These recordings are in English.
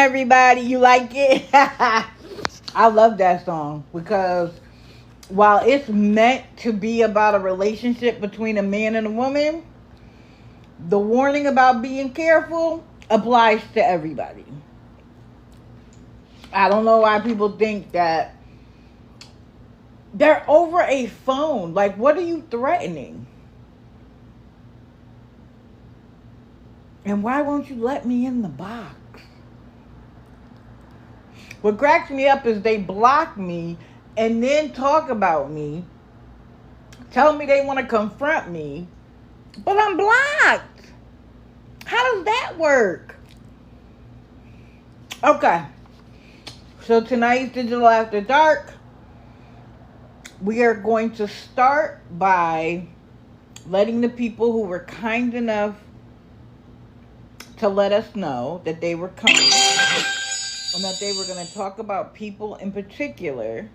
everybody. You like it? I love that song because while it's meant to be about a relationship between a man and a woman, the warning about being careful applies to everybody. I don't know why people think that they're over a phone. Like, what are you threatening? And why won't you let me in the box? What cracks me up is they block me and then talk about me, tell me they want to confront me, but I'm blocked. How does that work? Okay. So tonight's Digital After Dark, we are going to start by letting the people who were kind enough to let us know that they were coming and that they were going to talk about people in particular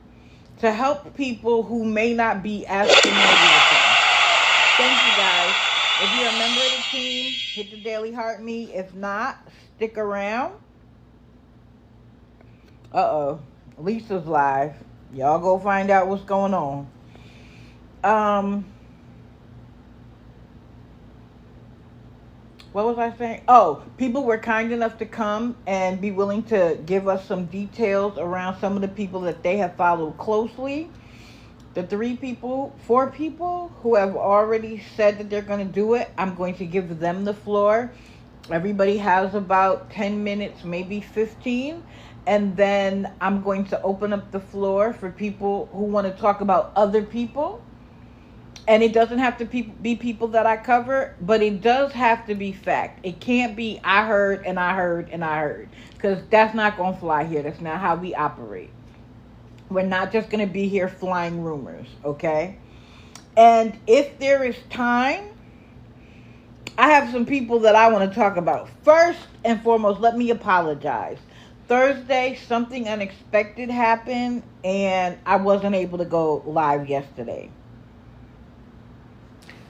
to help people who may not be as familiar with them. Thank you, guys. If you're a member of the team, hit the Daily Heart Me. If not, stick around. Uh-oh. Lisa's live. Y'all go find out what's going on. What was I saying? Oh, people were kind enough to come and be willing to give us some details around some of the people that they have followed closely. The 4 people who have already said that they're going to do it, I'm going to give them the floor. Everybody has about 10 minutes, maybe 15. And then I'm going to open up the floor for people who want to talk about other people. And it doesn't have to be people that I cover, but it does have to be fact. It can't be I heard and I heard and I heard. Because that's not going to fly here. That's not how we operate. We're not just going to be here flying rumors, okay? And if there is time, I have some people that I want to talk about. First and foremost, let me apologize. Thursday, something unexpected happened, and I wasn't able to go live yesterday.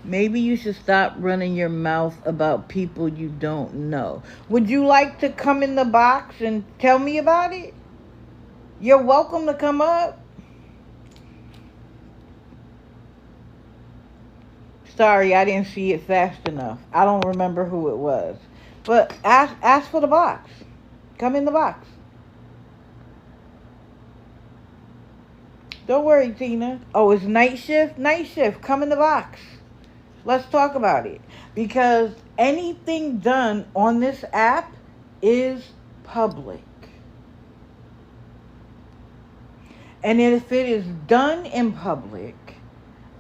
Maybe you should stop running your mouth about people you don't know. Would you like to come in the box and tell me about it? You're welcome to come up. Sorry, I didn't see it fast enough. I don't remember who it was. But ask for the box. Come in the box. Don't worry, Tina. Oh, it's night shift? Night shift. Come in the box. Let's talk about it. Because anything done on this app is public. And if it is done in public,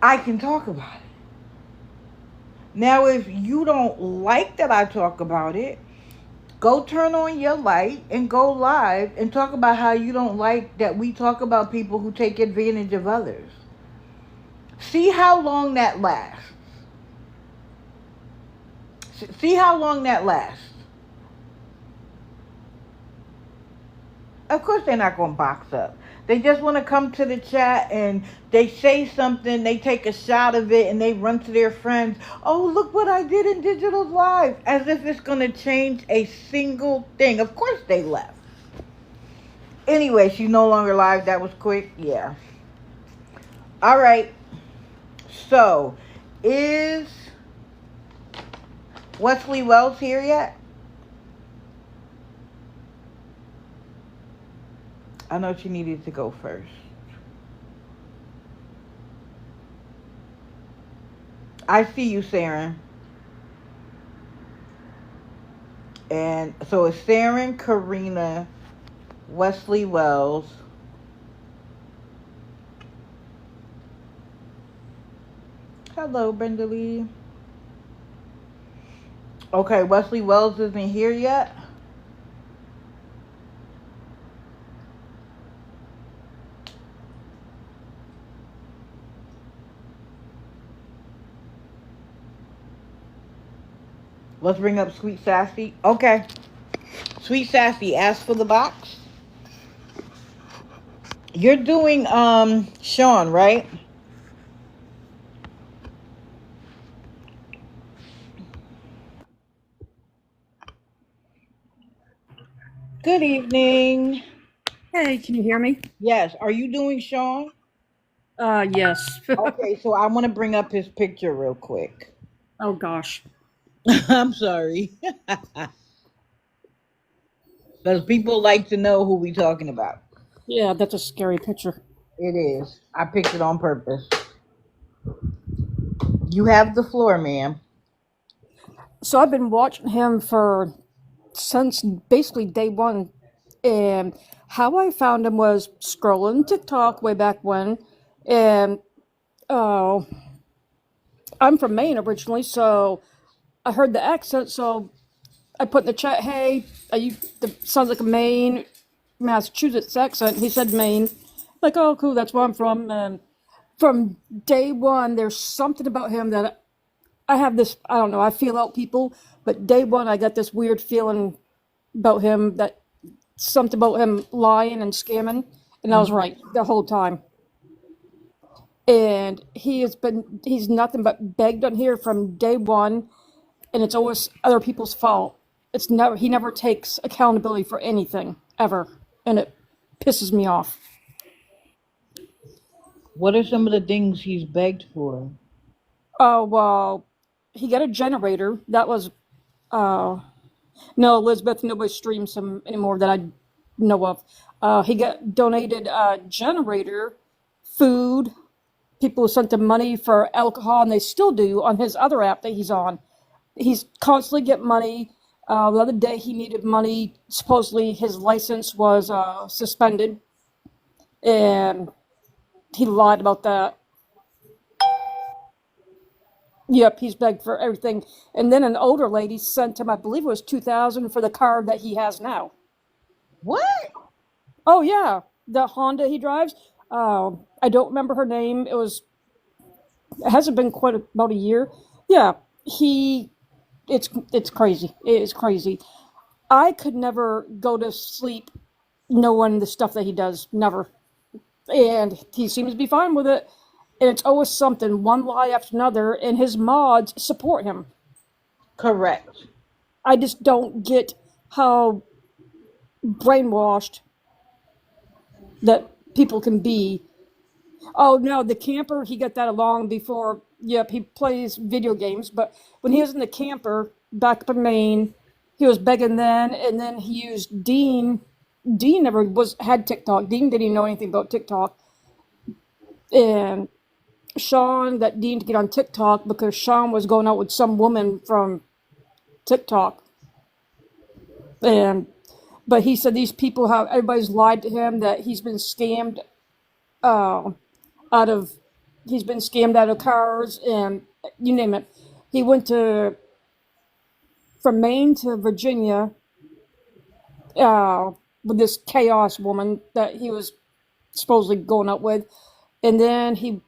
I can talk about it. Now, if you don't like that I talk about it, go turn on your light and go live and talk about how you don't like that we talk about people who take advantage of others. See how long that lasts. See how long that lasts. Of course they're not going to box up. They just want to come to the chat and they say something, they take a shot of it, and they run to their friends. Oh, look what I did in Digital Live. As if it's going to change a single thing. Of course they left. Anyway, she's no longer live. That was quick. Yeah. All right. So, is Wesley Wells here yet? I know she needed to go first. I see you, Saren. And so it's Saren, Karina, Wesley Wells. Hello, Brenda Lee. Okay, Wesley Wells isn't here yet. Let's bring up Sweet Sassy. Okay. Sweet Sassy, ask for the box. You're doing Sean, right? Good evening. Hey, can you hear me? Yes, are you doing Sean? Yes. Okay, so I want to bring up his picture real quick. Oh gosh. I'm sorry. Because people like to know who we talking about. Yeah, that's a scary picture. It is. I picked it on purpose. You have the floor, ma'am. So I've been watching him for since basically day one, and how I found him was scrolling TikTok way back when, and oh, I'm from Maine originally, so I heard the accent, so I put in the chat, "Hey, are you? Sounds like a Maine, Massachusetts accent." He said Maine. Like, oh, cool, that's where I'm from. And from day one, there's something about him that I have this, I don't know, I feel out people, but day one, I got this weird feeling about him that something about him lying and scamming. And I was Mhm. right the whole time. And he's nothing but begged on here from day one. And it's always other people's fault. He never takes accountability for anything ever. And it pisses me off. What are some of the things he's begged for? Oh, well, he got a generator. That was, uh, no, Elizabeth, nobody streams him anymore that I know of. He got donated a generator, food. People sent him money for alcohol, and they still do on his other app that he's on. He's constantly get money. The other day he needed money. Supposedly his license was suspended, and he lied about that. Yep, he's begged for everything. And then an older lady sent him, I believe it was 2,000 for the car that he has now. What? Oh yeah, the Honda he drives. I don't remember her name. It hasn't been about a year. Yeah, he. It's crazy. It is crazy. I could never go to sleep knowing the stuff that he does. Never. And he seems to be fine with it. And it's always something, one lie after another, and his mods support him. Correct. I just don't get how brainwashed that people can be. Oh no, the camper, he got that along before. Yep, he plays video games, but when he was in the camper back up in Maine, he was begging then, and then he used Dean. Dean never was had TikTok. Dean didn't even know anything about TikTok, and Sean got Dean to get on TikTok because Sean was going out with some woman from TikTok, and but he said these people have everybody's lied to him that he's been scammed uh, out of he's been scammed out of cars and you name it. He went to from Maine to Virginia with this chaos woman that he was supposedly going out with, and then he,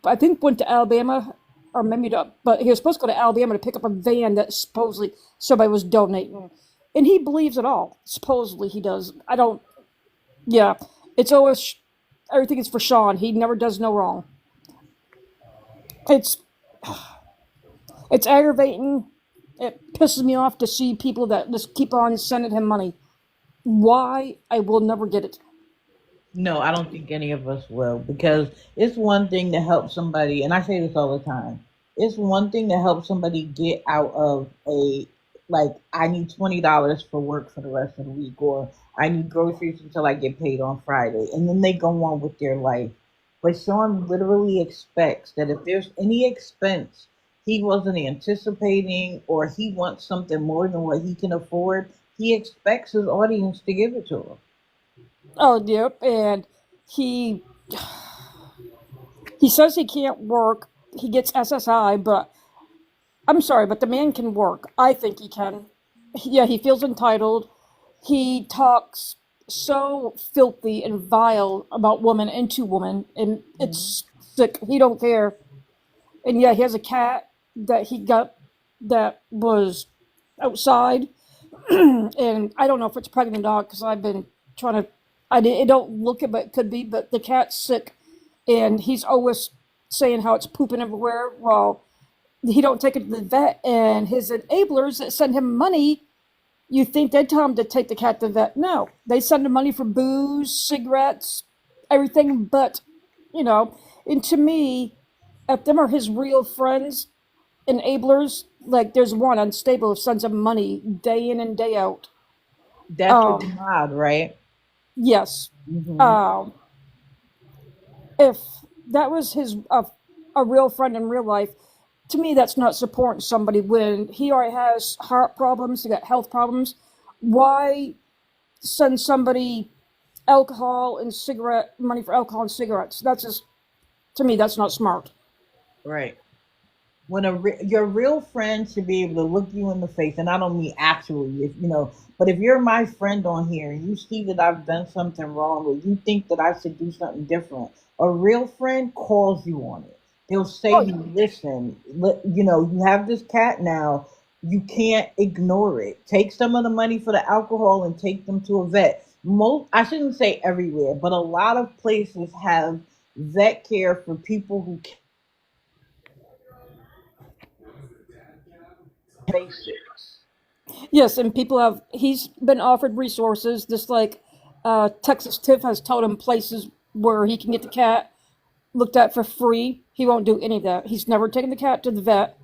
I think, went to Alabama or maybe not, but he was supposed to go to Alabama to pick up a van that supposedly somebody was donating, and he believes it all. Supposedly he does. I don't. Yeah, it's always everything is for Sean. He never does no wrong. It's it's aggravating. It pisses me off to see people that just keep on sending him money. Why? I will never get it. No, I don't think any of us will because it's one thing to help somebody, and I say this all the time. It's one thing to help somebody get out of a like I need $20 for work for the rest of the week, or I need groceries until I get paid on Friday, and then they go on with their life. But Sean literally expects that if there's any expense he wasn't anticipating, or he wants something more than what he can afford, he expects his audience to give it to him. Oh, yep. And he he says he can't work. He gets SSI, but I'm sorry, but the man can work. I think he can. Yeah, he feels entitled. He talks so filthy and vile about women and to women, and Mhm. it's sick. He don't care. And yeah, he has a cat that he got that was outside, and I don't know if it's pregnant or not because I've been trying to. It don't look it, but it could be. But the cat's sick, and he's always saying how it's pooping everywhere. Well, he don't take it to the vet, and his enablers that send him money You think they'd tell him to take the cat to the vet? No, they send him money for booze, cigarettes, everything but, you know. And to me, if them are his real friends, enablers, like there's one unstable who sends him money day in and day out. That's the Um, mod, right? yes. Hmm. Um, if that was a real friend in real life, to me that's not supporting somebody when he already has heart problems, he got health problems. Why send somebody alcohol and cigarette money for alcohol and cigarettes? That's just, to me that's not smart. Right. When your real friend should be able to look you in the face, and I don't mean actually, if you know, but if you're my friend on here and you see that I've done something wrong or you think that I should do something different, a real friend calls you on it. They'll say Oh to you, listen, you know, you have this cat now. You can't ignore it. Take some of the money for the alcohol and take them to a vet. Most, I shouldn't say everywhere, but a lot of places have vet care for people who can't basics. yes, and people have, he's been offered resources just like Texas Tiff has told him places where he can get the cat looked at for free. He won't do any of that. He's never taken the cat to the vet.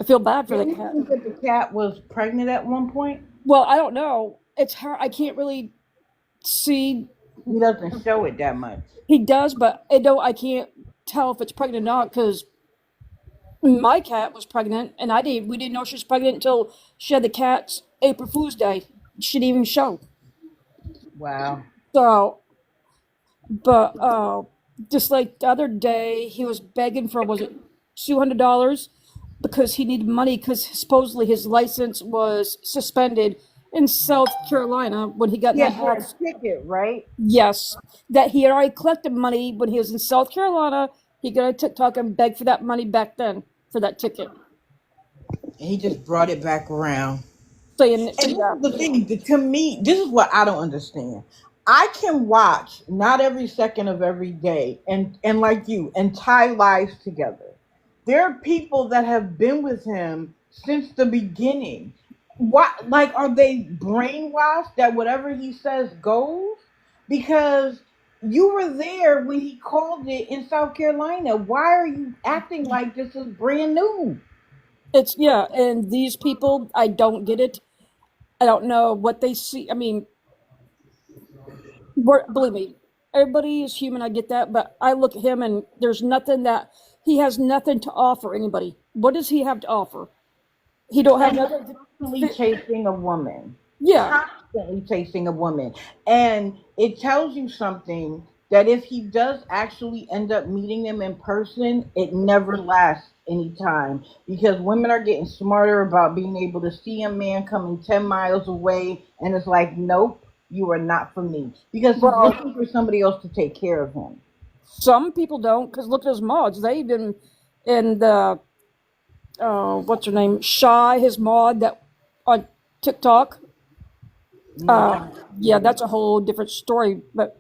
I feel bad for the Didn't you cat. think that the cat was pregnant at one point? Well, I don't know. It's hard. I can't really see. He doesn't show it that much. He does, but I don't. I can't tell if it's pregnant or not because my cat was pregnant, and I didn't. We didn't know she was pregnant until she had the cats April Fool's Day. She didn't even show. Wow. So, but just like the other day, he was begging for, was it $200 because he needed money because supposedly his license was suspended in South Carolina when he got in Yeah, that for a house. ticket, right? Yes, that he had already collected money when he was in South Carolina. He got on TikTok and begged for that money back then for that ticket, And he just brought it back around. saying, And this "Yeah, is the thing, to me, this is what I don't understand. I can watch not every second of every day and like you and tie lives together. There are people that have been with him since the beginning. What, like, are they brainwashed that whatever he says goes? Because you were there when he called it in South Carolina. Why are you acting like this is brand new? it's yeah." And these people, I don't get it. I don't know what they see. I mean, believe me, everybody is human. I get that, but I look at him and there's nothing that he has nothing to offer anybody. What does he have to offer? He don't have And nothing. constantly chasing a woman, Yeah. constantly chasing a woman. And it tells you something that if he does actually end up meeting them in person, it never lasts any time because women are getting smarter about being able to see a man coming 10 miles away and it's like, nope, you are not for me because he's Well, looking for somebody else to take care of him. some people don't because look at his mods. They've been in the what's her name? Shy, his mod that on TikTok. Uh, No. yeah, that's a whole different story. But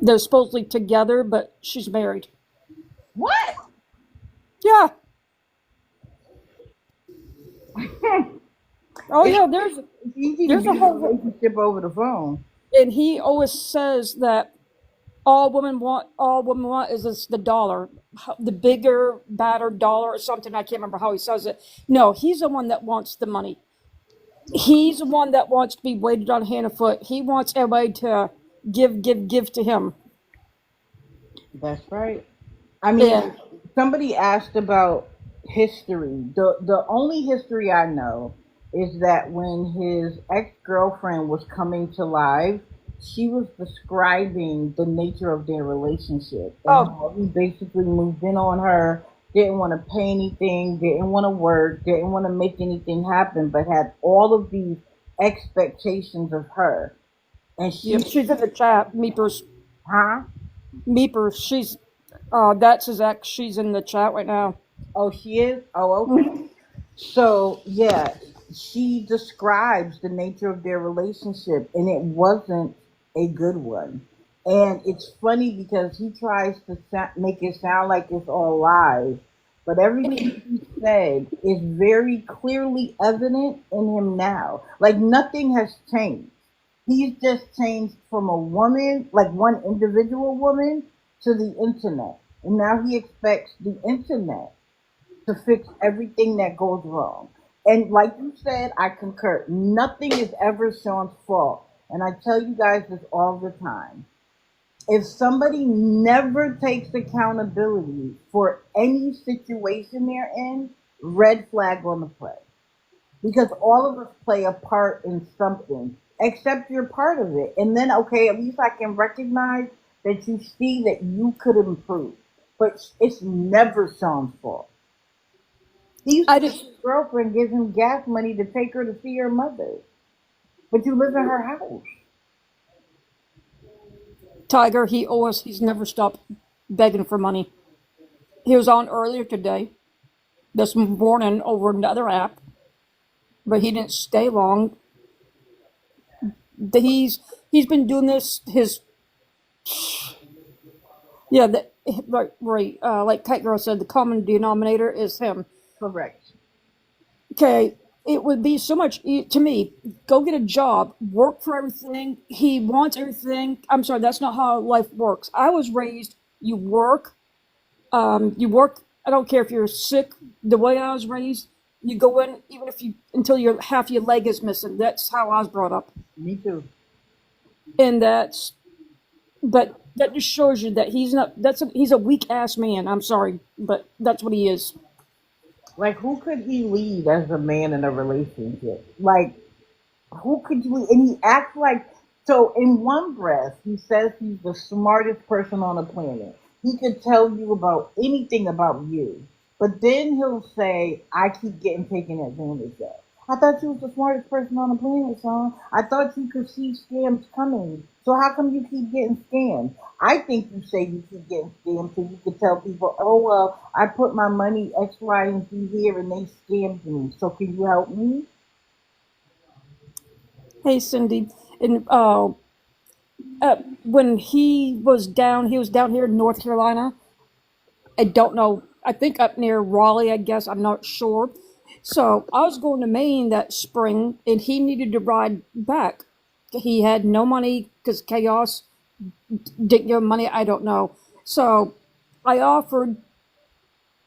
they're supposedly together, but she's married. What? Yeah. Oh It's, yeah. it's easy to There's a be in a whole, relationship over the phone. and he always says that all women want is this, the dollar, the bigger, badder dollar or something. I can't remember how he says it. No, he's the one that wants the money. He's the one that wants to be waited on hand and foot. He wants everybody to give to him. That's right. I mean, And somebody asked about history. The only history I know is that when his ex girlfriend was coming to live, she was describing the nature of their relationship and oh, how he basically moved in on her, didn't want to pay anything, didn't want to work, didn't want to make anything happen, but had all of these expectations of her. And yep, she, she's in the chat. huh? Meepers. That's his ex. She's in the chat right now. Oh, she is? Oh, okay. So, yeah, she describes the nature of their relationship, and it wasn't a good one. And it's funny because he tries to make it sound like it's all lies, But And everything he, he said is very clearly evident in him now. Like nothing has changed. He's just changed from a woman, like one individual woman, to the internet. And now he expects the internet to fix everything that goes wrong. And like you said, I concur. Nothing is ever Sean's fault. And I tell you guys this all the time. If somebody never takes accountability for any situation they're in, red flag on the play. Because all of us play a part in something. Accept you're part of it. And then, okay, at least I can recognize that you see that you could improve. But it's never Sean's fault. He used I to make just, his girlfriend give him gas money to take her to see her mother. But you live in her house. Tiger, he's never stopped begging for money. He was on earlier today, this morning over another app, but he didn't stay long. He's been doing this his yeah like Kite Girl said, the common denominator is him. Correct. Okay, it would be so much to me. Go get a job, work for everything. He wants everything. I'm sorry, that's not how life works. I was raised. You work. I don't care if you're sick. The way I was raised, you go in even if you until your half your leg is missing. That's how I was brought up, Me too. and but that just shows you that he's a weak ass man. I'm sorry, but that's what he is. Like, who could he lead as a man in a relationship? Like, who could you? And he acts like so. In one breath, he says he's the smartest person on the planet. He could tell you about anything about you, but then he'll say, "I keep getting taken advantage of." I thought you was the smartest person on the planet, Sean. I thought you could see scams coming. So how come you keep getting scammed? I think you say you keep getting scammed so you could tell people, "Oh well, I put my money X, Y, and Z here, and they scammed me. So can you help me?" Hey, Cindy, and when he was down here in North Carolina. I don't know. I think up near Raleigh, I guess. I'm not sure. So I was going to Maine that spring, and he needed to ride back. He had no money because Chaos didn't give him money. I don't know. So I offered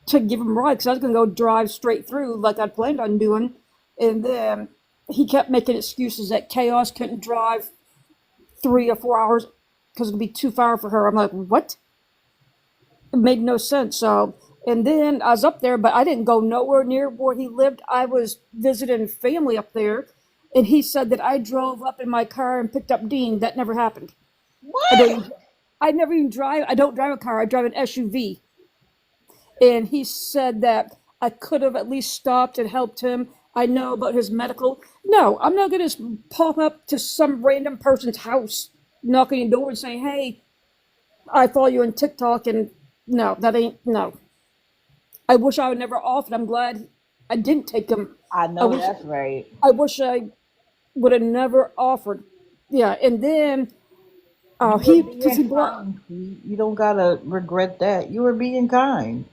to give him a ride because I was going to go drive straight through like I planned on doing. And then he kept making excuses that Chaos couldn't drive 3 or 4 hours because it'd be too far for her. I'm like, what? It made no sense. So, and then I was up there, but I didn't go nowhere near where he lived. I was visiting family up there, and he said that I drove up in my car and picked up Dean. That never happened. I don't. What? I never even drive. I don't drive a car. I drive an SUV. And he said that I could have at least stopped and helped him. I know about his medical. No, I'm not going to pop up to some random person's house, knocking on the door and saying, "Hey, I follow you on TikTok," and no, that ain't no. I wish I would never offered. I'm glad I didn't take him. I I know wish that's right. I wish I would have never offered. Yeah, and then You were he because being he blocked. kind. You don't gotta regret that. You were being kind.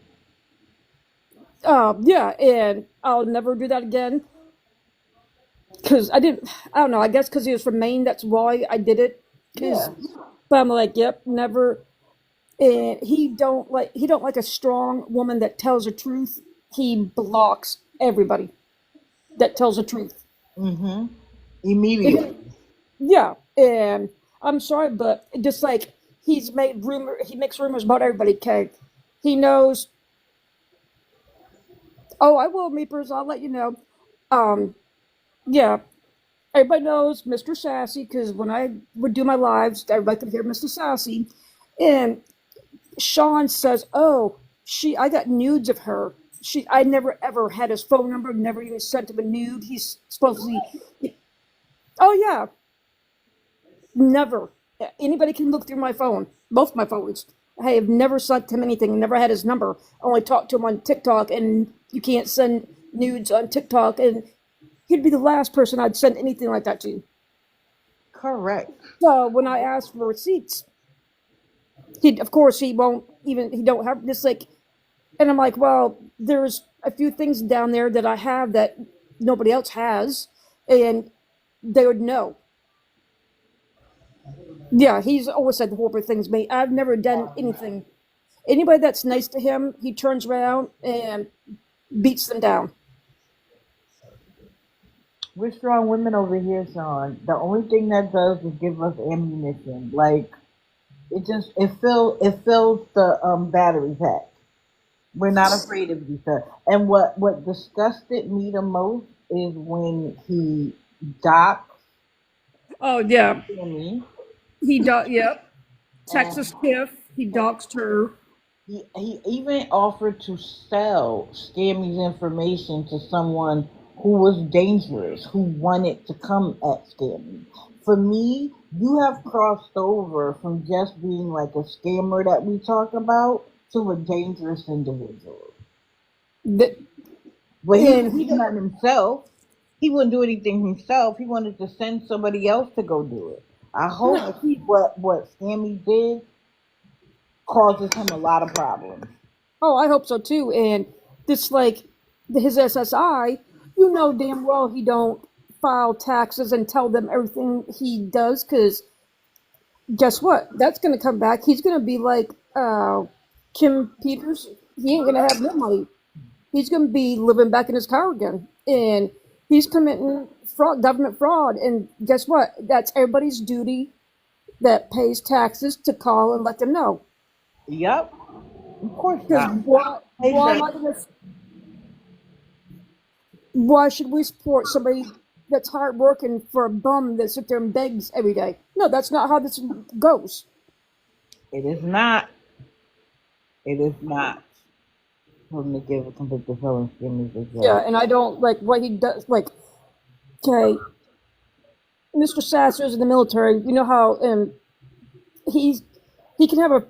Yeah, and I'll never do that again because I didn't. I don't know. I guess because he was from Maine, that's why I did it. Because, Yeah. but I'm like, yep, never. And he don't like a strong woman that tells the truth. He blocks everybody that tells the truth. Mm-hmm. Immediately. And yeah, and I'm sorry, but just like he makes rumors about everybody. Okay, he knows. Oh, I will, Meepers. I'll let you know. Um, yeah, everybody knows Mr. Sassy because when I would do my lives, everybody could hear Mr. Sassy, and Sean says, "Oh, I got nudes of her. I never ever had his phone number. Never even sent him a nude. He's supposedly, oh yeah, never. Anybody can look through my phone, both my phones. I have never sent him anything. Never had his number. Only talked to him on TikTok, and you can't send nudes on TikTok. And he'd be the last person I'd send anything like that to. Correct. So when I asked for receipts, of course he won't even. He don't have this like. And I'm like, well, there's a few things down there that I have that nobody else has, and they would know. Yeah, he's always said horrible things to me. I've never done anything. Anybody that's nice to him, he turns around and beats them down. We're strong women over here, Sean. The only thing that does is give us ammunition. Like it fills the battery pack. We're not afraid of each other. And what disgusted me the most is when he docked Oh yeah, me he does. Yep, Texas and Tiff. He doxed her. he even offered to sell Scammy's information to someone who was dangerous, who wanted to come at Scammy. For me, you have crossed over from just being like a scammer that we talk about to a dangerous individual. That But he and wouldn't do nothing himself. He wouldn't do anything himself. He wanted to send somebody else to go do it. I hope no, he. what Scammy did causes him a lot of problems. Oh, I hope so too. And this like his SSI, you know damn well he don't file taxes and tell them everything he does because guess what? That's gonna come back. He's gonna be like Kim Peters. He ain't gonna have no money. He's gonna be living back in his car again, and he's committing fraud, government fraud. And guess what? That's everybody's duty that pays taxes to call and let them know. Yep, of course Because not. why am I gonna? Why should we support somebody that's hard working for a bum that sits there and begs every day? No, that's not how this goes. It is not. It is not. For him to give a convicted felon Scammy as Yeah, well. and I don't like what he does. Like, okay, Mr. Sasser's in the military. You know how he's he can have a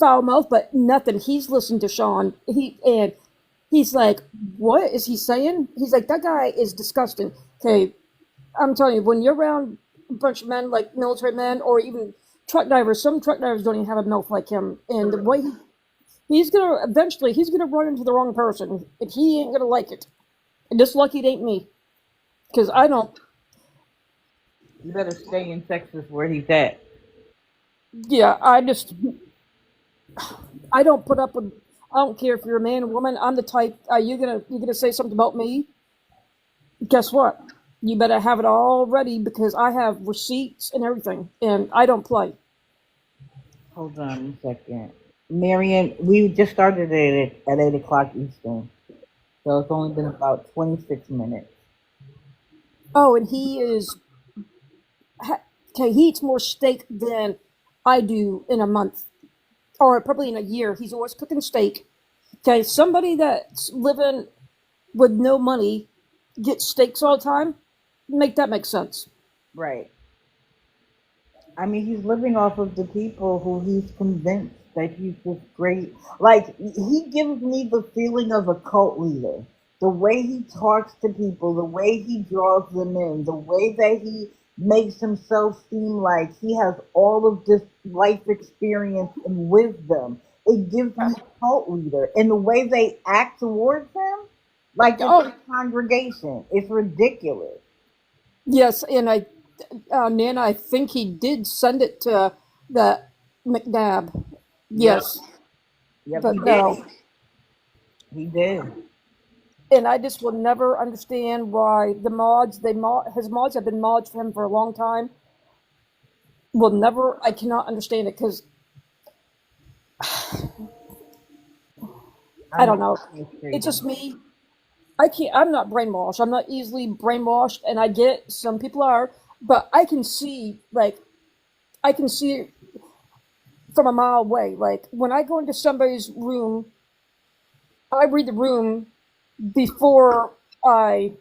foul mouth, but nothing. He's listened to Sean. He's like, what is he saying? He's like, that guy is disgusting. Okay, I'm telling you, when you're around a bunch of men like military men or even truck drivers, some truck drivers don't even have a mouth like him. And the way he's gonna eventually he's gonna run into the wrong person, and he ain't gonna like it. And just lucky it ain't me, because I don't. You better stay in Texas where he's at. Yeah, I don't put up with. I don't care if you're a man or woman. I'm the type. You gonna say something about me? Guess what? You better have it all ready because I have receipts and everything, and I don't play. Hold on a second. Marion, we just started at 8 o'clock Eastern. So it's only been about 26 minutes. Oh, and he is okay. He eats more steak than I do in a month, or probably in a year. He's always cooking steak. Okay, somebody that's living with no money gets steaks all the time. Make that make sense. Right. I mean, he's living off of the people who he's convinced that he's this great. Like, he gives me the feeling of a cult leader. The way he talks to people, the way he draws them in, the way that he makes himself seem like he has all of this life experience and wisdom. It gives me a cult leader. And the way they act towards him, like it's Oh, a congregation. It's ridiculous. yes, and Nana, I think he did send it to the McNabb. Yep. Yes, Yep, he but did. no. He did. And I just will never understand why the mods his mods have been mods for him for a long time. Will never. I cannot understand it because I I don't know. know. It's It's crazy. just me. I can't. I'm not brainwashed. I'm not easily brainwashed, and I get some people are, but I can see I can see it from a mile away. Like when I go into somebody's room, I read the room before I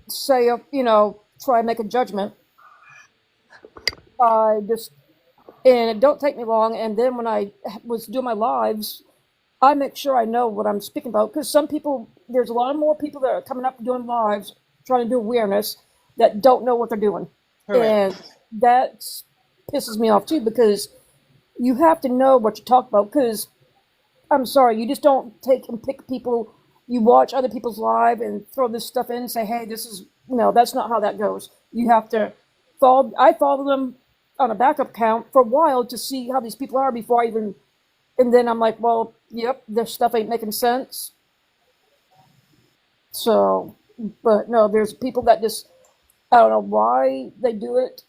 say, try and make a judgment. I just and it don't take me long. And then when I was doing my lives, I make sure I know what I'm speaking about because some people, there's a lot of more people that are coming up doing lives, trying to do awareness that don't know what they're doing, Correct. and that pisses me off too because you have to know what you talk about because I'm sorry, you just don't take and pick people. You watch other people's live and throw this stuff in and say, "Hey, this is no." That's not how that goes. You have to follow. I follow them on a backup count for a while to see how these people are before I even. And then I'm like, well, yep, their stuff ain't making sense. So, but no, there's people that just I don't know why they do it.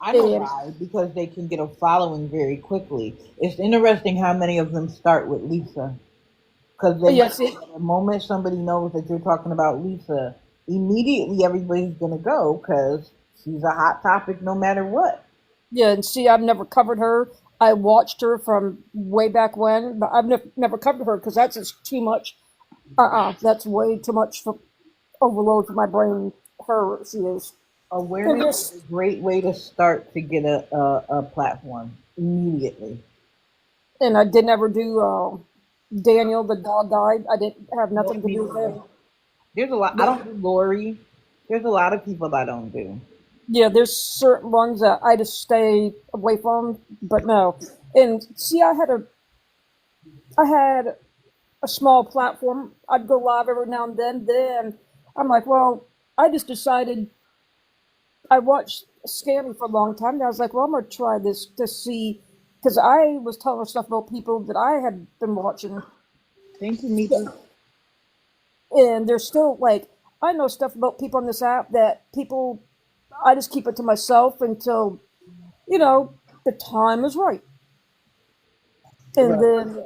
I know And why, because they can get a following very quickly. It's interesting how many of them start with Lisa. Because they yes, know the moment somebody knows that you're talking about Lisa, immediately everybody's going to go because she's a hot topic no matter what. yeah, and see, I've never covered her. I watched her from way back when, but I've never covered her because that's just too much. That's way too much for overload for my brain. Her, she is. And Awareness is just a great way to start to get a platform immediately. and I did never do Daniel, the dog died. I didn't have No, nothing to me do with neither. him. There's a lot. I don't do Lori. There's a lot of people I don't do. Yeah, there's certain ones that I just stay away from, but no. And see, I had a small platform. I'd go live every now and then. Then I'm like, well, I just decided I watched Scammy for a long time. And I was like, well, I'm gonna try this to see because I was telling her stuff about people that I had been watching, Thank you, Mika. and there's still like I know stuff about people on this app that people I just keep it to myself until you know the time is right, and Right. then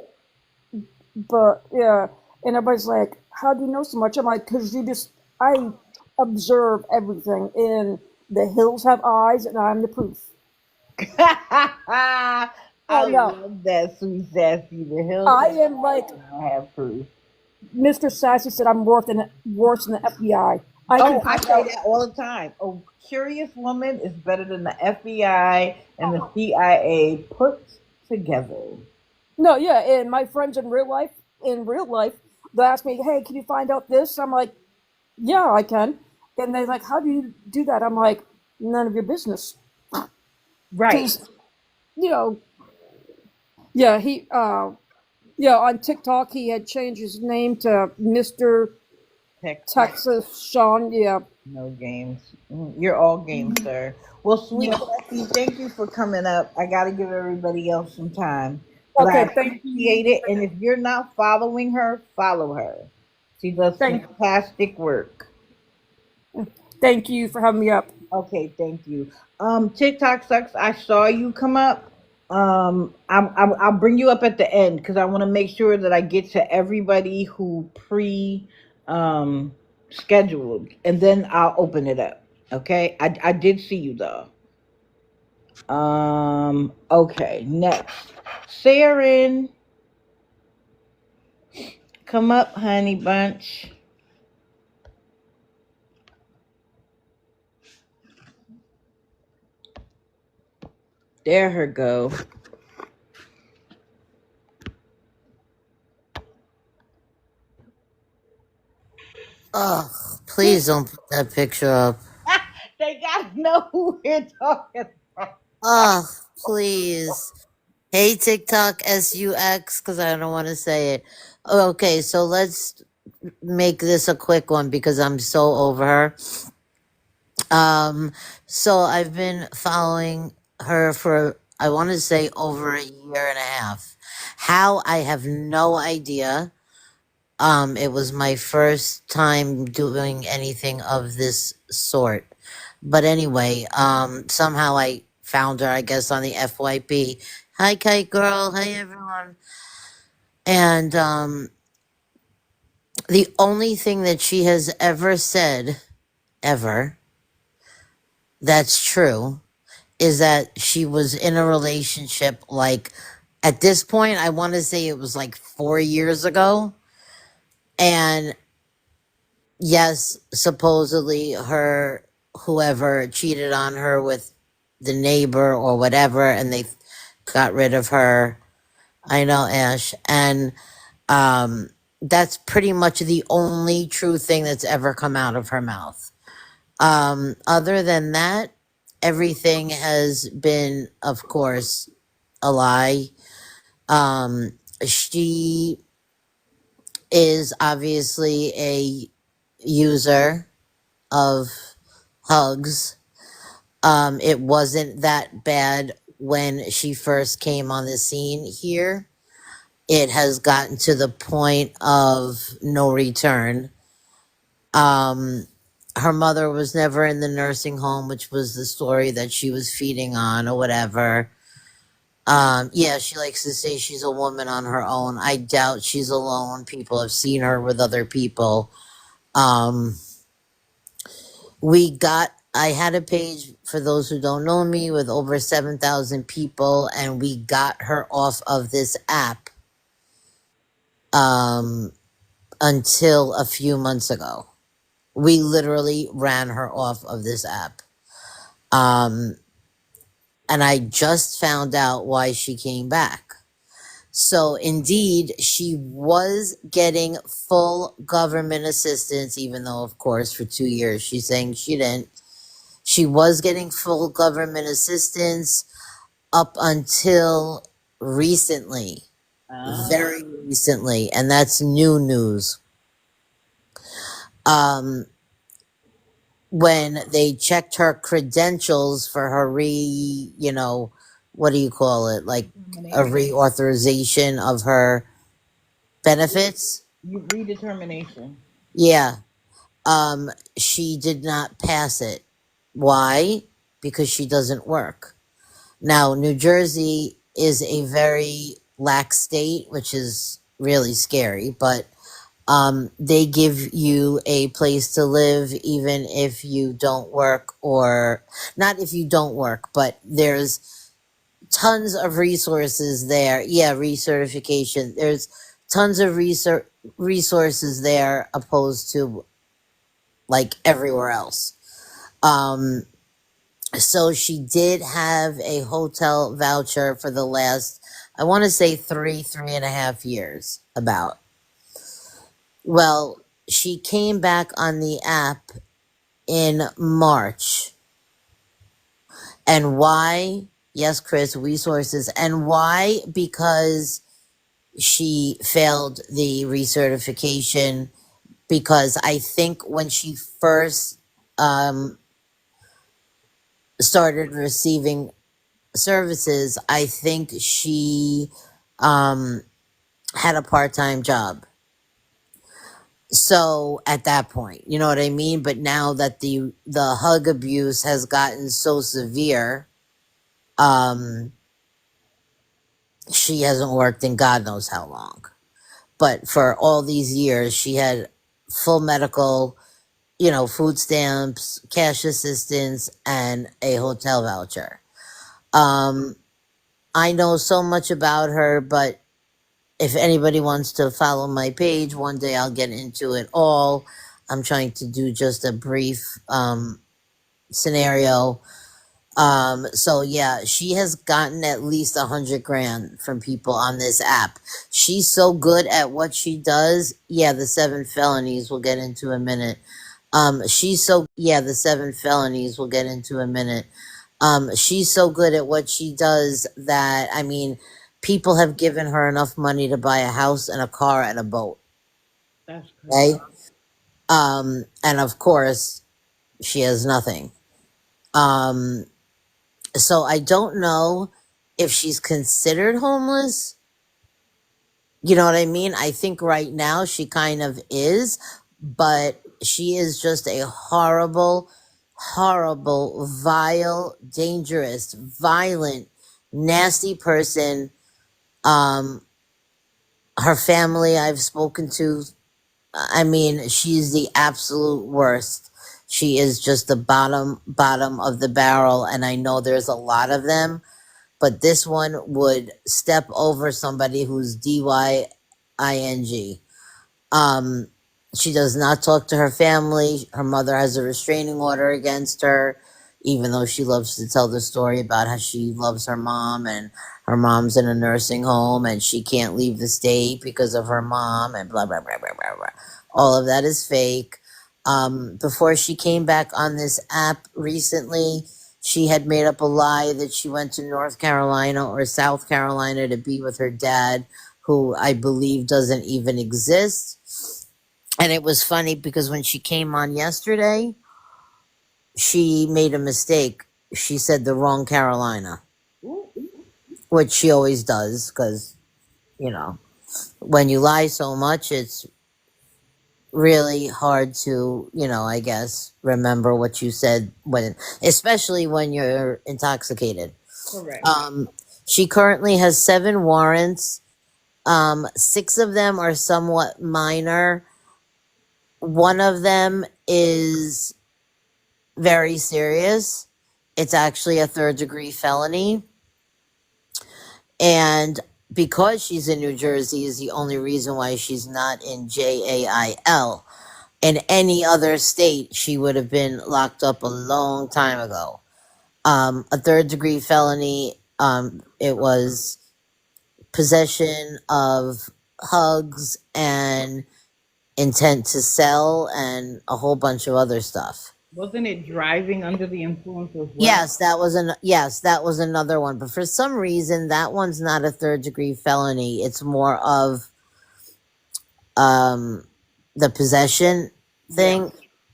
but yeah, and everybody's like, how do you know so much? I'm like, because I observe everything, and the hills have eyes, and I'm the proof. I Oh no, love that sweet sassy. The hills I have am eyes like and I have proof. Mr. Sassy said. I'm worse than the FBI. I can Oh, I find say out. that all the time. A curious woman is better than the FBI and the CIA put together. No, yeah, and my friends in real life, they ask me, "Hey, can you find out this?" I'm like, "Yeah, I can." And they're like, "How do you do that?" I'm like, "None of your business," Right. because you know, yeah, yeah, on TikTok he had changed his name to Mr. Texas, Texas Sean. Yeah, no games. You're all game, sir. Well, sweet yeah. Sassy, thank you for coming up. I got to give everybody else some time. But I Okay, thank appreciate you. it. And if you're not following her, follow her. She does Thank fantastic work. thank you for having me up. Okay, thank you. TikTok sucks. I saw you come up. I'll bring you up at the end because I want to make sure that I get to everybody who um scheduled, and then I'll open it up. Okay, I did see you though. Okay, next, Saren, come up, honey bunch. There her go. Oh, please don't put that picture up. They gotta know who we're talking about. Oh, please. Hey, TikTok SUX, because I don't want to say it. Okay, so let's make this a quick one because I'm so over her. Um, so I've been following her for, I want to say, over a year and a half. How, I have no idea. It was my first time doing anything of this sort. But anyway, somehow I found her, I guess, on the FYP. Hi, Kite Girl. Hi, everyone. And the only thing that she has ever said, ever, that's true, is that she was in a relationship like, at this point, I want to say it was like 4 years ago. And yes, supposedly her, whoever cheated on her with the neighbor or whatever, and they got rid of her. I know, Ash. And um, that's pretty much the only true thing that's ever come out of her mouth. Other than that, everything has been, of course, a lie. She is obviously a user of hugs. It wasn't that bad when she first came on the scene here. It has gotten to the point of no return. Um, Her mother was never in the nursing home, which was the story that she was feeding on or whatever. Yeah, she likes to say she's a woman on her own. I doubt she's alone. People have seen her with other people. Um, I had a page, for those who don't know me, with over 7,000 people, and we got her off of this app um, until a few months ago. We literally ran her off of this app. Um, and I just found out why she came back. So, indeed, she was getting full government assistance, even though, of course, for 2 years she's saying she didn't. She was getting full government assistance up until recently, very recently, and that's new news. When they checked her credentials for her what do you call it? Like a reauthorization of her benefits. Redetermination. Yeah. She did not pass it. Why? Because she doesn't work. Now, New Jersey is a very lax state, which is really scary, but they give you a place to live even if you don't work, or not if you don't work, but there's tons of resources there. Yeah, recertification. There's tons of resources there opposed to like everywhere else. So she did have a hotel voucher for the last, I want to say 3.5 years about. Well, she came back on the app in March. And why? Yes, Chris, resources. And why? Because she failed the recertification. Because I think when she first started receiving services, I think she had a part-time job. So at that point, you know what I mean? But now that the hug abuse has gotten so severe, she hasn't worked in God knows how long. But for all these years, she had full medical, food stamps, cash assistance, and a hotel voucher. I know so much about her, but if anybody wants to follow my page, one day I'll get into it all. I'm trying to do just a brief scenario. So yeah, she has gotten at least 100 grand from people on this app. She's so good at what she does. Yeah, the 7 felonies we'll get into a minute. The 7 felonies we'll get into a minute. She's so good at what she does that, I mean, people have given her enough money to buy a house and a car and a boat. That's crazy. Okay? And of course, she has nothing. So I don't know if she's considered homeless. You know what I mean? I think right now she kind of is, but she is just a horrible, horrible, vile, dangerous, violent, nasty person. Her family I've spoken to, I mean, she's the absolute worst. She is just the bottom of the barrel, and I know there's a lot of them, but this one would step over somebody who's DYING. She does not talk to her family. Her mother has a restraining order against her, even though she loves to tell the story about how she loves her mom and her mom's in a nursing home and she can't leave the state because of her mom and blah, blah, blah, blah, blah, blah. All of that is fake. Before she came back on this app recently, she had made up a lie that she went to North Carolina or South Carolina to be with her dad, who I believe doesn't even exist. And it was funny because when she came on yesterday, she made a mistake. She said the wrong Carolina, Ooh, which she always does because, you know, when you lie so much, it's really hard to, I guess, remember what you said when, especially when you're intoxicated. correct. Um, she currently has 7 warrants. 6 of them are somewhat minor. One of them is very serious. It's actually a third-degree felony. And because she's in New Jersey is the only reason why she's not in jail. In any other state, she would have been locked up a long time ago. A third-degree felony, it was possession of hugs and intent to sell and a whole bunch of other stuff. Wasn't it driving under the influence as well? Yes, that was another one. But for some reason, that one's not a third-degree felony. It's more of um, the possession Yeah. thing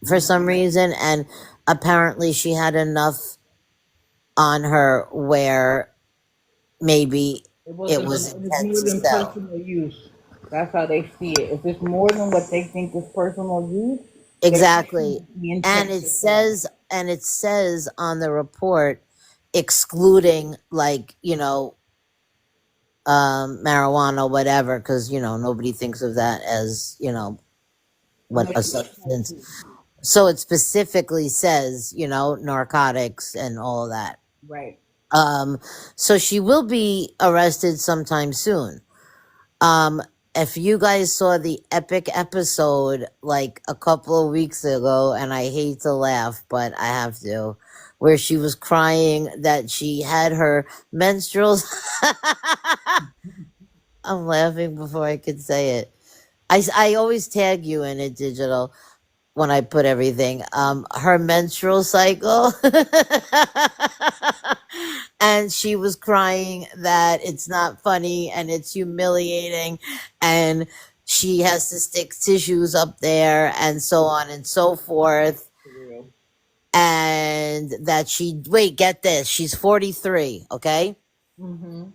for some reason, and apparently she had enough on her where maybe It it wasn't. was It was intent more to than sell. personal use. That's how they see it. If it's more than what they think is personal use, they Exactly. the And intent it to sell. says on the report excluding, like, marijuana, whatever, because nobody thinks of that as what a Unless you're substance. smoking. So it specifically says narcotics and all of that. Right. Um, so she will be arrested sometime soon. Um, if you guys saw the epic episode like a couple of weeks ago, and I hate to laugh, but I have to, where she was crying that she had her menstruals. I'm laughing before I could say it. I always tag you in it, digital, when I put everything. Her menstrual cycle. And she was crying that it's not funny and it's humiliating and she has to stick tissues up there and so on and so forth. For real. And that wait, get this, she's 43, okay? Mm-hmm.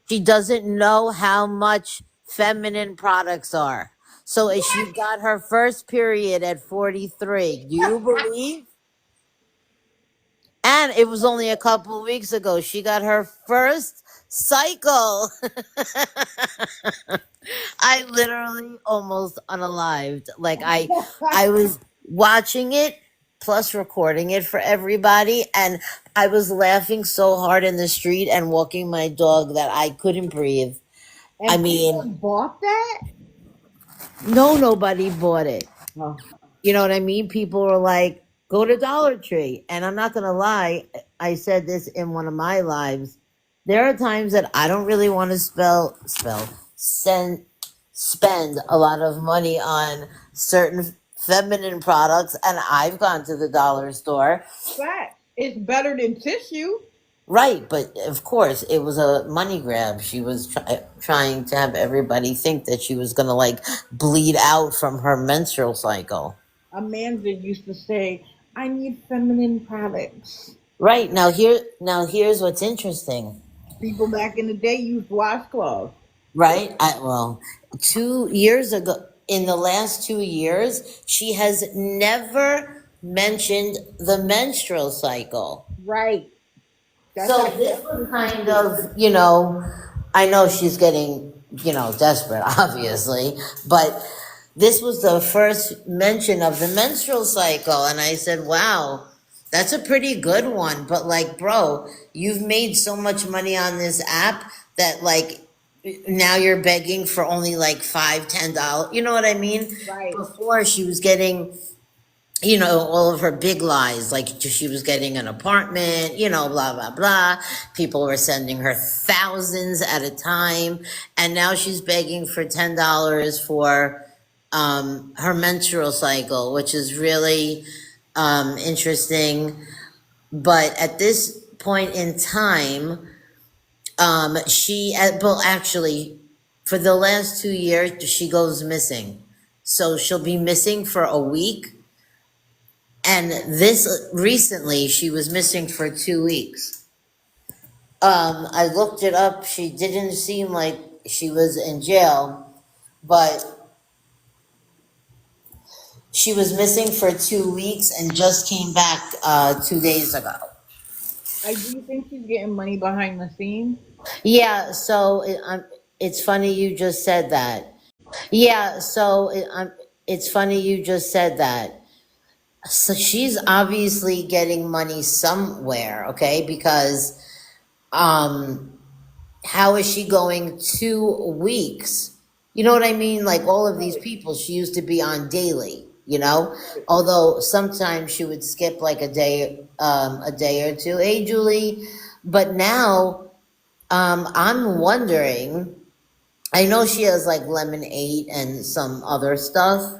She doesn't know how much feminine products are. So if she got her first period at 43, do you believe? And it was only a couple of weeks ago she got her first cycle. I literally almost unalived. Like I was watching it plus recording it for everybody, and I was laughing so hard in the street and walking my dog that I couldn't breathe. I And people mean, bought that? nobody bought it. Oh, You know what I mean? People were like, go to Dollar Tree. And I'm not going to lie, I said this in one of my lives. There are times that I don't really want to spend a lot of money on certain feminine products. And I've gone to the dollar store. fact. It's better than tissue. Right. But of course, it was a money grab. She was trying to have everybody think that she was going to like bleed out from her menstrual cycle. Amanda used to say, I need feminine products. Right. Here's what's interesting. People back in the day used washcloths. Right? Well, 2 years ago, in the last 2 years, she has never mentioned the menstrual cycle. Right. That's So how this was kind of, I know she's getting, desperate, obviously, but this was the first mention of the menstrual cycle. And I said, wow, that's a pretty good one. But like, bro, you've made so much money on this app that like, now you're begging for only like $5, $10. You know what I mean? right. Before she was getting all of her big lies, like she was getting an apartment, blah, blah, blah. People were sending her thousands at a time. And now she's begging for $10 for her menstrual cycle, which is really interesting. But at this point in time, well, actually, For the last 2 years, she goes missing. So she'll be missing for a week. And this recently, she was missing for 2 weeks. I looked it up. She didn't seem like she was in jail, but she was missing for 2 weeks and just came back 2 days ago. Do you think she's getting money behind the scenes? Yeah, so it's funny you just said that. Yeah, so it's funny you just said that. So she's obviously getting money somewhere, okay? Because um, how is she going 2 weeks? You know what I mean? Like all of these Right. people, she used to be on daily, you know? Although sometimes she would skip like a day or two. Hey, Julie. But now, I'm wondering, I know she has like Lemonade and some other stuff,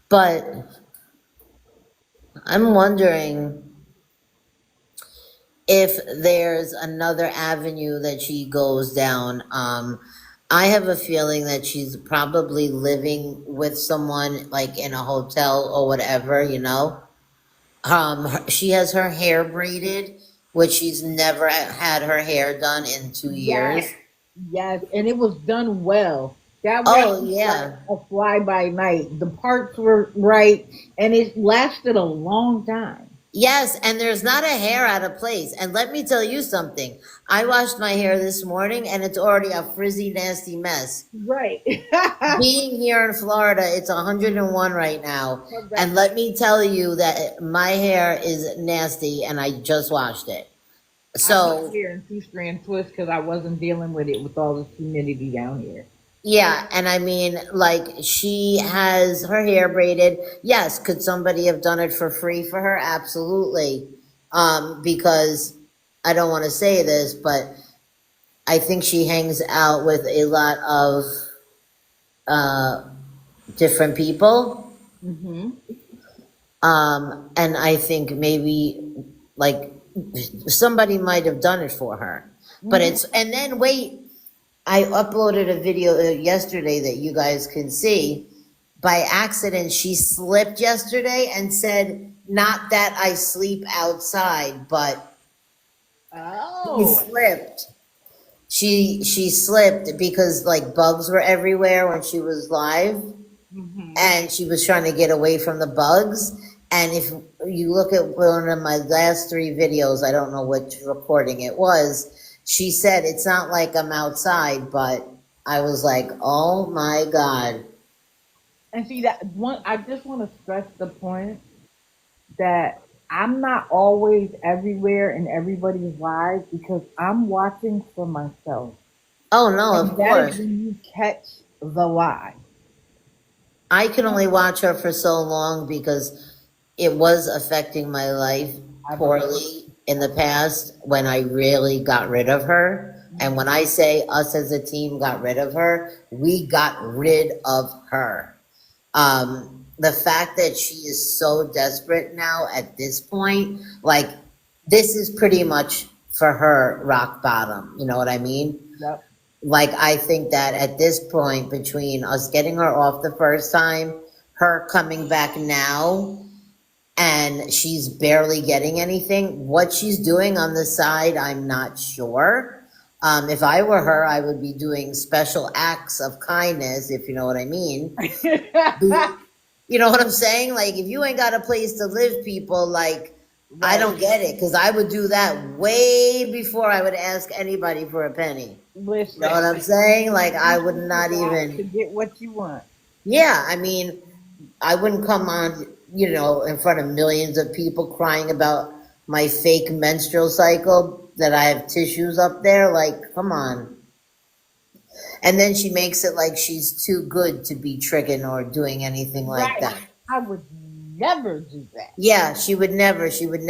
but I'm wondering if there's another avenue that she goes down. I have a feeling that she's probably living with someone like in a hotel or whatever, you know. She has her hair braided, which she's never had her hair done in 2 years. Yes, yes, and it was done well. That Oh wasn't like yeah. a fly by night. The parts were right, and it lasted a long time. Yes, and there's not a hair out of place. And let me tell you something. I washed my hair this morning and it's already a frizzy, nasty mess. Right. Being here in Florida, it's 101 right now. And Correct. let me tell you that my hair is nasty and I just washed it. I put So, here in two-strand twist because I wasn't dealing with it with all the humidity down here. yeah, and I mean, like, she has her hair braided. Yes, could somebody have done it for free for her? Absolutely. Because I don't want to say this, but I think she hangs out with a lot of uh, different people. Mm-hmm. And I think maybe like somebody might have done it for her. But Mm-hmm. it's, and then wait, I uploaded a video yesterday that you guys can see. By accident, she slipped yesterday and said, not that I sleep outside, but she Oh. slipped. She slipped because like bugs were everywhere when she was live, Mm-hmm. and she was trying to get away from the bugs. And if you look at one of my last 3 videos, I don't know which recording it was, she said, it's not like I'm outside, but I was like, oh my God. And see that one, I just want to stress the point that I'm not always everywhere in everybody's lives because I'm watching for myself. Oh no, of And that is course. when you catch the lie. I can only watch her for so long because it was affecting my life I believe. poorly in the past when I really got rid of her. And when I say us as a team got rid of her, we got rid of her. The fact that she is so desperate now at this point, like this is pretty much for her rock bottom. You know what I mean? Yep. Like, I think that at this point, between us getting her off the first time, her coming back now, and she's barely getting anything, what she's doing on the side, I'm not sure. If I were her, I would be doing special acts of kindness, if you know what I mean. You know what I'm saying? Like, if you ain't got a place to live, people, like, I Right. don't get it, because I would do that way before I would ask anybody for a penny. You know what I'm Listen, saying? Like, I you would do not that to even, get what you want. yeah, I mean, I wouldn't come on, you know, in front of millions of people crying about my fake menstrual cycle that I have tissues up there. Like, come on. And then she makes it like she's too good to be tricking or doing anything like Right. that. I would never do that. Yeah, she would never this, she would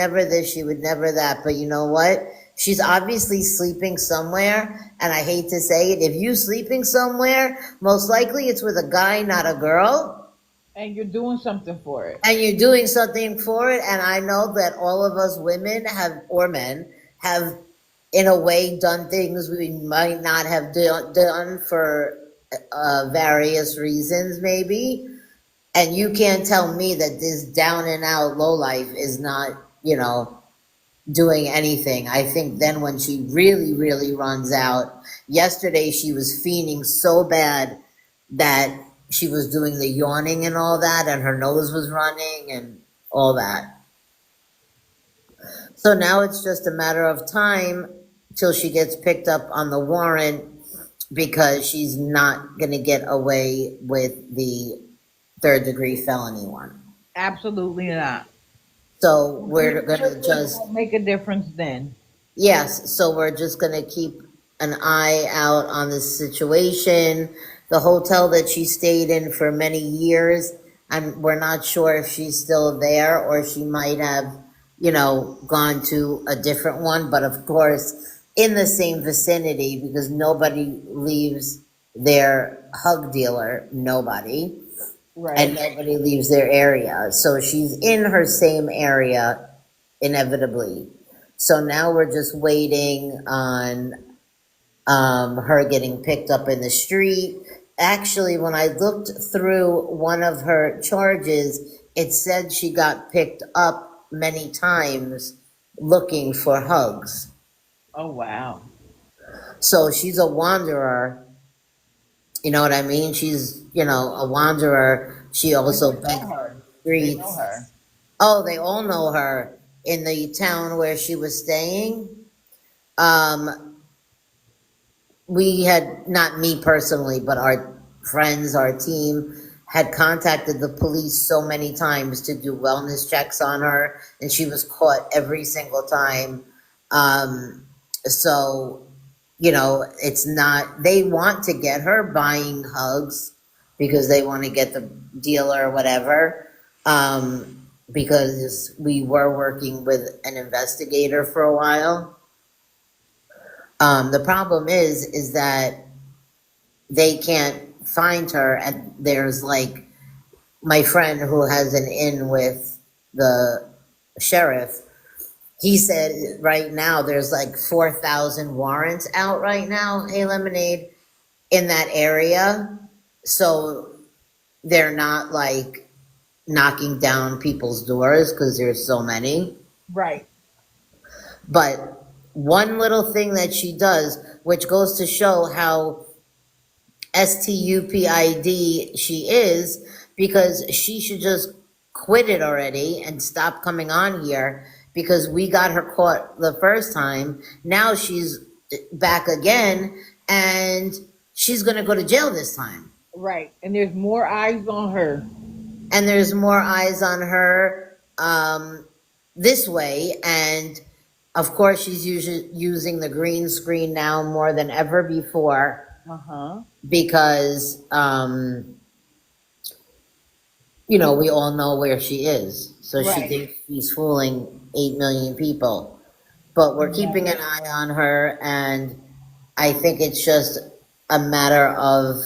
never that. But you know what? She's obviously sleeping somewhere. And I hate to say it, if you sleeping somewhere, most likely it's with a guy, not a girl. And you're doing something for it. And you're doing something for it. And I know that all of us women have, or men, have in a way, done things we might not have done for various reasons, maybe. And you can't tell me that this down and out lowlife is not, doing anything. I think then when she really, really runs out, yesterday she was fiending so bad that she was doing the yawning and all that, and her nose was running and all that. So now it's just a matter of time till she gets picked up on the warrant, because she's not going to get away with the third-degree felony one. Absolutely not. So we're going to just Won't make a difference then. Yes, so we're just gonna keep an eye out on this situation. The hotel that she stayed in for many years, we're not sure if she's still there or she might have, gone to a different one, but of course, in the same vicinity, because nobody leaves their hug dealer, nobody, and Right. nobody leaves their area. So she's in her same area, inevitably. So now we're just waiting on her getting picked up in the street. Actually, when I looked through one of her charges, it said she got picked up many times looking for hugs. Oh wow. So she's a wanderer. You know what I mean? She's, a wanderer. She also Know begs her. They know streets. her. Oh, they all know her in the town where she was staying. Um, we had, not me personally, but our friends, our team, had contacted the police so many times to do wellness checks on her, and she was caught every single time. So, it's not, they want to get her buying hugs because they want to get the dealer or whatever. Because we were working with an investigator for a while. The problem is that they can't find her, and there's like my friend who has an in with the sheriff. He said right now there's like 4,000 warrants out right now, Hey Lemonade, in that area. So they're not like knocking down people's doors because there's so many. Right. But one little thing that she does, which goes to show how stupid she is, because she should just quit it already and stop coming on here, because we got her caught the first time. Now she's back again, and she's going to go to jail this time. Right. And there's more eyes on her. And there's more eyes on her this way. And of course, she's using the green screen now more than ever before, because, we all know where she is. So she Right. thinks she's fooling 8 million people. But we're keeping an eye on her, and I think it's just a matter of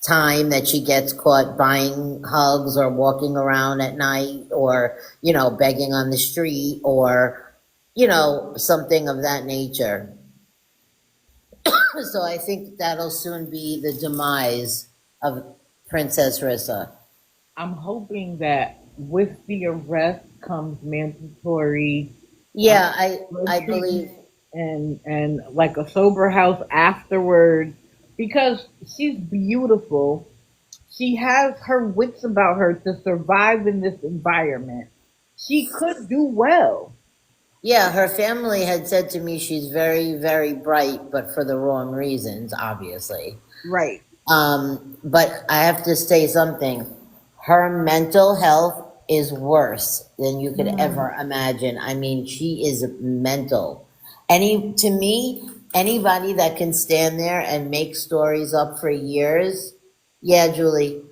time that she gets caught buying hugs or walking around at night, or, begging on the street, or, something of that nature. So I think that'll soon be the demise of Princess Rissa. I'm hoping that with the arrest comes mandatory. Yeah, I believe. And like a sober house afterwards, because she's beautiful. She has her wits about her to survive in this environment. She could do well. Yeah, her family had said to me she's very, very bright, but for the wrong reasons, obviously. Right. But I have to say something. Her mental health is worse than you could ever imagine. I mean, she is mental. To me, anybody that can stand there and make stories up for years, yeah, Julie,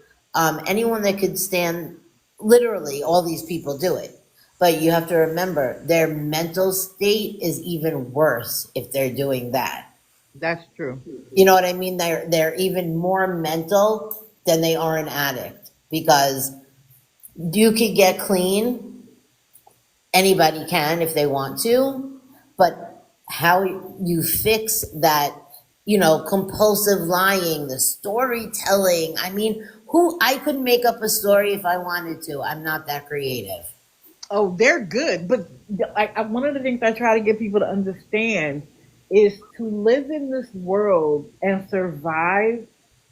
anyone that could stand, literally, all these people do it. But you have to remember, their mental state is even worse if they're doing that. That's true. You know what I mean? They're even more mental than they are an addict, because you could get clean. Anybody can if they want to, but how you fix that, compulsive lying, the storytelling. I mean, I could make up a story if I wanted to. I'm not that creative. Oh, they're good, but one of the things I try to get people to understand is to live in this world and survive.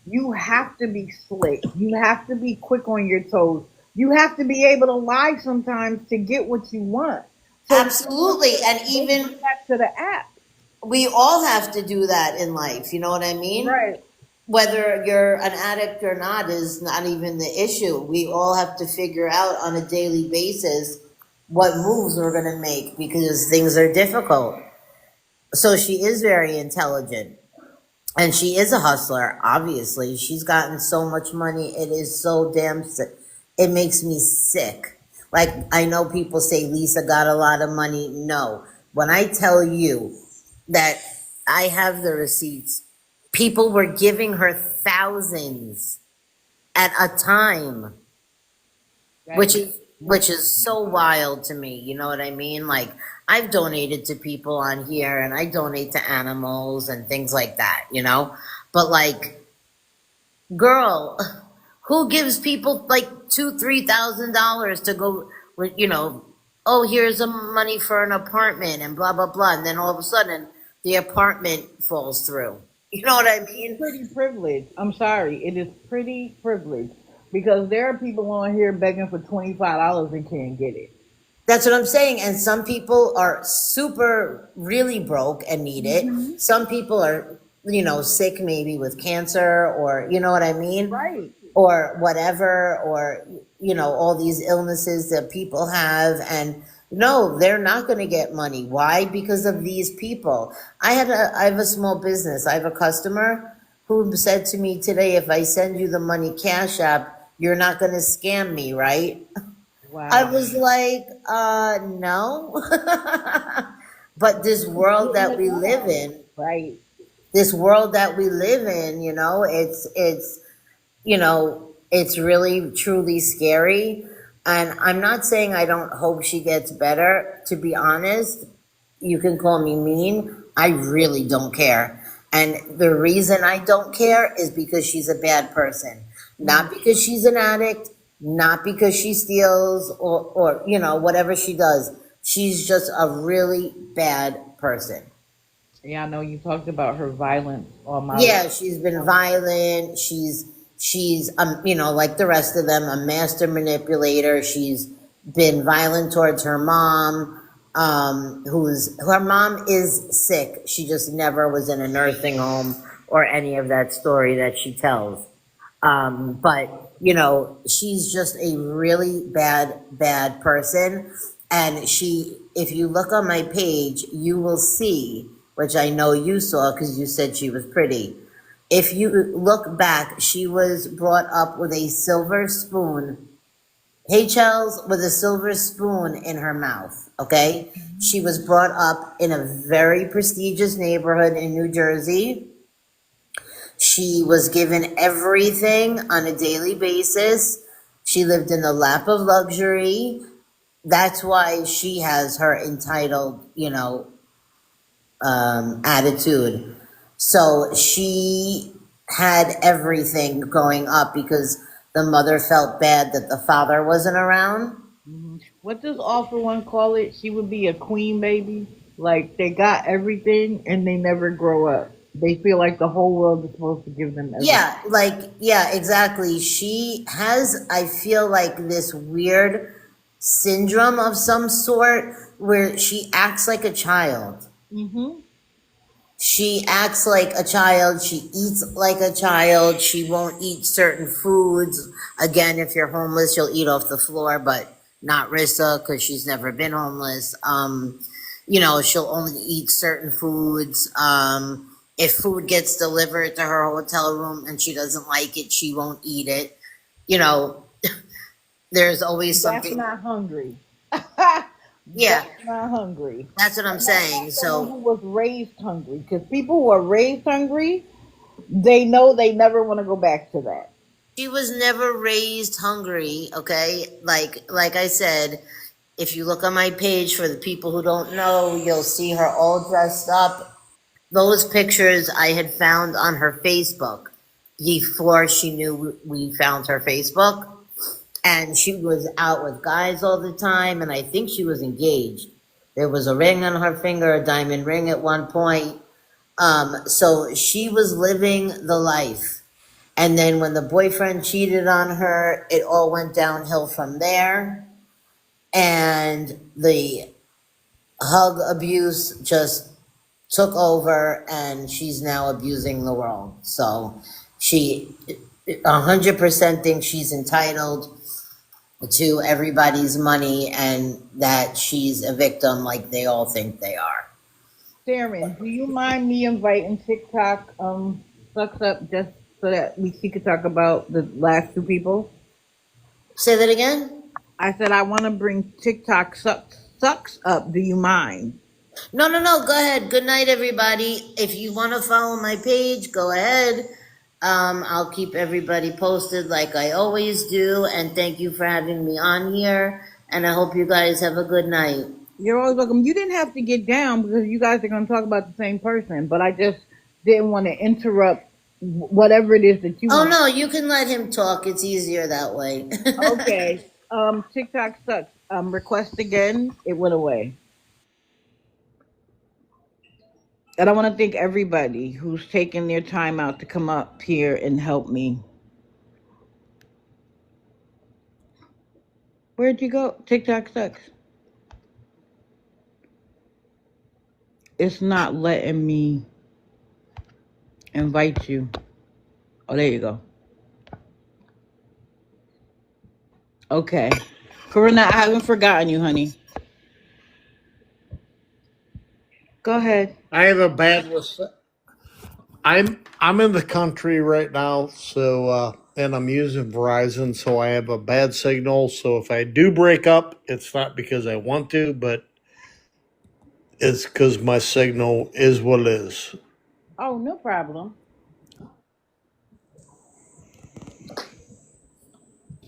You have to be slick. You have to be quick on your toes. You have to be able to lie sometimes to get what you want. So Absolutely. And they even bring that to the app, we all have to do that in life. You know what I mean? right? Whether you're an addict or not is not even the issue. We all have to figure out on a daily basis what moves we're going to make because things are difficult. So she is very intelligent and she is a hustler. Obviously, she's gotten so much money. It is so damn sick. It makes me sick. Like, I know people say Lisa got a lot of money. No. When I tell you that I have the receipts, people were giving her thousands at a time, That which is is which is so wild to me. You know what I mean? Like, I've donated to people on here and I donate to animals and things like that, But like, girl, who gives people like $2,000-3,000 to go with, oh, here's some money for an apartment and blah blah blah, and then all of a sudden the apartment falls through. You know what I mean? pretty privileged. I'm sorry, it is pretty privileged because there are people on here begging for $25 and can't get it. That's what I'm saying. And some people are super, really broke and need it. Hmm. Some people are, sick maybe with cancer or, you know what I mean? Right. Or whatever, or, all these illnesses that people have. And no, they're not going to get money. Why? Because of these people. I have a small business. I have a customer who said to me today, if I send you the money Cash App, you're not going to scam me, right? I Wow. was like, no. But this world Getting that it we live now. in, Right. this world that we live in, it's really truly scary. And I'm not saying I don't hope she gets better. To be honest, you can call me mean. I really don't care. And the reason I don't care is because she's a bad person. Not because she's an addict, not because she steals or whatever she does. She's just a really bad person. Yeah, I know you talked about her violence on my live. Yeah, she's been violent. She's like the rest of them, a master manipulator. She's been violent towards her mom, her mom is sick. She just never was in a nursing home or any of that story that she tells. But she's just a really bad person. And if you look on my page, you will see, which I know you saw because you said she was pretty. If you look back, she was brought up with a silver spoon, H.L.'s with a silver spoon in her mouth. Okay. She was brought up in a very prestigious neighborhood in New Jersey. She was given everything on a daily basis. She lived in the lap of luxury. That's why she has her entitled, attitude. So she had everything growing up because the mother felt bad that the father wasn't around. What does author one call it? She would be a queen baby. Like they got everything and they never grow up. They feel like the whole world is supposed to give them everything. Yeah, exactly. She has, I feel like, this weird syndrome of some sort where she acts like a child. Hmm. She acts like a child. She eats like a child. She won't eat certain foods. Again, if you're homeless, you'll eat off the floor, but not Rissa because she's never been homeless. She'll only eat certain foods. If food gets delivered to her hotel room and she doesn't like it, she won't eat it. You know, there's always That's something. not hungry. Yeah, That's not hungry. that's what I'm And that's saying. not someone who So was raised hungry. Because people who are raised hungry, they know they never want to go back to that. she was never raised hungry. Okay, like I said, If you look on my page, for the people who don't know, you'll see her all dressed up. Those pictures I had found on her Facebook before she knew we found her Facebook. And she was out with guys all the time, and I think she was engaged. There was a ring on her finger, a diamond ring at one point. So she was living the life. And then when the boyfriend cheated on her, it all went downhill from there. And the hug abuse just took over, and she's now abusing the world. So she 100% thinks she's entitled to everybody's money and that she's a victim like they all think they are. Sharon, do you mind me inviting TikTok sucks up just so that she could talk about the last two people? Say that again? I said I want to bring TikTok sucks up. Do you mind? No, no, no. Go ahead. Good night, everybody. If you want to follow my page, go ahead. I'll keep everybody posted like I always do. And thank you for having me on here. And I hope you guys have a good night. You're always welcome. You didn't have to get down because you guys are going to talk about the same person, but I just didn't want to interrupt whatever it is that you Oh, want. no, you can let him talk. It's easier that way. Okay. TikTok sucks. Request again. It went away. And I want to thank everybody who's taken their time out to come up here and help me. Where'd you go? TikTok sucks. It's not letting me invite you. Oh, there you go. Okay. Corinna, I haven't forgotten you, honey. Go ahead. I have a bad I'm in the country right now, so and I'm using Verizon, so I have a bad signal. So if I do break up, it's not because I want to, but it's because my signal is what it is. Oh, no problem.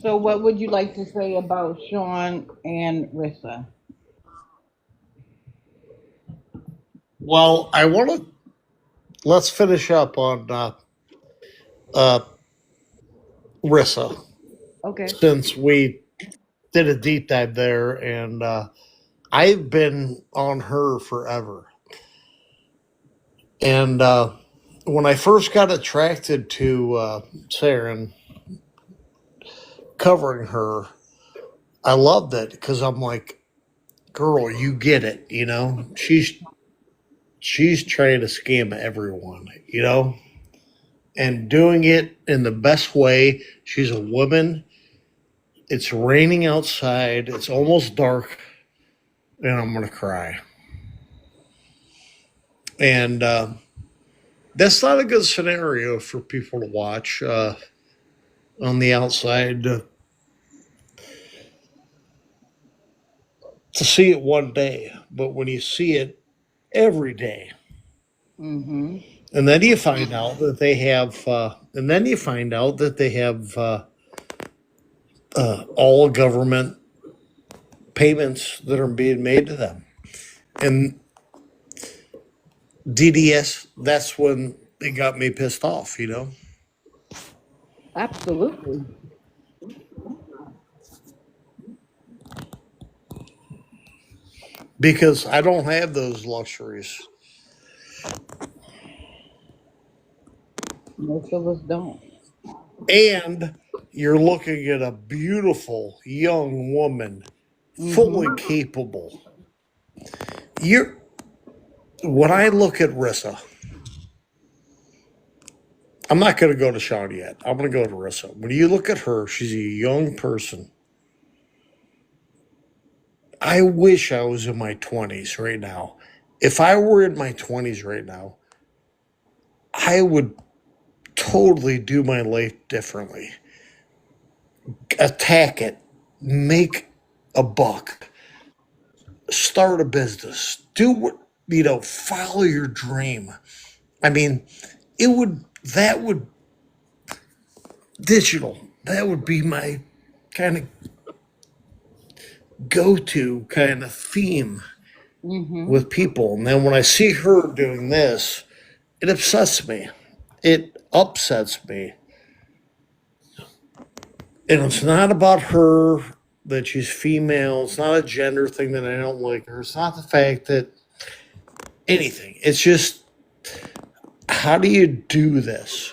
So, what would you like to say about Sean and Rissa? Well, I want to let's finish up on uh, Rissa Okay. since we did a deep dive there, and I've been on her forever. And when I first got attracted to Saren, covering her, I loved it because I'm like, girl, you get it, you know. She's trying to scam everyone, you know, and doing it in the best way. She's a woman. It's raining outside. It's almost dark, and I'm gonna cry. And that's not a good scenario for people to watch on the outside. To see it one day, but when you see it every day, Mm-hmm. and then you find out that they have, all government payments that are being made to them, and DDS. That's when it got me pissed off, you know, Absolutely. because I don't have those luxuries. Most of us don't. And you're looking at a beautiful young woman, fully Mm-hmm. capable. You're When I look at Rissa, I'm not going to go to Sean yet. I'm going to go to Rissa. When you look at her, she's a young person. I wish I was in my 20s right now. If I were in my 20s right now, I would totally do my life differently. Attack it, make a buck, start a business, do what, follow your dream. I mean, that would, digital, that would be my kind of go-to kind of theme Mm-hmm. with people. And then when I see her doing this, it upsets me. It upsets me. And it's not about her that she's female. It's not a gender thing that I don't like her. It's not the fact that anything. It's just, how do you do this?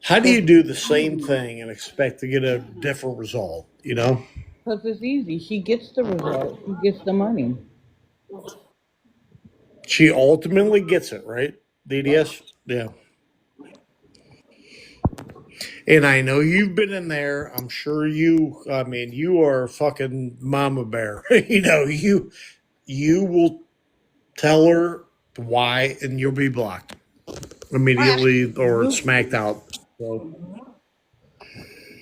How do you do the same thing and expect to get a different result? You know? Because it's easy. She gets the result. She gets the money. She ultimately gets it, right? DDS? Yeah. And I know you've been in there. I'm sure I mean, you are a fucking mama bear. You will tell her why and you'll be blocked immediately or smacked out. So,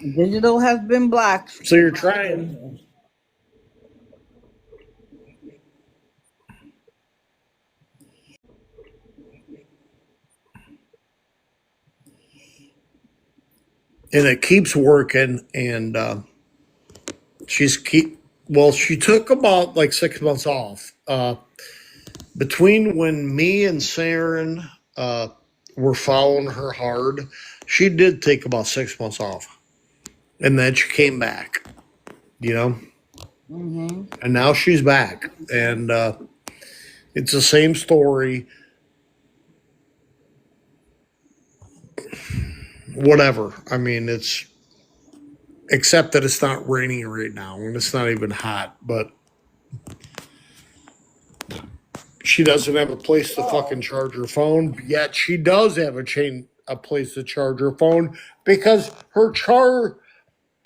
Digital has been blocked. so you're trying. And it keeps working. And she took about like 6 months off. Between when me and Saren were following her hard, she did take about 6 months off. And then she came back, you know? Mm-hmm. And now she's back. And it's the same story. Whatever. I mean, except that it's not raining right now and it's not even hot, but she doesn't have a place to fucking charge her phone, yet she does have a place to charge her phone because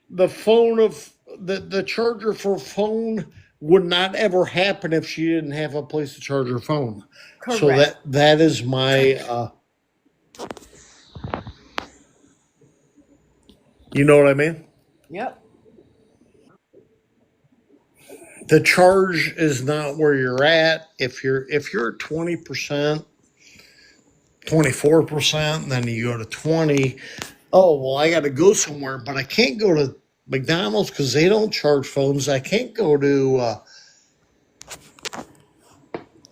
the phone of the charger for phone would not ever happen if she didn't have a place to charge her phone. So Correct. that is my you know what I mean? Yep. The charge is not where you're at. If you're at 20%, 24%, then you go to 20. Oh, well, I got to go somewhere, but I can't go to McDonald's because they don't charge phones. I can't go to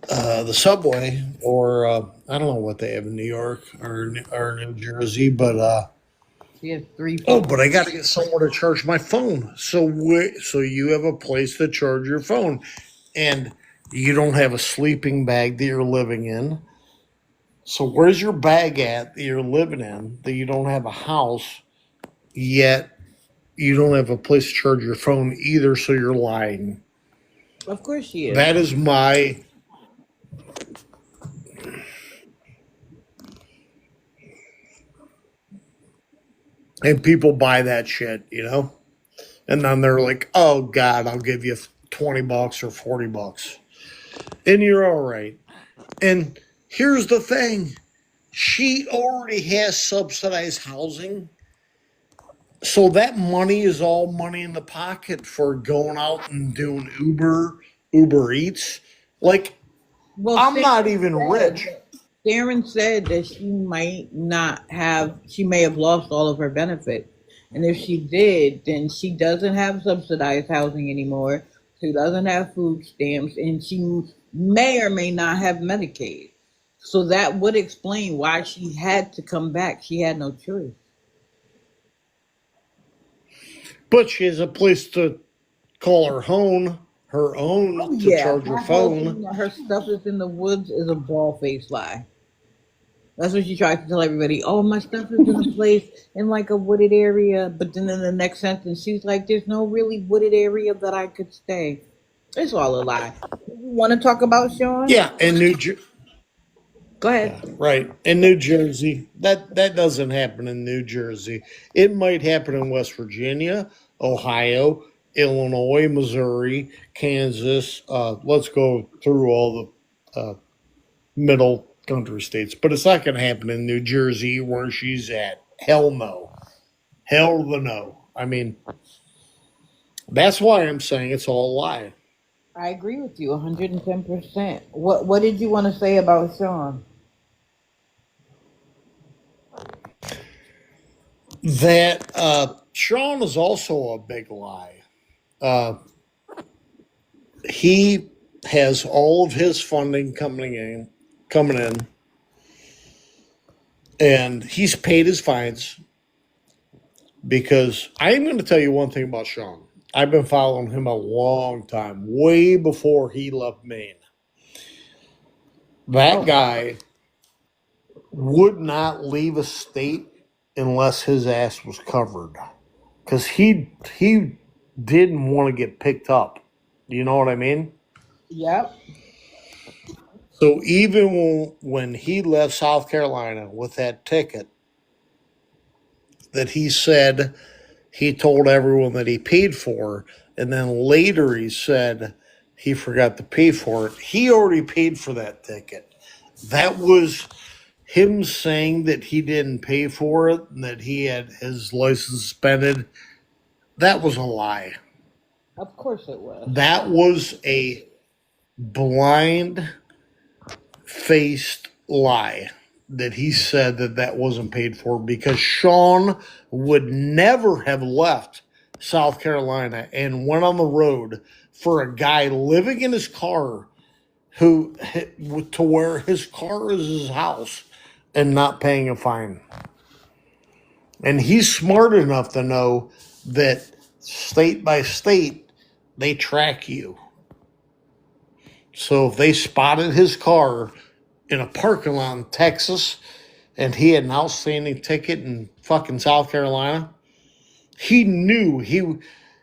the subway or I don't know what they have in New York or New Jersey, but She has 3 oh, phones. but I got to get somewhere to charge my phone. So you have a place to charge your phone, and you don't have a sleeping bag that you're living in. So where's your bag at that you're living in that you don't have a house yet? You don't have a place to charge your phone either, so you're lying. Of course she is. That is my. And people buy that shit, you know? And then they're like, oh, God, I'll give you $20 or $40. And you're all right. And here's the thing, she already has subsidized housing. So that money is all money in the pocket for going out and doing Uber Eats. Like, Well, I'm not even rich. Darren said that she may have lost all of her benefits. And if she did, then she doesn't have subsidized housing anymore. She doesn't have food stamps, and she may or may not have Medicaid. So that would explain why she had to come back. She had no choice. But she has a place to call her Oh own to yeah, charge her her whole phone. thing that her stuff is in the woods is a bald faced lie. That's what she tries to tell everybody. Oh, my stuff is in a place in like a wooded area, but then in the next sentence she's like, "There's no really wooded area that I could stay." It's all a lie. You want to talk about Sean? Yeah, in Go Yeah, ahead. right. In New Jersey, that doesn't happen in New Jersey. It might happen in West Virginia, Ohio, Illinois, Missouri, Kansas. Let's go through all the middle country states, but it's not going to happen in New Jersey where she's at. Hell no. Hell the no. I mean, that's why I'm saying it's all a lie. I agree with you 110%. What did you want to say about Sean? That Sean is also a big lie. He has all of his funding coming in, and he's paid his fines because I'm going to tell you one thing about Sean. I've been following him a long time, way before he left Maine. That guy would not leave a state unless his ass was covered, because he didn't want to get picked up. Do you know what I mean? Yep. So even when he left South Carolina with that ticket, that he said he told everyone that he paid for, and then later he said he forgot to pay for it. He already paid for that ticket. That was him saying that he didn't pay for it and that he had his license suspended. That was a lie. Of course it was. That was a blind faced lie that he said that that wasn't paid for, because Sean would never have left South Carolina and went on the road for a guy living in his car who to where his car is his house and not paying a fine. And he's smart enough to know that state by state they track you. So if they spotted his car in a parking lot in Texas and he had an outstanding ticket in fucking South Carolina, he knew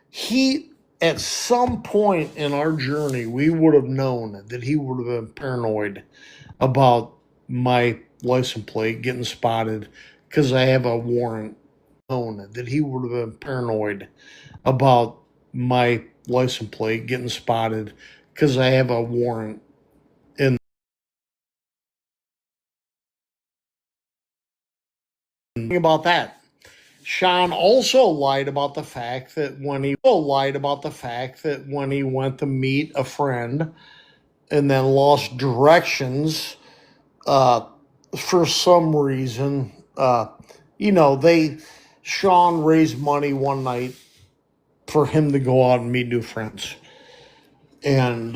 he at some point in our journey we would have known that he would have been paranoid about my license plate getting spotted because I have a warrant. Known that he would have been paranoid about my license plate getting spotted because I have a warrant. And about that, Sean also lied about the fact that when he went to meet a friend and then lost directions for some reason, Sean raised money one night for him to go out and meet new friends, and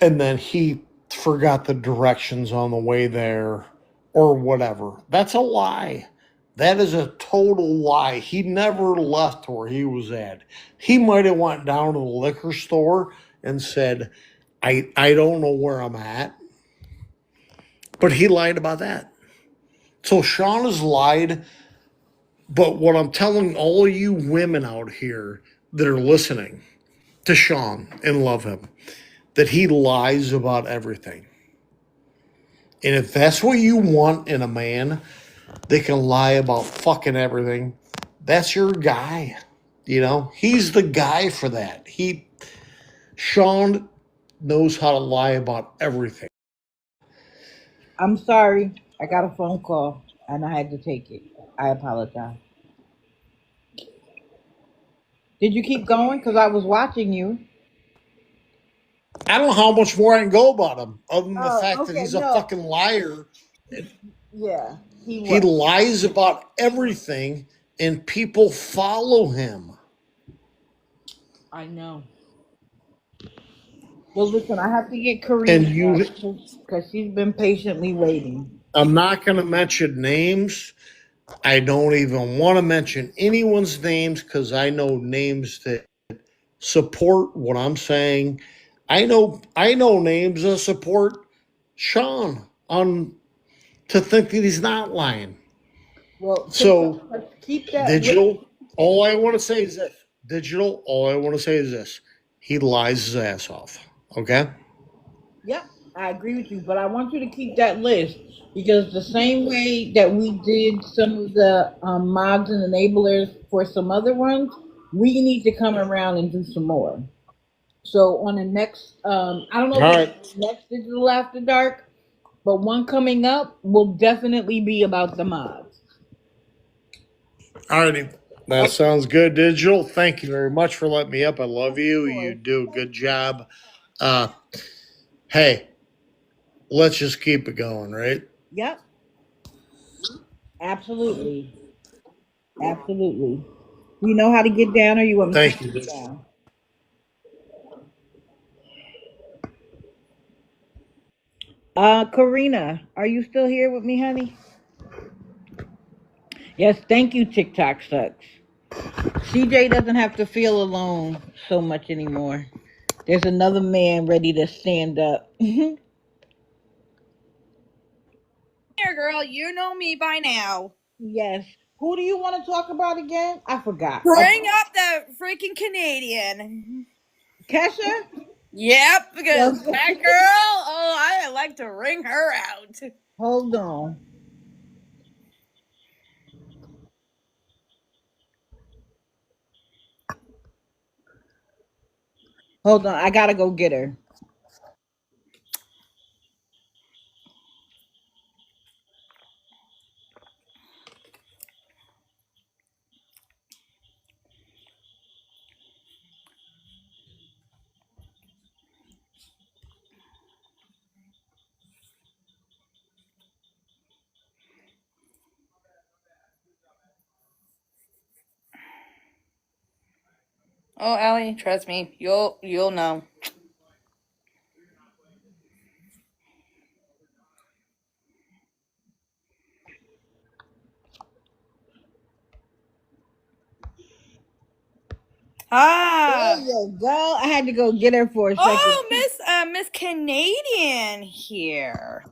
then he forgot the directions on the way there or whatever. That's a lie. That is a total lie. He never left where he was at. He might have went down to the liquor store and said, I don't know where I'm at. But he lied about that. So Sean has lied. But what I'm telling all of you women out here that are listening to Sean and love him, that he lies about everything. And if that's what you want in a man, they can lie about fucking everything. That's your guy. He's the guy for that. Sean knows how to lie about everything. I'm sorry. I got a phone call and I had to take it. I apologize. Did you keep going? Because I was watching you. I don't know how much more I can go about him, other than the Oh, fact that okay. he's a No. fucking liar. Yeah, he He was. lies about everything, and people follow him. I know. Well, listen, I have to get And Karina because she's been patiently waiting. I'm not going to mention names. I don't even want to mention anyone's names because I know names that support what I'm saying. I know names that support Sean on to think that he's not lying. Well, So let's keep that. digital, all I want to say is this. Digital, all I want to say is this. He lies his ass off. Okay? Yep, I agree with you, but I want you to keep that list because the same way that we did some of the mods and enablers for some other ones, we need to come around and do some more. So on the next, I don't know All if right. it's next Digital After Dark, but one coming up will definitely be about the mods. All righty. That sounds good, Digital. Thank you very much for letting me up. I love you. Of You course. do a good job. Uh, hey, let's just keep it going, right? Yep, absolutely. Absolutely. You know how to get down, or you want me to Thank take you. you down? Karina, are you still here with me, honey? Yes, thank you, TikTok sucks. CJ doesn't have to feel alone so much anymore. There's another man ready to stand up. Here, girl, you know me by now. Yes. Who do you want to talk about again? I forgot. Bring up the freaking Canadian. Kesha? Yep, because that Okay. girl, oh, I like to ring her out. Hold on. Hold on. I gotta go get her. Oh, Allie, trust me, you'll know. There Ah, you go. I had to go get her for a second. oh, Miss Canadian here.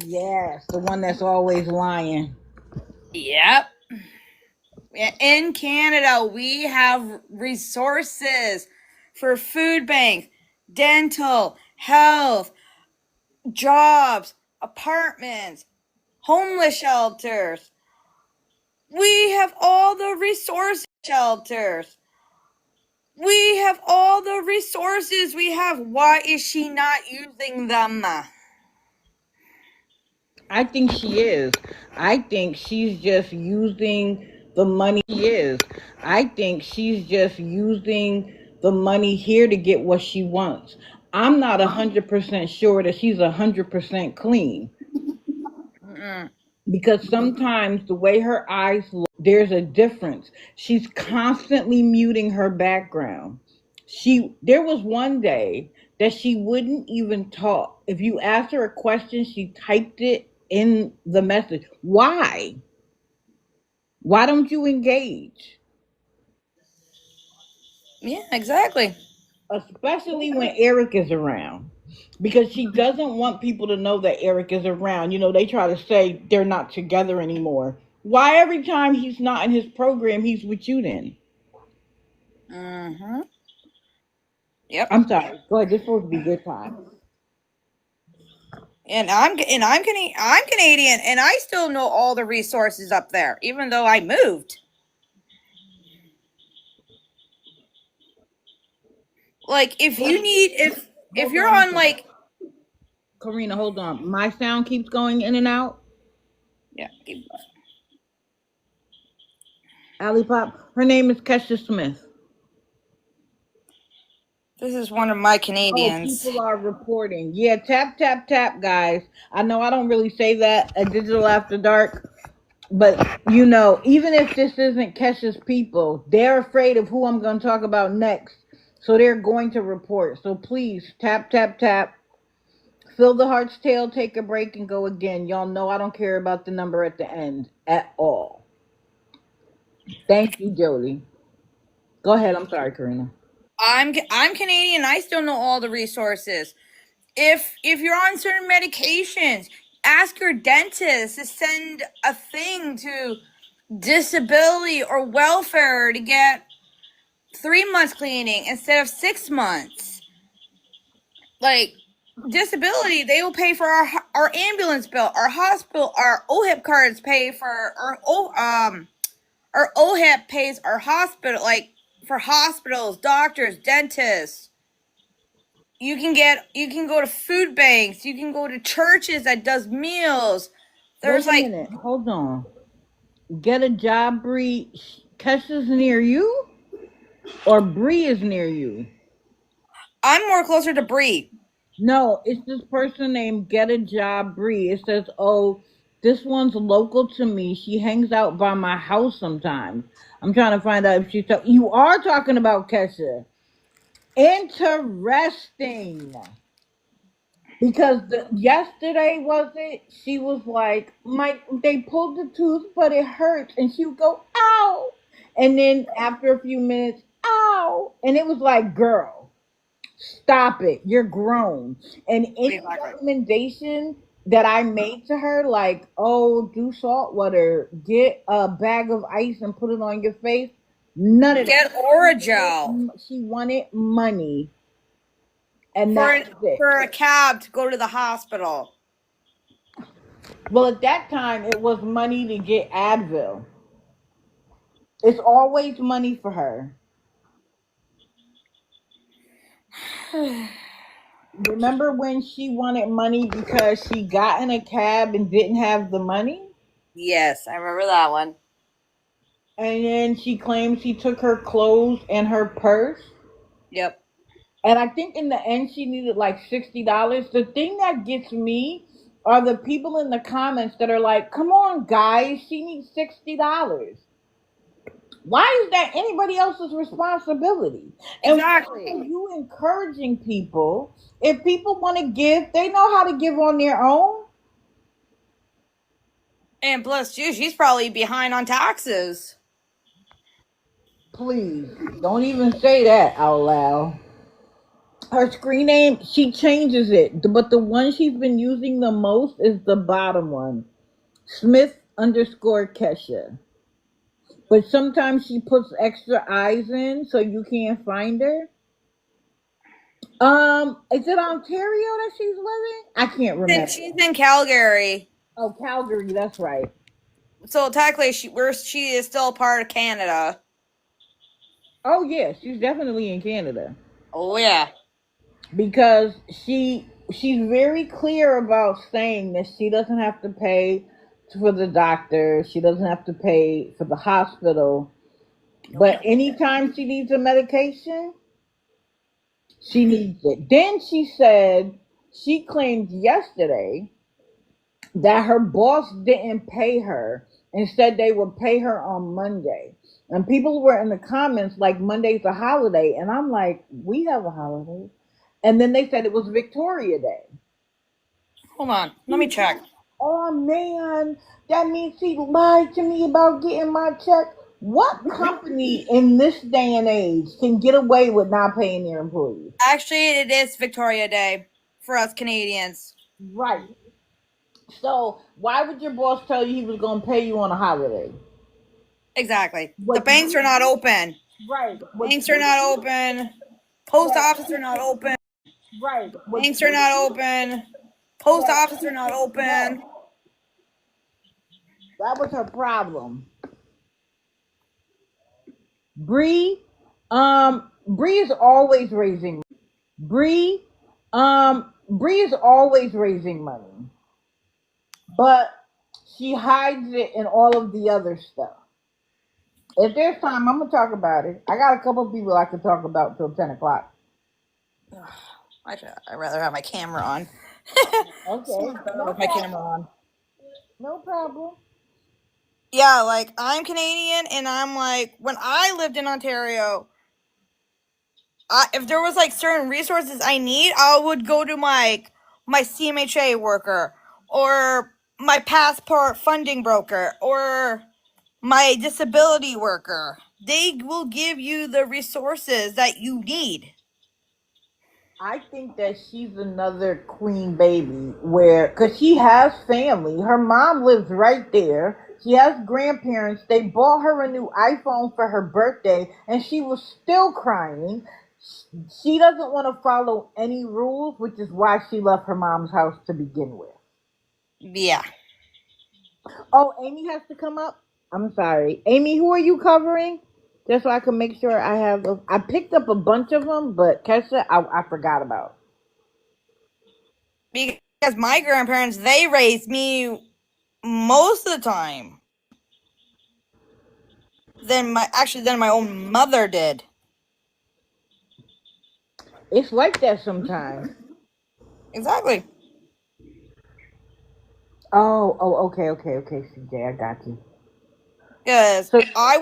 Yes, the one that's always lying. Yep. In Canada, we have resources for food banks, dental, health, jobs, apartments, homeless shelters. We have all the resource shelters. We have all the resources we have. Why is she not using them? I think she is. I think she's just using the money she is. I think she's just using the money here to get what she wants. I'm not 100% sure that she's 100% clean Mm-mm. because sometimes the way her eyes look, there's a difference. She's constantly muting her background. There was one day that she wouldn't even talk. If you asked her a question, she typed it in the message. Why don't you engage? Yeah, exactly. Especially when Eric is around, because she doesn't want people to know that Eric is around. They try to say they're not together anymore. Why every time he's not in his program, he's with you then? Mm-hmm. Yep. I'm sorry. Go ahead. This is supposed to be good time. I'm Canadian, and I still know all the resources up there, even though I moved. Like, if Hold you're on. on like, Karina, hold on. My sound keeps going in and out. yeah, Ali Pop. Her name is Kesha Smith. this is one of my Oh, Canadians. people are reporting. Yeah, tap, tap, tap, guys. I know I don't really say that at Digital After Dark, but even if this isn't Kesha's people, they're afraid of who I'm going to talk about next. So they're going to report. So please, tap, tap, tap. Fill the heart's tail, take a break, and go again. Y'all know I don't care about the number at the end at all. Thank you, Jody. Go ahead. I'm sorry, Karina. I'm Canadian. I still know all the resources. If you're on certain medications, ask your dentist to send a thing to disability or welfare to get 3 months cleaning instead of 6 months. Like, disability, they will pay for our ambulance bill, our hospital, our OHIP cards pay for our OHIP pays our hospital, like for hospitals, doctors, dentists. You can go to food banks, you can go to churches that does meals. Wait There's a like, minute. Hold on. Get a job, Bree. Kesha's near you, or Bree is near you? I'm more closer to Bree. No, it's this person named Get a Job Bree. It says, oh, This one's local to me. She hangs out by my house sometimes. I'm trying to find out if she's you are talking about Kesha. Interesting. Because yesterday was it? She was like, "My they pulled the tooth, but it hurts," and she would go, "Ow!" And then after a few minutes, "Ow!" And it was like, "Girl, stop it! You're grown." And any Exactly. recommendation that I made to her, like, "Oh, do salt water, get a bag of ice and put it on your face," none of that. Get Oragel She wanted money, and for that was it. for a cab to go to the hospital. Well, at that time, it was money to get Advil. It's always money for her. Remember when she wanted money because she got in a cab and didn't have the money? Yes, I remember that one. And then she claimed she took her clothes and her purse. Yep. And I think in the end, she needed like $60. The thing that gets me are the people in the comments that are like, "Come on, guys, she needs $60. Why is that anybody else's responsibility?" And why Exactly. are you encouraging people? If people want to give, they know how to give on their own. And plus, too, she's probably behind on taxes. Please, don't even say that out loud. Her screen name, she changes it, but the one she's been using the most is the bottom one, Smith underscore Kesha. But sometimes she puts extra eyes in so you can't find her. Is it Ontario that she's living? I can't And remember. she's in Calgary, Oh, Calgary, that's right. so technically, she is still part of Canada. Oh yeah, she's definitely in Canada Oh yeah. because she's very clear about saying that she doesn't have to pay for the doctor, she doesn't have to pay for the hospital, but anytime she needs a medication, she needs it. Then she said she claimed yesterday that her boss didn't pay her and said they would pay her on Monday. And people were in the comments like Monday's a holiday. And I'm like, we have a holiday. And then they said it was Victoria Day. Hold on, let me check. Oh man, that means she lied to me about getting my check. What company in this day and age can get away with not paying their employees? Actually, it is Victoria Day for us Canadians. Right. So why would your boss tell you he was going to pay you on a holiday? Exactly. The What banks are not open. right? Banks are not open. Post office are not open. Right. Banks are not open. Post office are not open. That was her problem. Bree, Bree is always raising. Bree, Bree is always raising money, but she hides it in all of the other stuff. If there's time, I'm gonna talk about it. I got a couple of people I could talk about till 10 o'clock. I'd rather have my camera on. Okay, no With my problem. camera on. No problem. Yeah, like I'm Canadian, and I'm like when I lived in Ontario, if there was like certain resources I need, I would go to my CMHA worker or my passport funding broker or my disability worker. They will give you the resources that you need. I think that she's another queen baby where, because she has family. Her mom lives right there. She has grandparents. They bought her a new iPhone for her birthday and she was still crying. She doesn't want to follow any rules, which is why she left her mom's house to begin with. Yeah. Oh, Amy has to come up? I'm sorry. Amy, who are you covering? Just so I can make sure I have. I picked up a bunch of them, but Kesha, I forgot about. Because my grandparents, they raised me most of the time. Than my own mother did. It's like that sometimes. Exactly. Okay, CJ, I got you. Because So I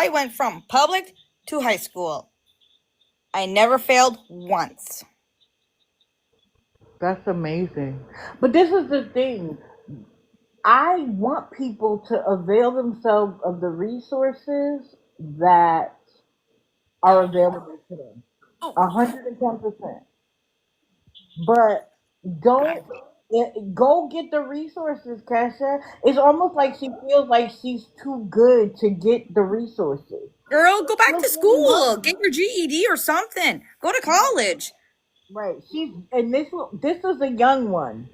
went from public to high school. I never failed once. that's amazing. But this is the thing. I want people to avail themselves of the resources that are available to them. Oh, 110%. But God. don't go get the resources, Kesha. It's almost like she feels like she's too good to get the resources. Girl, go back She'll to give you school. money. Get your GED or something. Go to college. Right. This is a young one.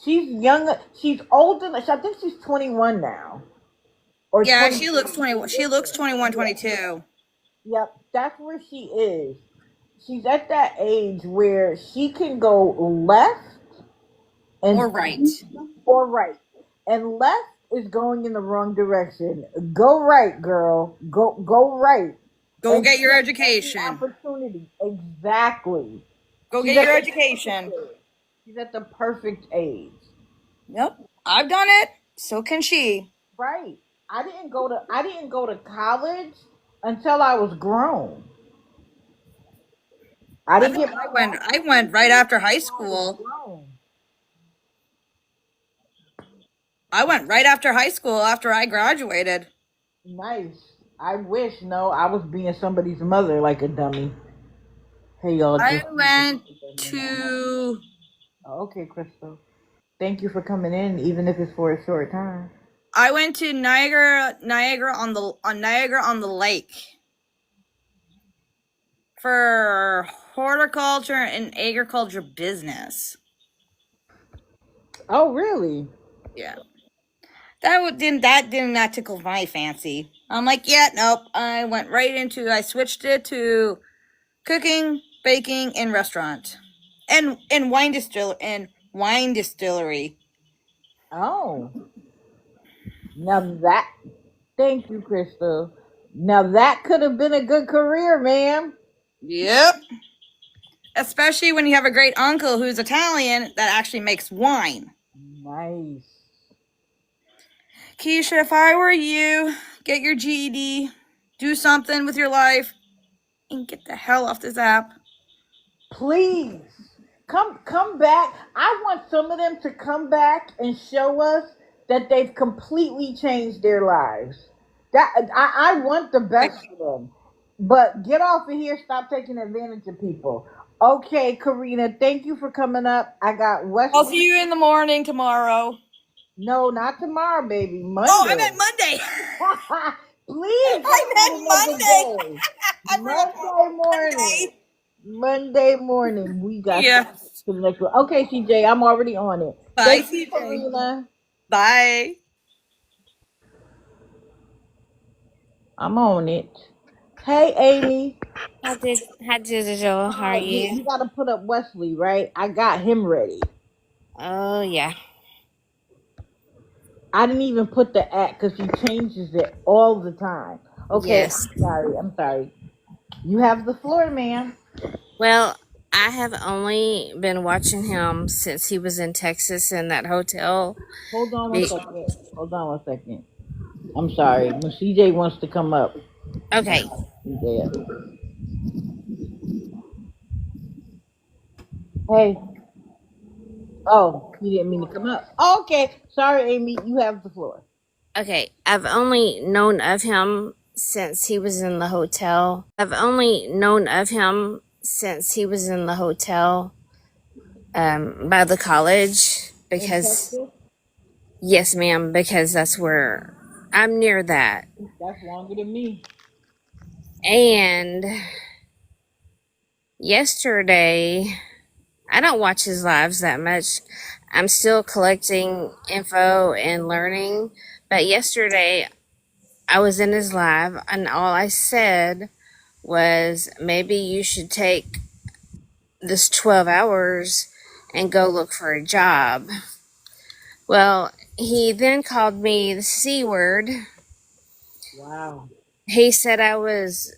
She's young. She's older. I think she's 21 now or Yeah, 22. she looks 21. She looks 21, Yeah. 22. Yep. That's where she is. She's at that age where she can go left and Or right. or right. And left is going in the wrong direction. Go right, girl. Go right. Go And get your take every education. opportunity. Exactly. Go She's get at your the perfect education. age. She's at the perfect age. Yep. I've done it. So can she. Right. I didn't go to college until I was grown. I I didn't think get my I master's went right degree after high until I was school. grown. I went right after high school after I graduated. Nice. I wish no, I was being somebody's mother like a dummy. Hey y'all, I just went to oh, okay, Crystal. Thank you for coming in, even if it's for a short time. Niagara on the Lake for horticulture and agriculture business. Oh, really? Yeah. That did not tickle my fancy. I'm like, yeah, nope. I switched it to cooking, baking, and restaurant. And wine distillery. Oh, now that. Thank you, Crystal. Now that could have been a good career, ma'am. Yep. Especially when you have a great uncle who's Italian that actually makes wine. Nice. Keisha, if I were you, get your GED, do something with your life, and get the hell off this app. Please come back. I want some of them to come back and show us that they've completely changed their lives. That I want the Like, best for them. But get off of here. Stop taking advantage of people. Okay, Karina, thank you for coming up. I got I'll Wesley. see you in the morning tomorrow. No, not tomorrow, baby. Oh, I Monday. meant Monday. Please I don't meant do another Monday. day. I forgot Monday morning. Monday. Monday morning. We got to Yes. the next one. Okay, CJ, I'm already on it. Bye, Thank you, CJ. Karina. Bye. I'm on it. Hey, Amy. Hi Digital. How are Hi. You, you? you got to put up Wesley, right? I got him ready. Oh yeah. I didn't even put the at because he changes it all the time. Okay, Yes. I'm sorry. I'm sorry. You have the floor, ma'am. Well, I have only been watching him since he was in Texas in that hotel. Hold on one Be- second. Hold on one second. I'm sorry. When CJ wants to come up. okay. CJ. Hey. Oh, he didn't mean to come up. Okay. Sorry, Amy. You have the floor. Okay. I've only known of him since he was in the hotel. By the college In because Texas? yes, ma'am, because that's where I'm near that. That's longer than me. And yesterday I don't watch his lives that much. I'm still collecting info and learning. But yesterday, I was in his live, and all I said was maybe you should take this 12 hours and go look for a job. Well, he then called me the C word. Wow. He said I was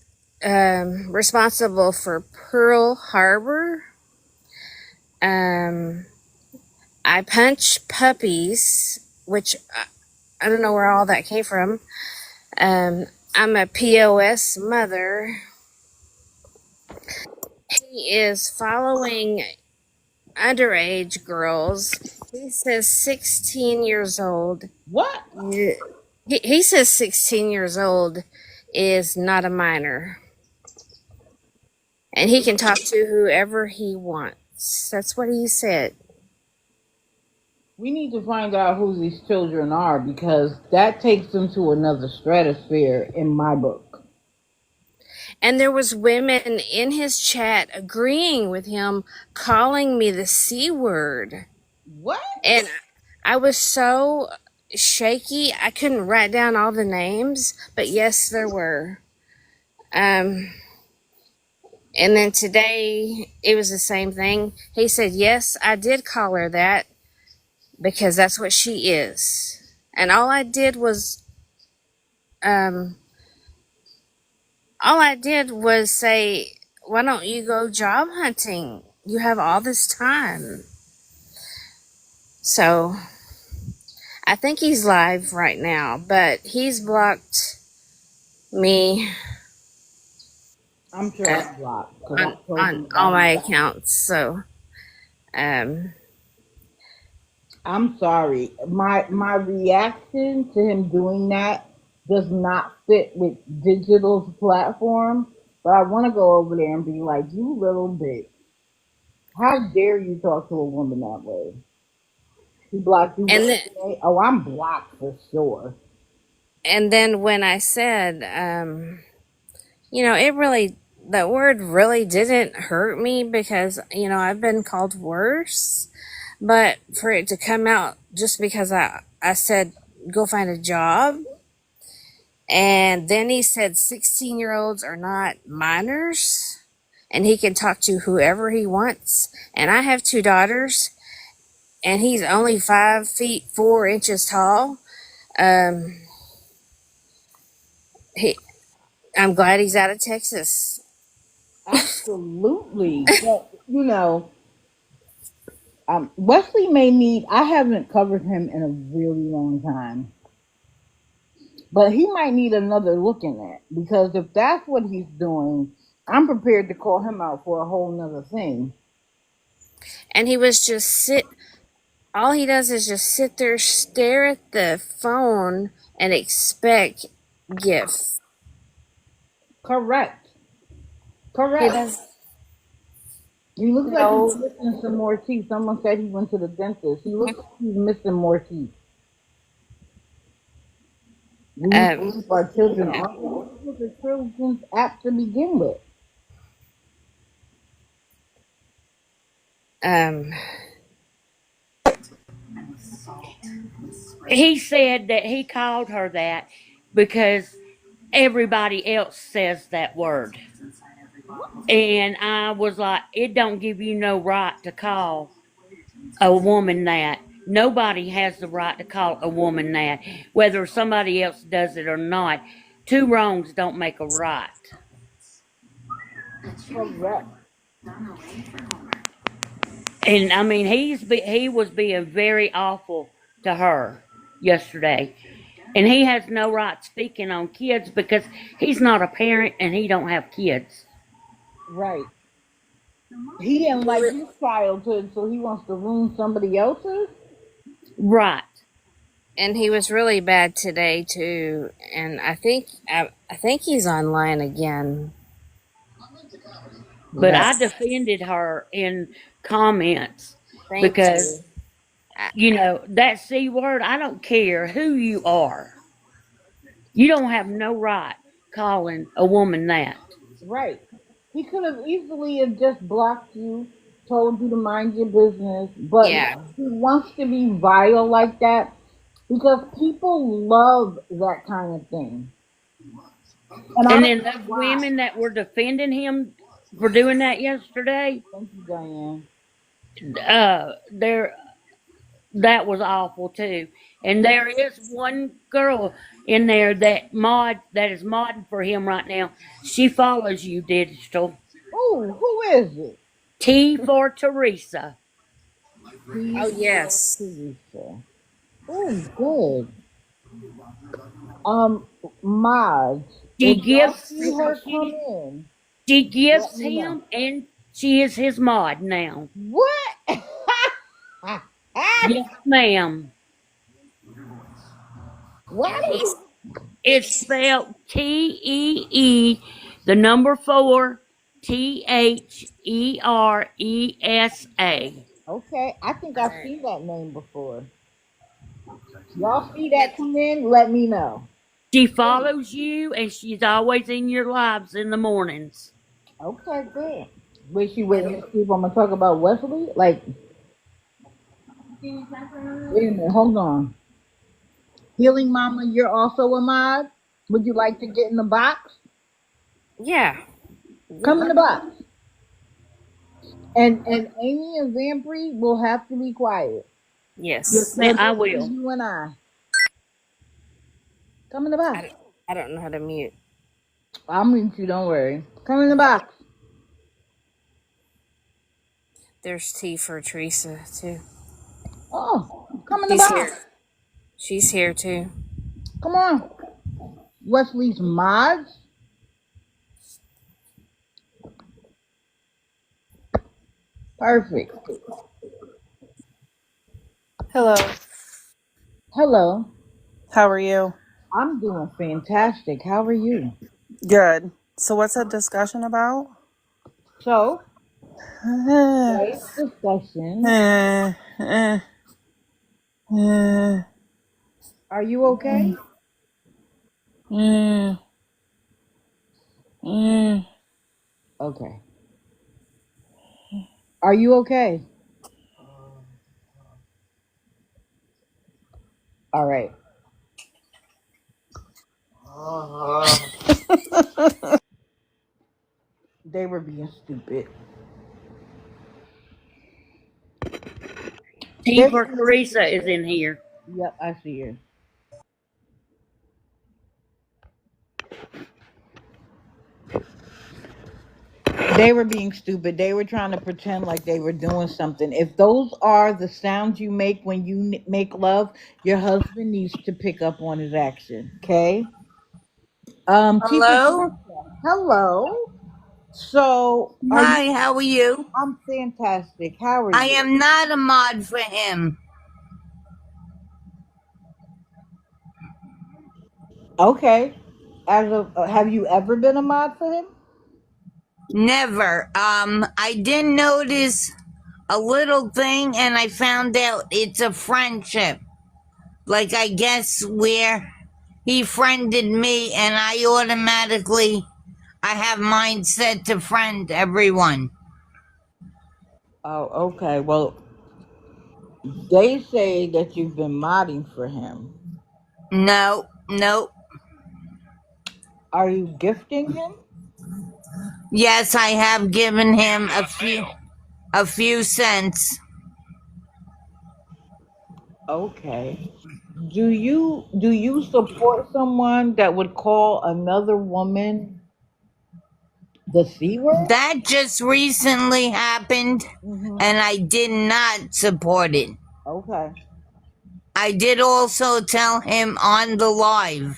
responsible for Pearl Harbor. Um, I punch puppies, which I don't know where all that came from. I'm a POS mother. He is following underage girls. He says 16 years old. What? He says 16 years old is not a minor. And he can talk to whoever he wants. That's what he said. We need to find out who these children are because that takes them to another stratosphere in my book. And there was women in his chat agreeing with him, calling me the C word. What? And I was so shaky, I couldn't write down all the names, but yes, there were. And then today, it was the same thing. He said, yes, I did call her that because that's what she is. And all I did was say, why don't you go job hunting? You have all this time. So I think he's live right now, but he's blocked me I'm sure I'm blocked because I told on him all about my it. accounts. So I'm sorry. My reaction to him doing that does not fit with digital's platform. But I want to go over there and be like, you little bitch. How dare you talk to a woman that way? He blocked you and then yesterday? Oh, I'm blocked for sure. and then when I said, that word really didn't hurt me because I've been called worse, but for it to come out just because I said go find a job. And then he said 16-year-olds are not minors and he can talk to whoever he wants. And I have two daughters and he's only 5 feet 4 inches tall. Um, I'm glad he's out of Texas. Absolutely. But, Wesley may need, I haven't covered him in a really long time. But he might need another look in it because if that's what he's doing, I'm prepared to call him out for a whole nother thing. And he was all he does is just sit there, stare at the phone, and expect gifts. Correct. He Correct. does He looks like he's no. missing some more teeth. Someone said he went to the dentist. He looks like he's missing more teeth. We need to keep our children off of the children's app to begin with. Um, He said that he called her that because everybody else says that word. And I was like, it don't give you no right to call a woman that. Nobody has the right to call a woman that, whether somebody else does it or not. Two wrongs don't make a right. Correct. And I mean, he was being very awful to her yesterday, and he has no right speaking on kids because he's not a parent and he don't have kids. Right. He didn't like his childhood, so he wants to ruin somebody else's. Right. and he was really bad today too. And I think he's online again. But I Right. defended her in comments Thank because, you. I, that C word, I don't care who you are. You don't have no right calling a woman that. Right. He could have easily have just blocked you, told you to mind your business, but yeah, he wants to be vile like that because people love that kind of thing. And I And don't then know those why. women that were defending him for doing that yesterday, Thank you, Diane. there that was awful too. And there is one girl in there that is modding for him right now. She follows you, digital. Oh, who is it? T for Teresa. T Oh for yes. Teresa. Oh, good. Um, Maj, She if y'all gives see her come she in, she let gives me know. him, and she is his mod now. What? Yes, ma'am. What? He's It's spelled TEE, the number 4, THERESA. Okay, I think all I've right. seen that name before. Y'all see that come in? Let me know. She Please. follows you, and she's always in your lives in the mornings. Okay, good. Wait, she waiting to see if I'm gonna talk about Wesley? Like, wait a minute, hold on. Healing Mama, you're also a mod. Would you like to get in the box? Yeah. Come Yeah. in the box. And Amy and Vampry will have to be quiet. Yes, Yes. ma'am, It'll I just be will. you and I. Come in the I box. don't, I don't know how to mute. I'll mute you, don't worry. Come in the box. There's T for Teresa too. Oh, come in the She's box. here. She's here too. Come on. Wesley's mods. Perfect. Hello. Hello. How are you? I'm doing fantastic. How are you? Good. So what's that discussion about? So, Eh, today's discussion. eh, eh, eh, Are you okay? eh, eh. Okay. Are you okay? All right. They were being stupid. T This for is, Teresa is in here. yep, I see her. They were being stupid. They were trying to pretend like they were doing something. If those are the sounds you make when you make love, your husband needs to pick up on his action. Okay. T for Hello? Teresa. Hello. So, are you? Hi, how are you? I'm fantastic. How are I you? am not a mod for him. Okay. As of, have you ever been a mod for him? Never. I did notice a little thing and I found out it's a friendship. Like, I guess where he friended me and I automatically, I have mine set to friend everyone. Oh, okay. Well, they say that you've been modding for him. No, no. Are you gifting him? Yes, I have given him a few cents. Okay. Do you support someone that would call another woman the C word? That just recently happened Mm-hmm. and I did not support it. Okay. I did also tell him on the live.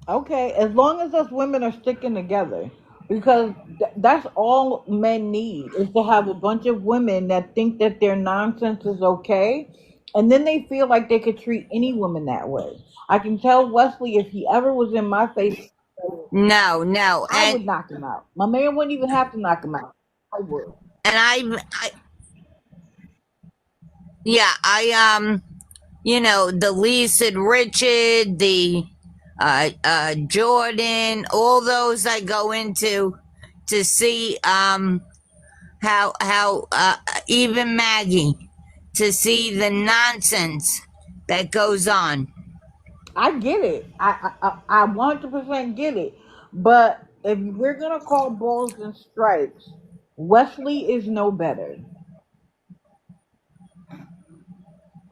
Okay. As long as us women are sticking together, because that's all men need is to have a bunch of women that think that their nonsense is okay, and then they feel like they could treat any woman that way. I can tell Wesley if he ever was in my face, No, no, I would knock him out. My man wouldn't even have to knock him out. I would. and I yeah, the Lisa Richard, the Jordan, all those I go into to see how even Maggie to see the nonsense that goes on. I get it. I 100% get it. But if we're gonna call balls and strikes, Wesley is no better.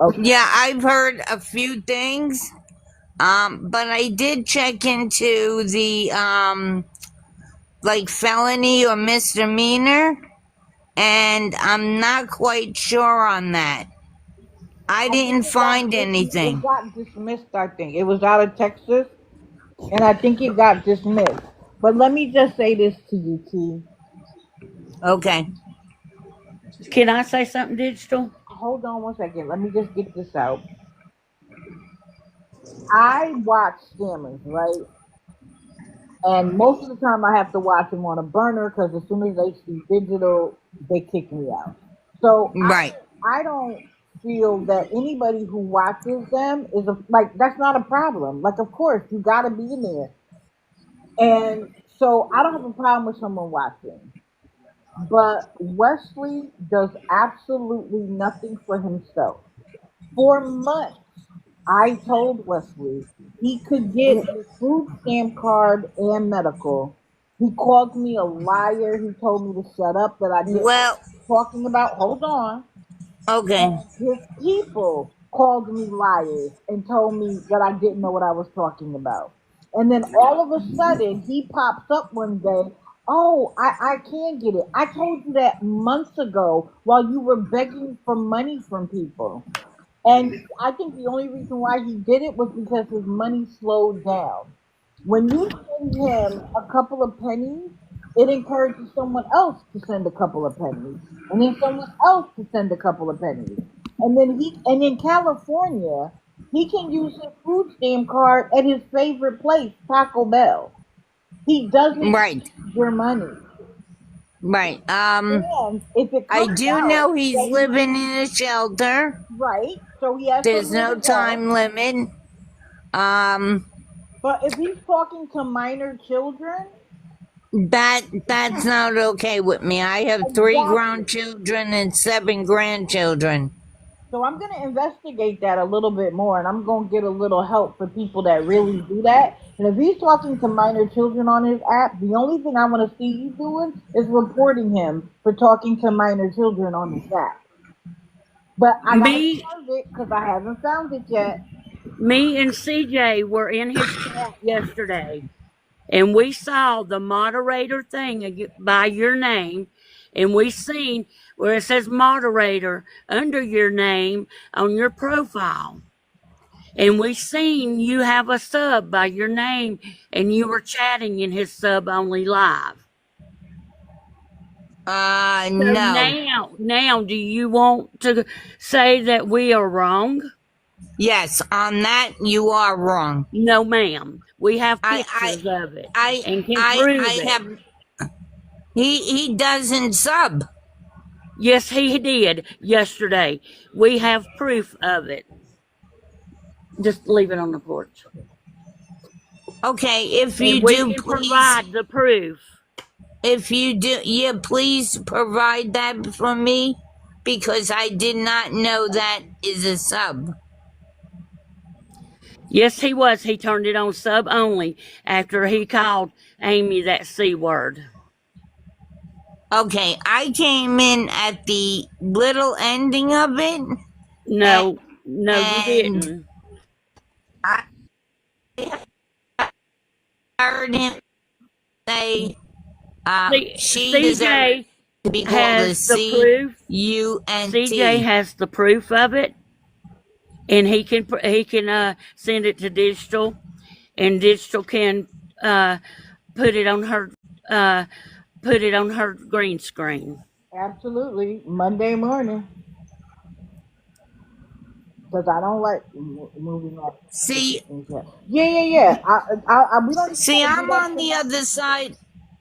Okay. Yeah, I've heard a few things. But I did check into the like felony or misdemeanor. and I'm not quite sure on that. I didn't find It anything. got dismissed, I think. It was out of Texas, and I think it got dismissed. But let me just say this to you, T. Okay. Can I say something, Digital? Hold on one second. Let me just get this out. I watch scammers, right? And most of the time I have to watch them on a burner because as soon as they see digital, they kick me out. So Right. I don't feel that anybody who watches them is like that's not a problem. Like of course you gotta be in there. And so I don't have a problem with someone watching. But Wesley does absolutely nothing for himself. For months, I told Wesley he could get a food stamp card and medical. He called me a liar. He told me to shut up, that I didn't know what Well, I was talking about. Hold on. okay. His people called me liars and told me that I didn't know what I was talking about. And then all of a sudden, he pops up one day. Oh, I can get it. I told you that months ago while you were begging for money from people. And I think the only reason why he did it was because his money slowed down. When you send him a couple of pennies, it encourages someone else to send a couple of pennies, and then someone else to send a couple of pennies. And in California, he can use his food stamp card at his favorite place, Taco Bell. He doesn't Right. need your money. Right. And if it I comes do out know he's that living in a shelter. right, so he has There's somewhere no to go. time limit. Um, But if he's talking to minor children, that's not okay with me. I have 3 grown exactly. children and 7 grandchildren. So I'm going to investigate that a little bit more, and I'm going to get a little help for people that really do that. And if he's talking to minor children on his app, the only thing I want to see you doing is reporting him for talking to minor children on his app. But I got to Me, serve it because I haven't found it yet. me and CJ were in his chat yesterday, and we saw the moderator thing by your name, and we seen where it says moderator under your name on your profile. And we seen you have a sub by your name, and you were chatting in his sub only live. So No. now, do you want to say that we are wrong? Yes, on that you are wrong. No, ma'am. We have I pictures of it I and can I prove I it. have he doesn't sub. Yes, he did yesterday. We have proof of it. Just leave it on the porch. Okay, if And you we do can please provide the proof. if you do yeah, please provide that for me because I did not know that is a sub. Yes, he was. He turned it on sub only after he called Amy that C word. Okay, I came in at the little ending of it No, you and didn't. I heard him say she deserves CJ to be called a has the proof. CJ CUNT. has the proof of it, and he can send it to Digital, and Digital can put it on her green screen. Absolutely. Monday morning. Because I don't like moving up. See, Yeah. We don't even see, got to do I'm that on the tonight. other side.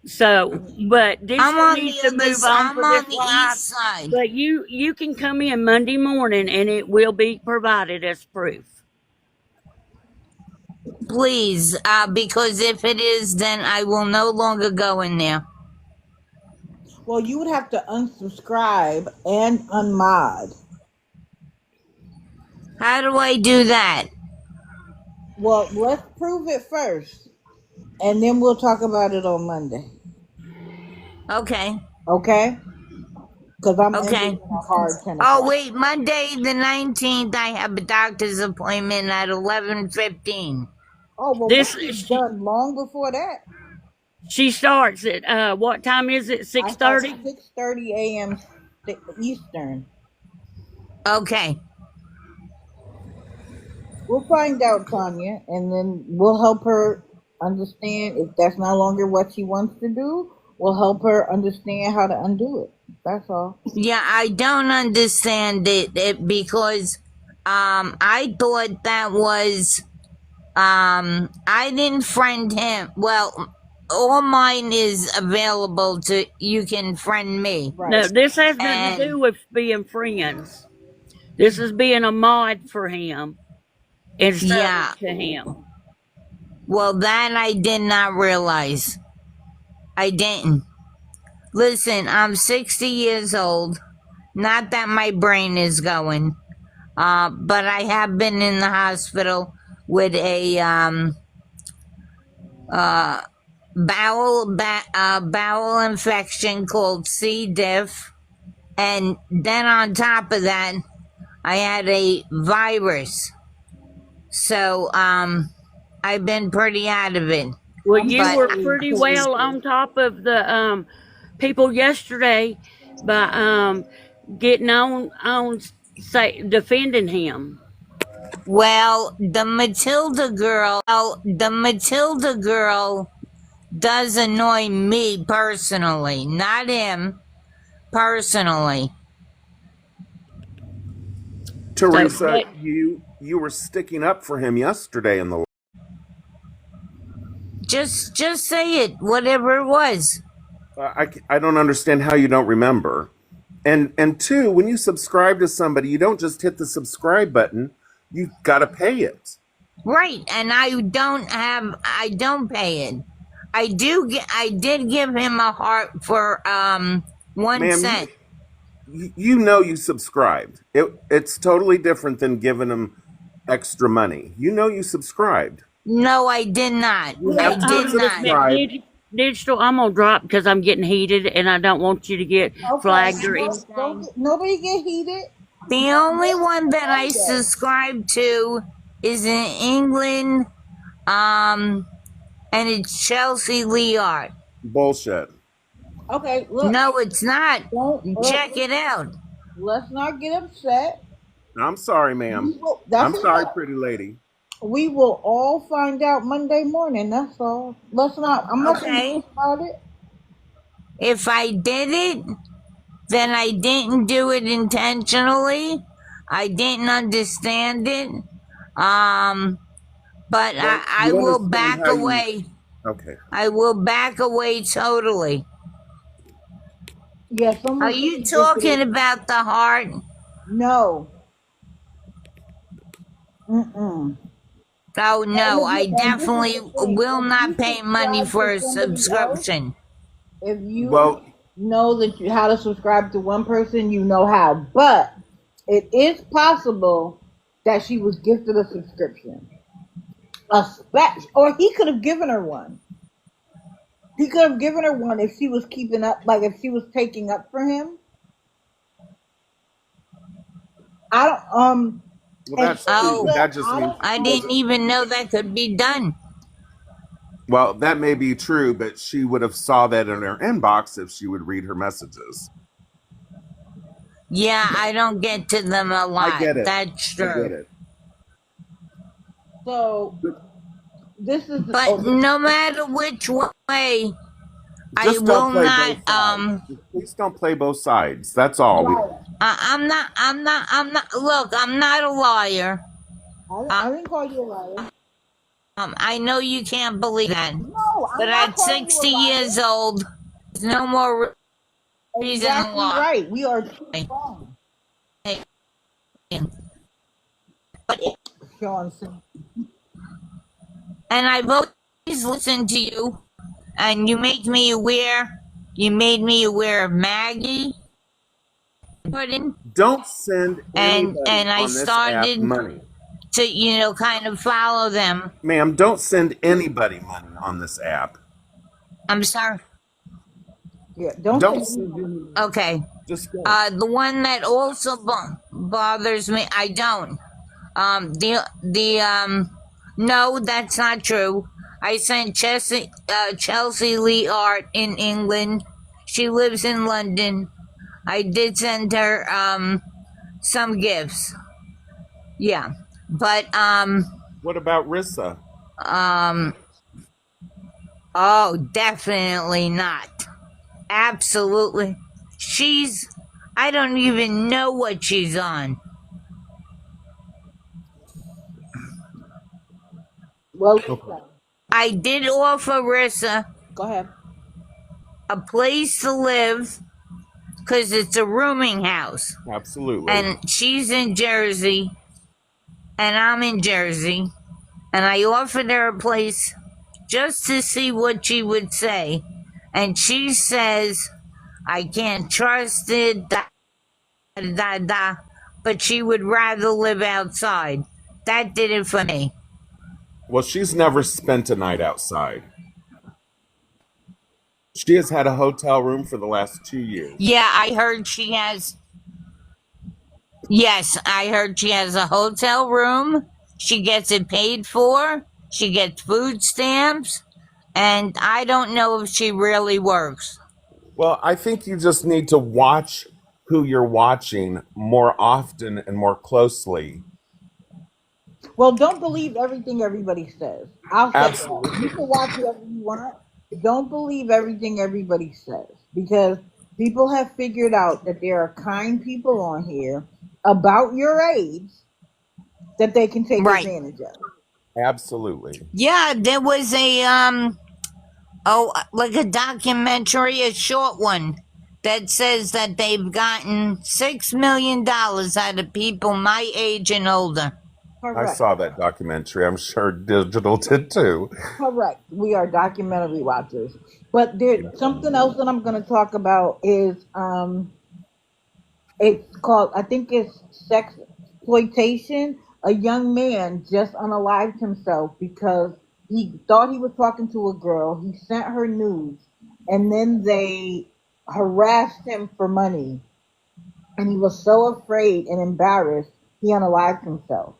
So, but I'm Digital on needs the to other. move on I'm for on this the live. east side. But you can come in Monday morning, and it will be provided as proof. Please, because if it is, then I will no longer go in there. Well, you would have to unsubscribe and unmod. How do I do that? Well, let's prove it first, and then we'll talk about it on Monday. Okay. Okay? Because I'm ending Okay. at a hard 10 Oh o'clock. wait, Monday the 19th, I have a doctor's appointment at 11:15. Oh, well, This we'll be done long before that. She starts at what time is it? I start 6:30? 6:30 a.m. Eastern. Okay. We'll find out, Tanya, and then we'll help her understand if that's no longer what she wants to do. We'll help her understand how to undo it. That's all. Yeah, I don't understand it because I thought that was I didn't friend him. Well, all mine is available to you can friend me. Right. No, this has nothing to And do with being friends. This is being a mod for him and yeah, serving to him. well that I did not realize. I didn't. Listen, I'm 60 years old. Not that my brain is going. But I have been in the hospital with a bowel infection called C. diff, and then on top of that, I had a virus. So I've been pretty out of it. Well, I'm you But were sorry pretty to hear well this. on top of the people yesterday by getting on say defending him. well, the Matilda girl does annoy me personally, not him personally. Teresa, So, you were sticking up for him yesterday in the. Just say it, whatever it was. I don't understand how you don't remember. And two, when you subscribe to somebody, you don't just hit the subscribe button. You got to pay it. Right, and I don't pay it. I did give him a heart for 1 Ma'am, cent. you know you subscribed. It's totally different than giving them extra money. You know you subscribed. No, I did not. You I have to did not. subscribe. Digital, I'm gonna drop because I'm getting heated and I don't want you to get Okay. flagged or Don't anything. get, nobody get heated. The only one that I Okay. subscribe to is in England, and it's Chelsea Leard. Bullshit. Okay, look. No, it's not. Don't Check it out. Let's not get upset. I'm sorry, ma'am. That's I'm sorry, okay. pretty lady. We will all find out Monday morning. That's all. Let's not. I'm not Okay. going to about it. If I did it, then I didn't do it intentionally. I didn't understand it. But Well, I you will understand back how you- away. Okay. I will back away totally. Yeah, someone Are you said talking about the heart? No. Mm-mm. Oh no, I And this is definitely the thing. will If not you pay money subscribe for to a somebody else, subscription. if you Well, know that how to subscribe to one person, you know how. But it is possible that she was gifted a subscription. Or he could have given her one. He could have given her one if she was keeping up, like if she was taking up for him. I don't. well, that's Oh, that just means. I didn't even know that could be done. Well, that may be true, but she would have saw that in her inbox if she would read her messages. Yeah, I don't get to them a lot. I get it. That's I get true. it. So this is. But no matter which way, I Just will don't play not. both sides. Please don't play both sides. That's all. Right. I'm not. Look, I'm not a liar. I didn't call you a liar. I know you can't believe that. No, I'm But not at calling you a 60 liar. years old, there's no more reason to Exactly lie. right. We are too strong. But, Sean said. and I've always listened to you, and you make me aware. You made me aware of Maggie. Don't send And anybody I on this started app money. to kind of follow them. Ma'am, don't send anybody money on this app. I'm sorry. Yeah, Don't don't. Okay. just go. The one that also bothers me, I don't. No, that's not true. I sent Chelsea Lee art in England. She lives in London. I did send her some gifts. Yeah. But What about Rissa? oh, definitely not. Absolutely. I don't even know what she's on. Well, Okay. listen. I did offer Rissa Go ahead. a place to live because it's a rooming house. Absolutely. And she's in Jersey, and I'm in Jersey. And I offered her a place just to see what she would say. And she says, I can't trust it, da da da, but she would rather live outside. That did it for me. Well, she's never spent a night outside. She has had a hotel room for the last 2 years. Yeah, I heard she has. Yes, I heard she has a hotel room. She gets it paid for. She gets food stamps. And I don't know if she really works. Well, I think you just need to watch who you're watching more often and more closely. Well, don't believe everything everybody says. I'll say that. You Absolutely. can watch whoever you want. Don't believe everything everybody says because people have figured out that there are kind people on here about your age that they can take Right. advantage of. Absolutely. Yeah, there was like a documentary, a short one, that says that they've gotten $6 million out of people my age and older. I Correct. saw that documentary. I'm sure Digital did too. Correct. We are documentary watchers. But there's something else that I'm going to talk about is it's called, I think it's sex exploitation. A young man just unalived himself because he thought he was talking to a girl. He sent her nudes, and then they harassed him for money. And he was so afraid and embarrassed, he unalived himself.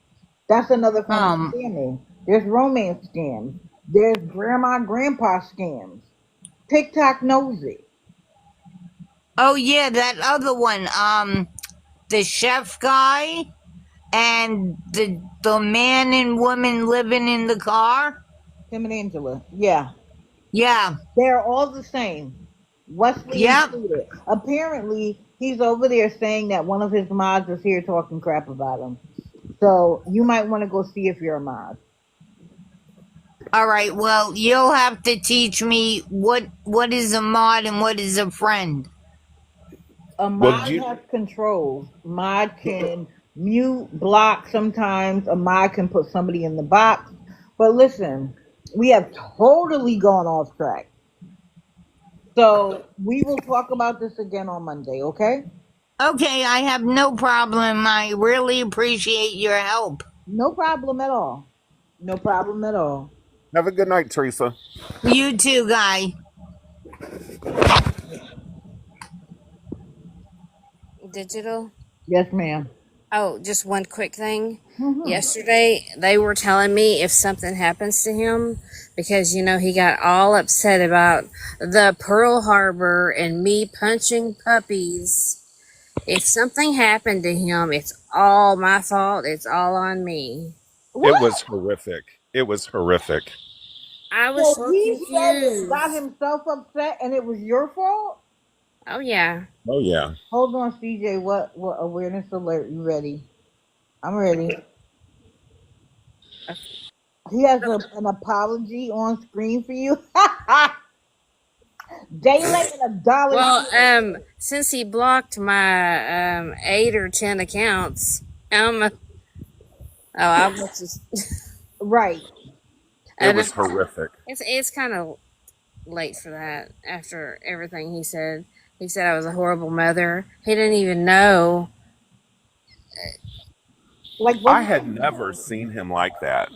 That's another form of scamming. There's romance scams. There's grandma grandpa scams. TikTok knows it. Oh yeah, that other one, the chef guy and the man and woman living in the car. Him and Angela. Yeah. Yeah. They're all the same. Wesley Yep. included. Apparently, he's over there saying that one of his mods is here talking crap about him. So you might want to go see if you're a mod. All right. Well, you'll have to teach me what is a mod and what is a friend. A mod has controls. Mod can mute, block sometimes. A mod can put somebody in the box. But listen, we have totally gone off track. So we will talk about this again on Monday, okay? Okay, I have no problem. I really appreciate your help. No problem at all. No problem at all. Have a good night, Teresa. You too, Guy. Digital. Yes, ma'am. Oh, just one quick thing. Mhm. Yesterday, they were telling me if something happens to him, because, he got all upset about the Pearl Harbor and me punching puppies. If something happened to him, it's all my fault. It's all on me. It was horrific. It was horrific. I was So so he said it got confused. himself upset and it was your fault? Oh, yeah. Oh, yeah. Hold on, CJ. What awareness alert? You ready? I'm ready. He has an apology on screen for you. Daylight and a dollar. Well, since he blocked my 8 or 10 accounts, I was just Right. It was horrific. it's kind of late for that. After everything he said I was a horrible mother. He didn't even know. Like I had never seen him like that.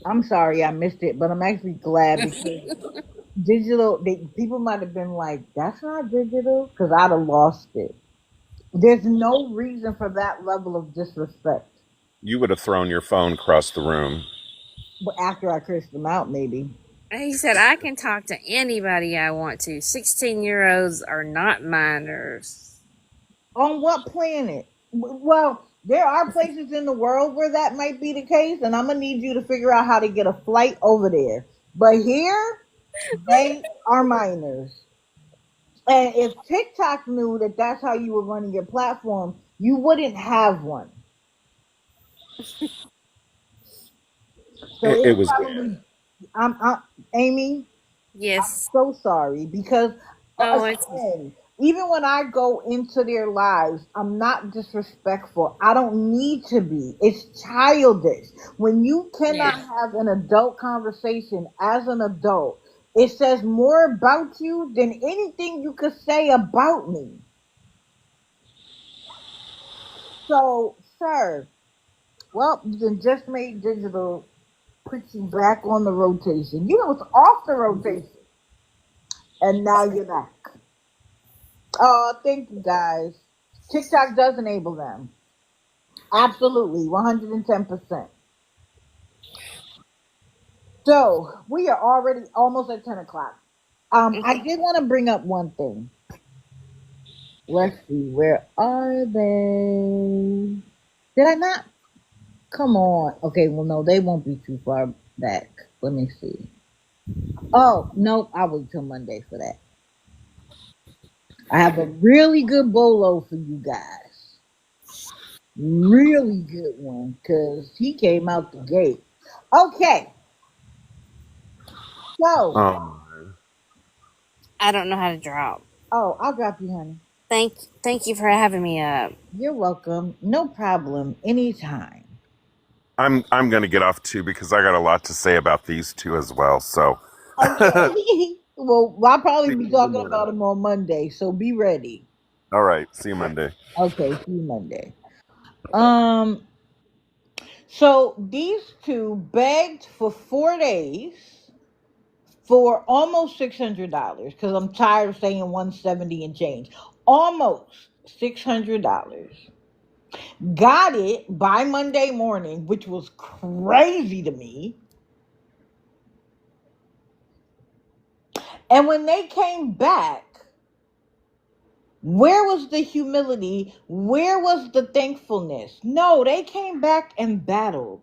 I'm sorry I missed it, but I'm actually glad because people might have been like, "That's not digital," because I'd have lost it. There's no reason for that level of disrespect. You would have thrown your phone across the room. But after I cursed them out, maybe. He said, I can talk to anybody I want to. 16-year-olds are not minors. On what planet? Well, there are places in the world where that might be the case, and I'm gonna need you to figure out how to get a flight over there. But here, they are minors. And if TikTok knew that that's how you were running your platform, you wouldn't have one. So It it's was bad. probably, I'm Amy. Yes. So sorry because Oh, it's again, even when I go into their lives, I'm not disrespectful. I don't need to be. It's childish. When you cannot yeah. have an adult conversation as an adult, it says more about you than anything you could say about me. So, sir, well, you can just make digital put you back on the rotation. You know, it's off the rotation, and now you're back. Oh, thank you guys. TikTok does enable them. Absolutely, 110%. So we are already almost at 10 o'clock. I did want to bring up one thing. Let's see, where are they? Did I not? Come on. Okay, well, no, they won't be too far back. Let me see. Oh, nope, I'll wait till Monday for that. I have a really good bolo for you guys. Really good one, because he came out the gate. Okay, so, Um, I don't know how to drop. oh, I'll drop you, honey. Thank you for having me up. You're welcome. No problem. Anytime. I'm gonna get off too because I got a lot to say about these two as well. So Okay. Well, I'll probably see be you in the talking morning. about them on Monday, so be ready. All right, see you Monday. Okay, see you Monday. Um, so these two begged for 4 days for almost $600 because I'm tired of saying 170 and change. Almost $600. Got it by Monday morning, which was crazy to me. And when they came back, where was the humility? Where was the thankfulness? No, they came back and battled.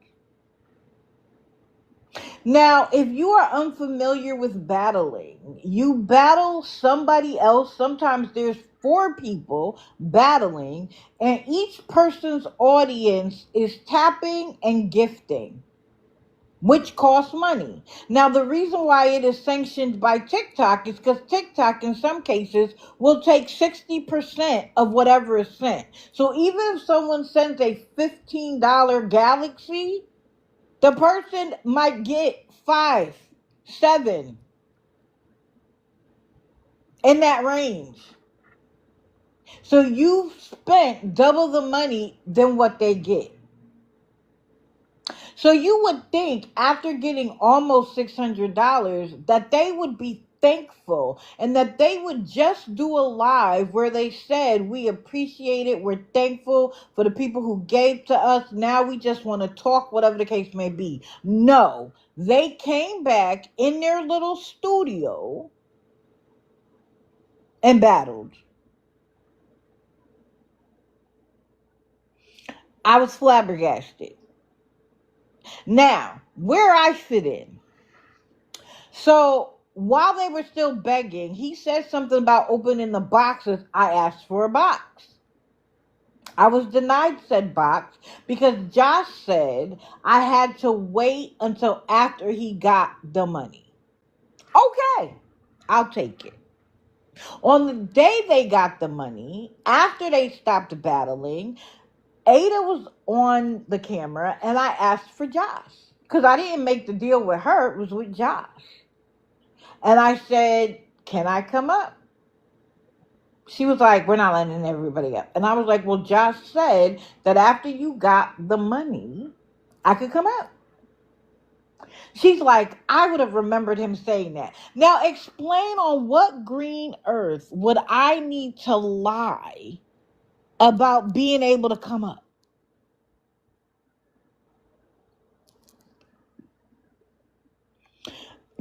Now, if you are unfamiliar with battling, you battle somebody else. Sometimes there's four people battling, and each person's audience is tapping and gifting, which costs money. Now, the reason why it is sanctioned by TikTok is because TikTok, in some cases, will take 60% of whatever is sent. So even if someone sends a $15 Galaxy, the person might get five, seven in that range. So you've spent double the money than what they get. So you would think after getting almost $600 that they would be thankful and that they would just do a live where they said, we appreciate it, we're thankful for the people who gave to us, now we just want to talk, whatever the case may be. No, they came back in their little studio and battled. I was flabbergasted. Now, where I fit in. So while they were still begging, he said something about opening the boxes. I asked for a box. I was denied said box because Josh said I had to wait until after he got the money. Okay, I'll take it. On the day they got the money, after they stopped battling, Ada was on the camera and I asked for Josh because I didn't make the deal with her, it was with Josh. And I said, can I come up? She was like, we're not letting everybody up. And I was like, well, Josh said that after you got the money, I could come up. She's like, I would have remembered him saying that. Now, explain on what green earth would I need to lie about being able to come up?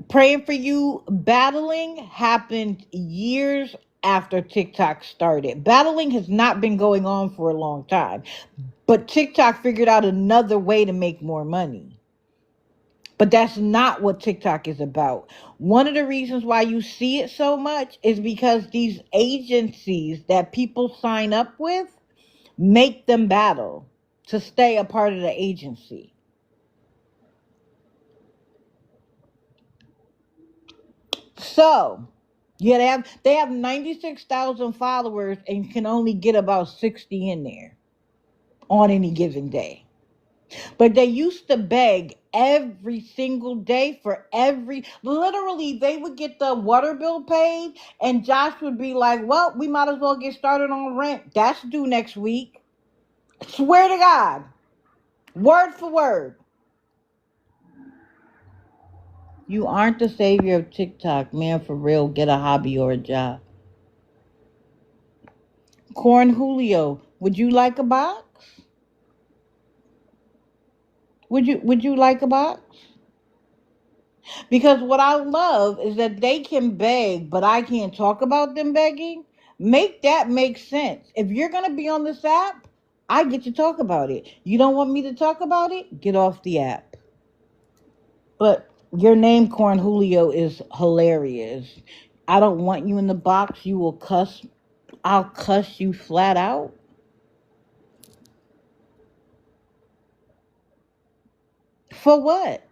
Praying for You battling happened years after TikTok started. Battling has not been going on for a long time, but TikTok figured out another way to make more money. But that's not what TikTok is about. One of the reasons why you see it so much is because these agencies that people sign up with make them battle to stay a part of the agency. So, yeah, they have 96,000 followers and can only get about 60 in there on any given day. But they used to beg every single day for literally, they would get the water bill paid, and Josh would be like, well, we might as well get started on rent. That's due next week. Swear to God. Word for word. You aren't the savior of TikTok, man. For real, get a hobby or a job. Corn Julio, would you like a box? Would you like a box? Because what I love is that they can beg, but I can't talk about them begging. Make that make sense. If you're gonna be on this app, I get to talk about it. You don't want me to talk about it? Get off the app. But your name, Corn Julio, is hilarious. I don't want you in the box. You will cuss. I'll cuss you flat out. For what?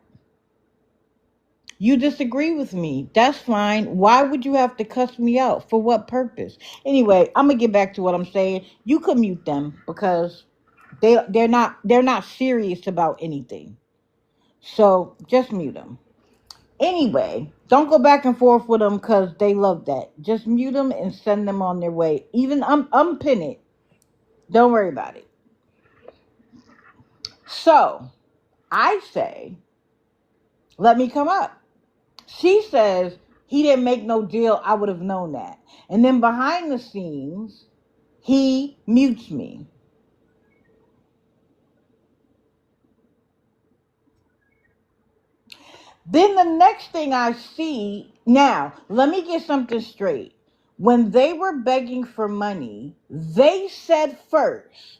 You disagree with me. That's fine. Why would you have to cuss me out? For what purpose? Anyway, I'm gonna get back to what I'm saying. You can mute them because they're not serious about anything. So just mute them. Anyway, don't go back and forth with them because they love that. Just mute them and send them on their way. Even unpin it. Don't worry about it. So I say, let me come up. She says, he didn't make no deal. I would have known that. And then behind the scenes, he mutes me. Then the next thing I see, now, let me get something straight. When they were begging for money, they said first,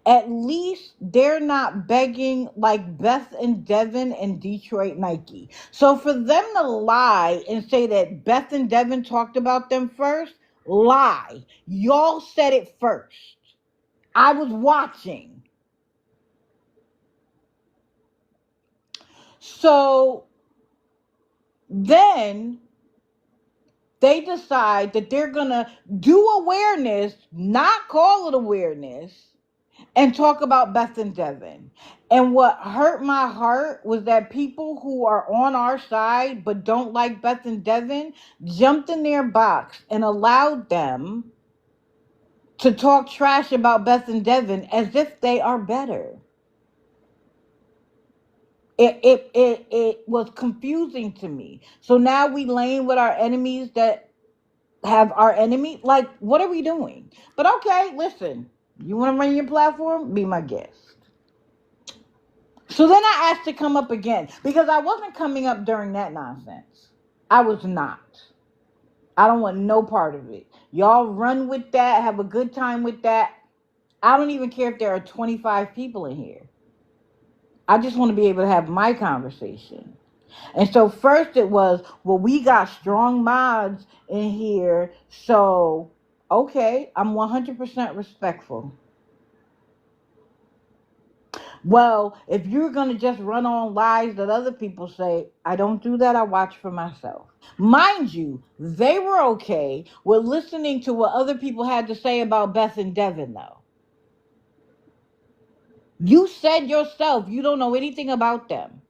at least they're not begging like Beth and Devin and Detroit Nike. So for them to lie and say that Beth and Devin talked about them first, lie. Y'all said it first. I was watching. So then they decide that they're going to do awareness, not call it awareness, and talk about Beth and Devin. And what hurt my heart was that people who are on our side but don't like Beth and Devin jumped in their box and allowed them to talk trash about Beth and Devin as if they are better. It was confusing to me. So now we laying with our enemies that have our enemy. Like, what are we doing? But okay, listen. You want to run your platform? Be my guest. So then I asked to come up again because I wasn't coming up during that nonsense. I was not. I don't want no part of it. Y'all run with that. Have a good time with that. I don't even care if there are 25 people in here. I just want to be able to have my conversation. And so first it was, well, we got strong mods in here. So, okay, I'm 100% respectful. Well, if you're going to just run on lies that other people say, I don't do that. I watch for myself. Mind you, they were okay with listening to what other people had to say about Beth and Devin, though. You said yourself you don't know anything about them.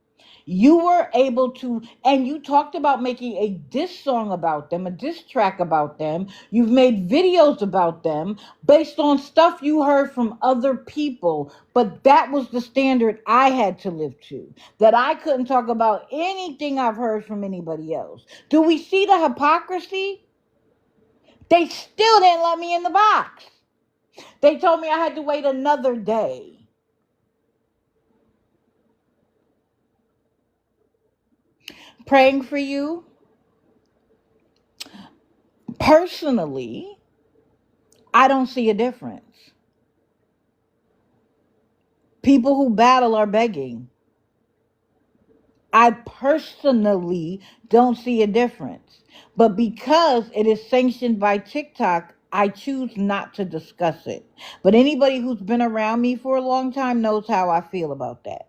You were able to, and you talked about making a diss song about them, a diss track about them. You've made videos about them based on stuff you heard from other people. But that was the standard I had to live to, that I couldn't talk about anything I've heard from anybody else. Do we see the hypocrisy? They still didn't let me in the box. They told me I had to wait another day. Praying for you. Personally, I don't see a difference. People who battle are begging. I personally don't see a difference. But because it is sanctioned by TikTok, I choose not to discuss it. But anybody who's been around me for a long time knows how I feel about that.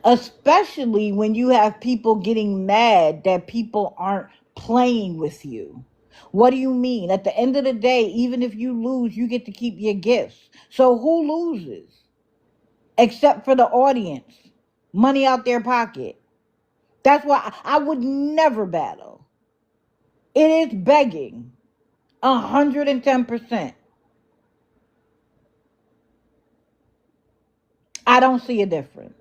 Especially when you have people getting mad that people aren't playing with you. What do you mean? At the end of the day, even if you lose, you get to keep your gifts. So who loses? Except for the audience. Money out their pocket. That's why I would never battle. It is begging. 110%. I don't see a difference.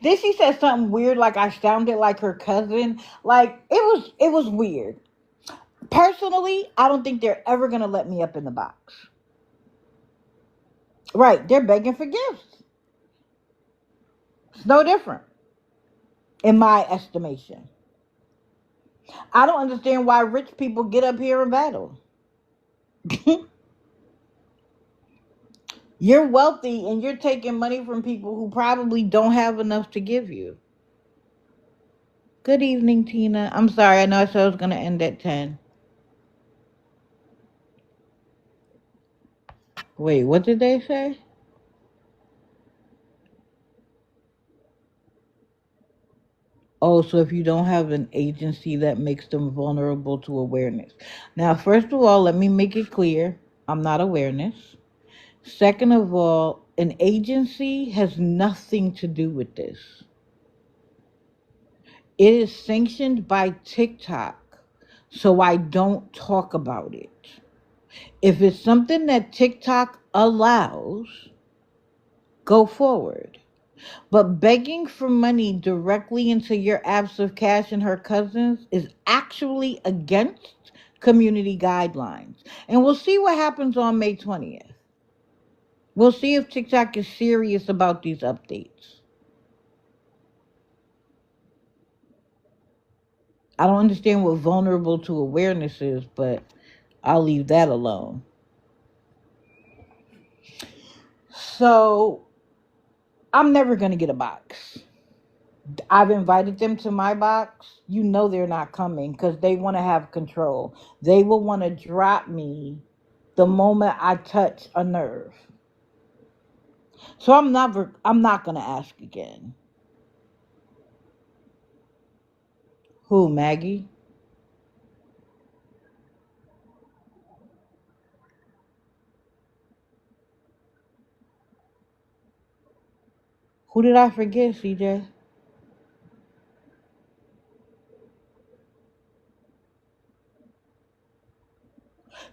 Then she said something weird, like I sounded like her cousin. Like it was weird. Personally, I don't think they're ever gonna let me up in the box. Right, they're begging for gifts. It's no different, in my estimation. I don't understand why rich people get up here and battle. You're wealthy and you're taking money from people who probably don't have enough to give you. Good evening, Tina. I'm sorry, I know I said I was going to end at 10. Wait, what did they say? Oh, so if you don't have an agency, that makes them vulnerable to awareness. Now, first of all, let me make it clear I'm not awareness. Second of all, an agency has nothing to do with this. It is sanctioned by TikTok, so I don't talk about it. If it's something that TikTok allows, go forward. But begging for money directly into your apps of cash and her cousins is actually against community guidelines. And we'll see what happens on May 20th. We'll see if TikTok is serious about these updates. I don't understand what vulnerable to awareness is, but I'll leave that alone. So, I'm never going to get a box. I've invited them to my box. You know they're not coming because they want to have control. They will want to drop me the moment I touch a nerve. So I'm not going to ask again. Who, Maggie? Who did I forget, CJ?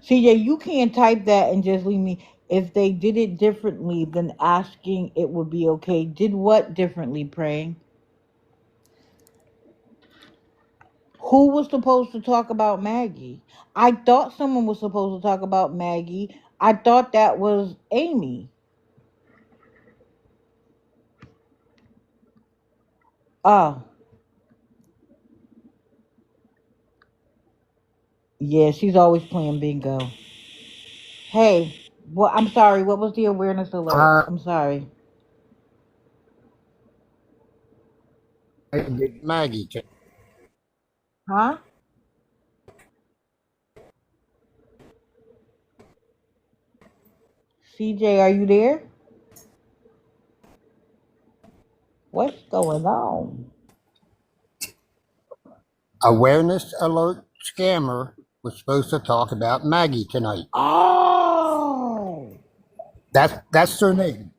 CJ, you can't type that and just leave me. If they did it differently than asking, it would be okay. Did what differently, praying? Who was supposed to talk about Maggie? I thought someone was supposed to talk about Maggie. I thought that was Amy. Oh, yeah, she's always playing bingo. Hey, well, I'm sorry. What was the awareness alert? I'm sorry. Maggie. Huh? CJ, are you there? What's going on? Awareness alert scammer was supposed to talk about Maggie tonight. Oh, That's their name.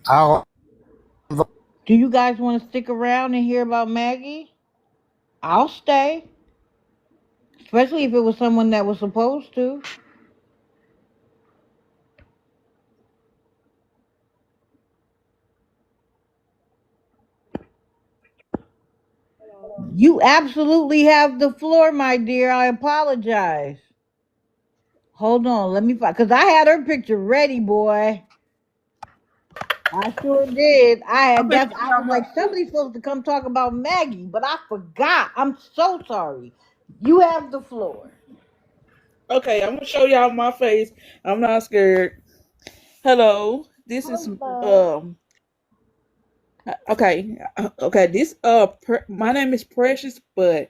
I'll do you guys want to stick around and hear about Maggie? I'll stay, especially if it was someone that was supposed to. You absolutely have the floor, my dear. I apologize. Hold on, let me find, because I had her picture ready, boy. I sure did. I'm gonna show I y'all was my like, somebody's supposed to come talk about Maggie, but I forgot. I'm so sorry. You have the floor. Okay, I'm gonna show y'all my face. I'm not scared. Hello, this is Hello. okay. This my name is Precious, but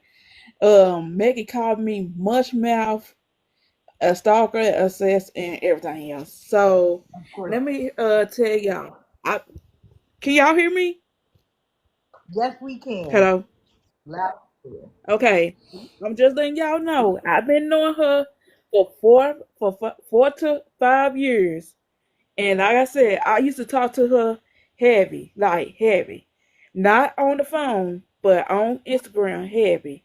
Maggie called me Mush Mouth, a stalker, assess, and everything else. So Of course. let me tell y'all. I Can y'all hear me? Yes, we can. Hello. Loud and clear. Okay, I'm just letting y'all know. I've been knowing her for 4 to 5 years. And like I said, I used to talk to her heavy, like heavy. Not on the phone, but on Instagram heavy.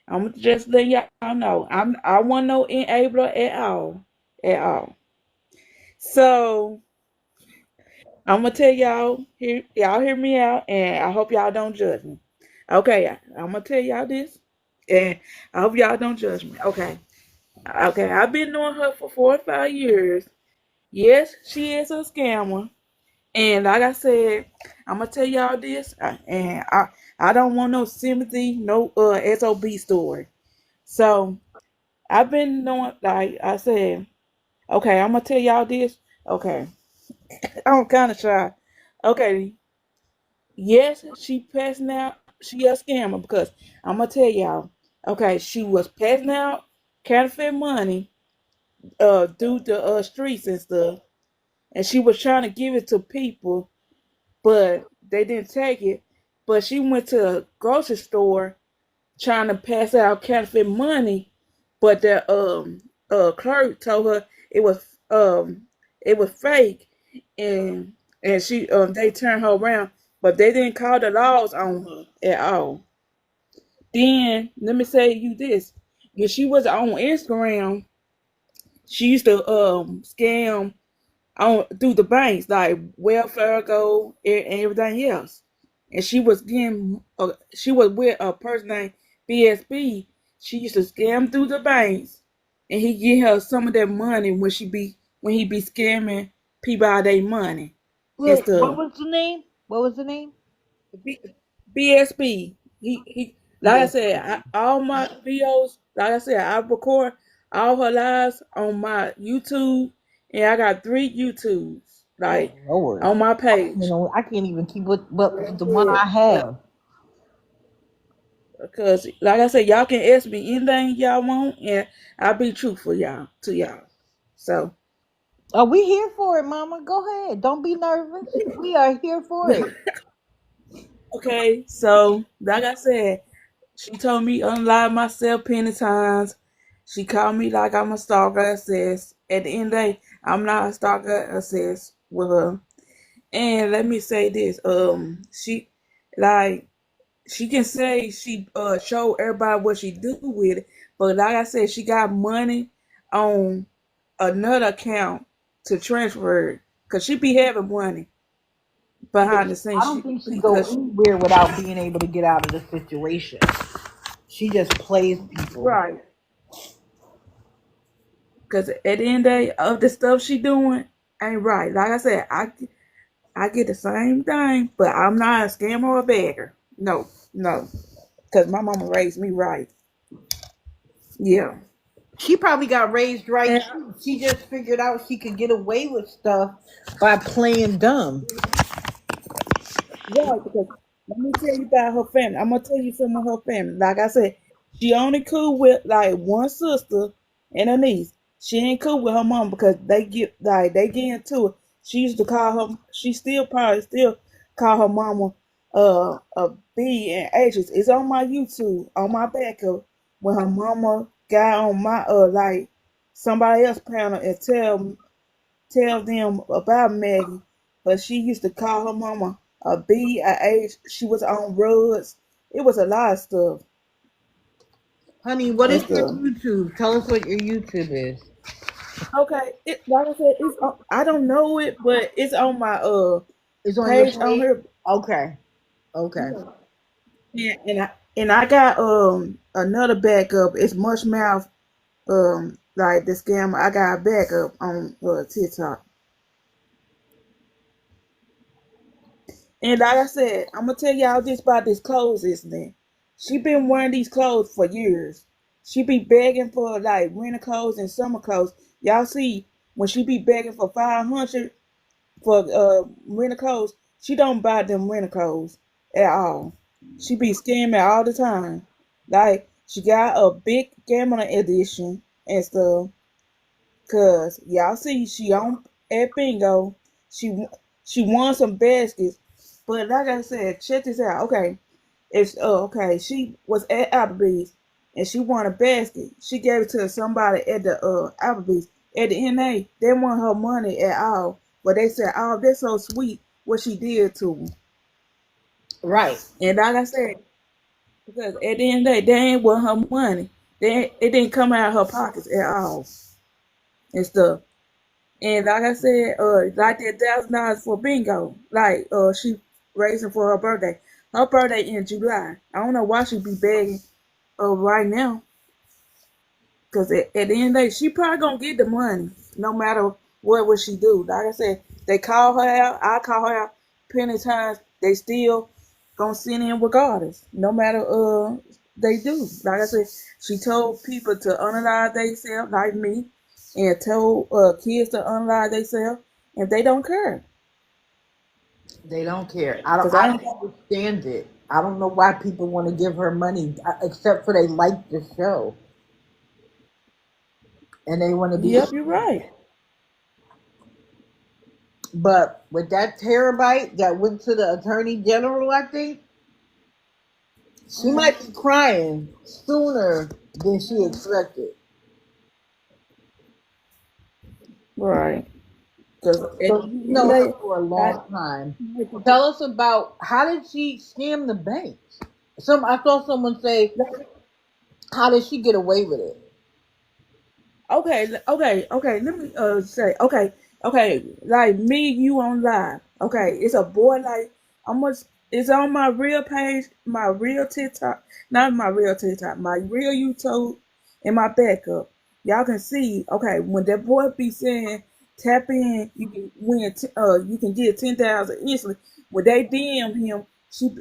I'm just letting y'all know. I wasn't no enabler at all. At all. So I'm gonna tell y'all hear me out and I hope y'all don't judge me. Okay, I'm gonna tell y'all this and I hope y'all don't judge me. Okay. Okay, I've been knowing her for 4 or 5 years. Yes, she is a scammer. And like I said, I'm gonna tell y'all this, and I don't want no sympathy, no SOB story. So I've been knowing, like I said, okay, I'm gonna tell y'all this. Okay, I'm kind of shy. Okay, yes, she passing out. She a scammer because I'm gonna tell y'all. Okay, she was passing out counterfeit money, through the streets and stuff, and she was trying to give it to people but they didn't take it. But she went to a grocery store trying to pass out counterfeit money, but the clerk told her it was fake, and she they turned her around, but they didn't call the laws on her at all. Then let me say you this: when she was on Instagram, she used to scam on through the banks like welfare go and everything else. And she was with a person named BSB. She used to scam through the banks, and he give her some of that money when he be scamming people out of their money and Wait, what stuff. was the name? What was the name? B, BSB. He like I Yes. said, all my videos, like I said, I record all her lives on my YouTube, and I got 3 YouTubes Oh like Lord. on my page. I can't even keep with the one I Yeah, have. because like I said, y'all can ask me anything y'all want, and I'll be truthful y'all. So Are we here for it, Mama? Go ahead. Don't be nervous. We are here for it. okay, so like I said, she told me unlie myself plenty times. She called me like I'm a stalker assess. At the end of the day, I'm not a stalker assess with her. And let me say this, like she can say she show everybody what she do with it, but like I said, she got money on another account to transfer it. Cause she be having money Yeah, behind the I scenes. don't think she go Because anywhere without being able to get out of the situation. She just plays people. right. Cause at the end of the day, of the stuff she doing ain't right. Like I said, I get the same thing, but I'm not a scammer or a beggar. No, no. Cause my mama raised me right. Yeah. She probably got raised right And too. She just figured out she could get away with stuff by playing dumb. right, because let me tell you about her family. I'm gonna tell you some of her family. Like I said, she only cool with like one sister and a niece. She ain't cool with her mom because they get into it. She used to call her. She still probably still call her mama a B and H's. It's on my YouTube on my backup when her mama got on my like somebody else panel and tell them about Maggie, but she used to call her mama a B, a H. She was on roads. It was a lot of stuff Honey, what and is your stuff. YouTube? Tell us what your YouTube is. Okay, like I said, I don't know it, but it's on my It's on your page on page? her. Okay. Okay. And I got another backup. It's Mush Mouth like the scammer. I got a backup on TikTok. And like I said, I'm gonna tell y'all this about this clothes incident. She been wearing these clothes for years. She be begging for like winter clothes and summer clothes. Y'all see when she be begging for 500 for winter clothes, she don't buy them winter clothes at all. She be scamming all the time. Like she got a big gambling edition and stuff. Cause y'all see she on at bingo. She she won some baskets. But like I said, check this out. Okay. If okay, she was at Applebee's and she won a basket. She gave it to somebody at the Applebee's. At the NA, they want her money at all. But they said, "Oh, that's so sweet what she did to them." Right. And like I said, because at the end of the day, they ain't want her money. It didn't come out of her pockets at all and stuff. And like I said, like that $1,000 for bingo, like she raising for her birthday. Her birthday in July. I don't know why she be begging right now, cause at the end of the day, she probably gonna get the money, no matter what she do. Like I said, they call her out. I call her out plenty of times. They still gonna send in regardless, no matter they do. Like I said, she told people to unalive themselves, like me, and told kids to unalive themselves, and they don't care. They don't care. Cause I I don't understand it. I don't know why people want to give her money, except for they like the show and they want to be. yep, you're right. But with that terabyte that went to the attorney general, I think she Hmm. might be crying sooner than she expected. Right. Cause at the So end you of the know her day, for a I, long time. Tell us about how did she scam the banks? I saw someone say, how did she get away with it? okay. Let me say, okay. Like me, you on live. Okay, it's a boy. Like it's on my real page, my real TikTok, not my real TikTok, my real YouTube, and my backup. Y'all can see. Okay, when that boy be saying tap in, you can win. You can get 10,000 instantly. When they DM him,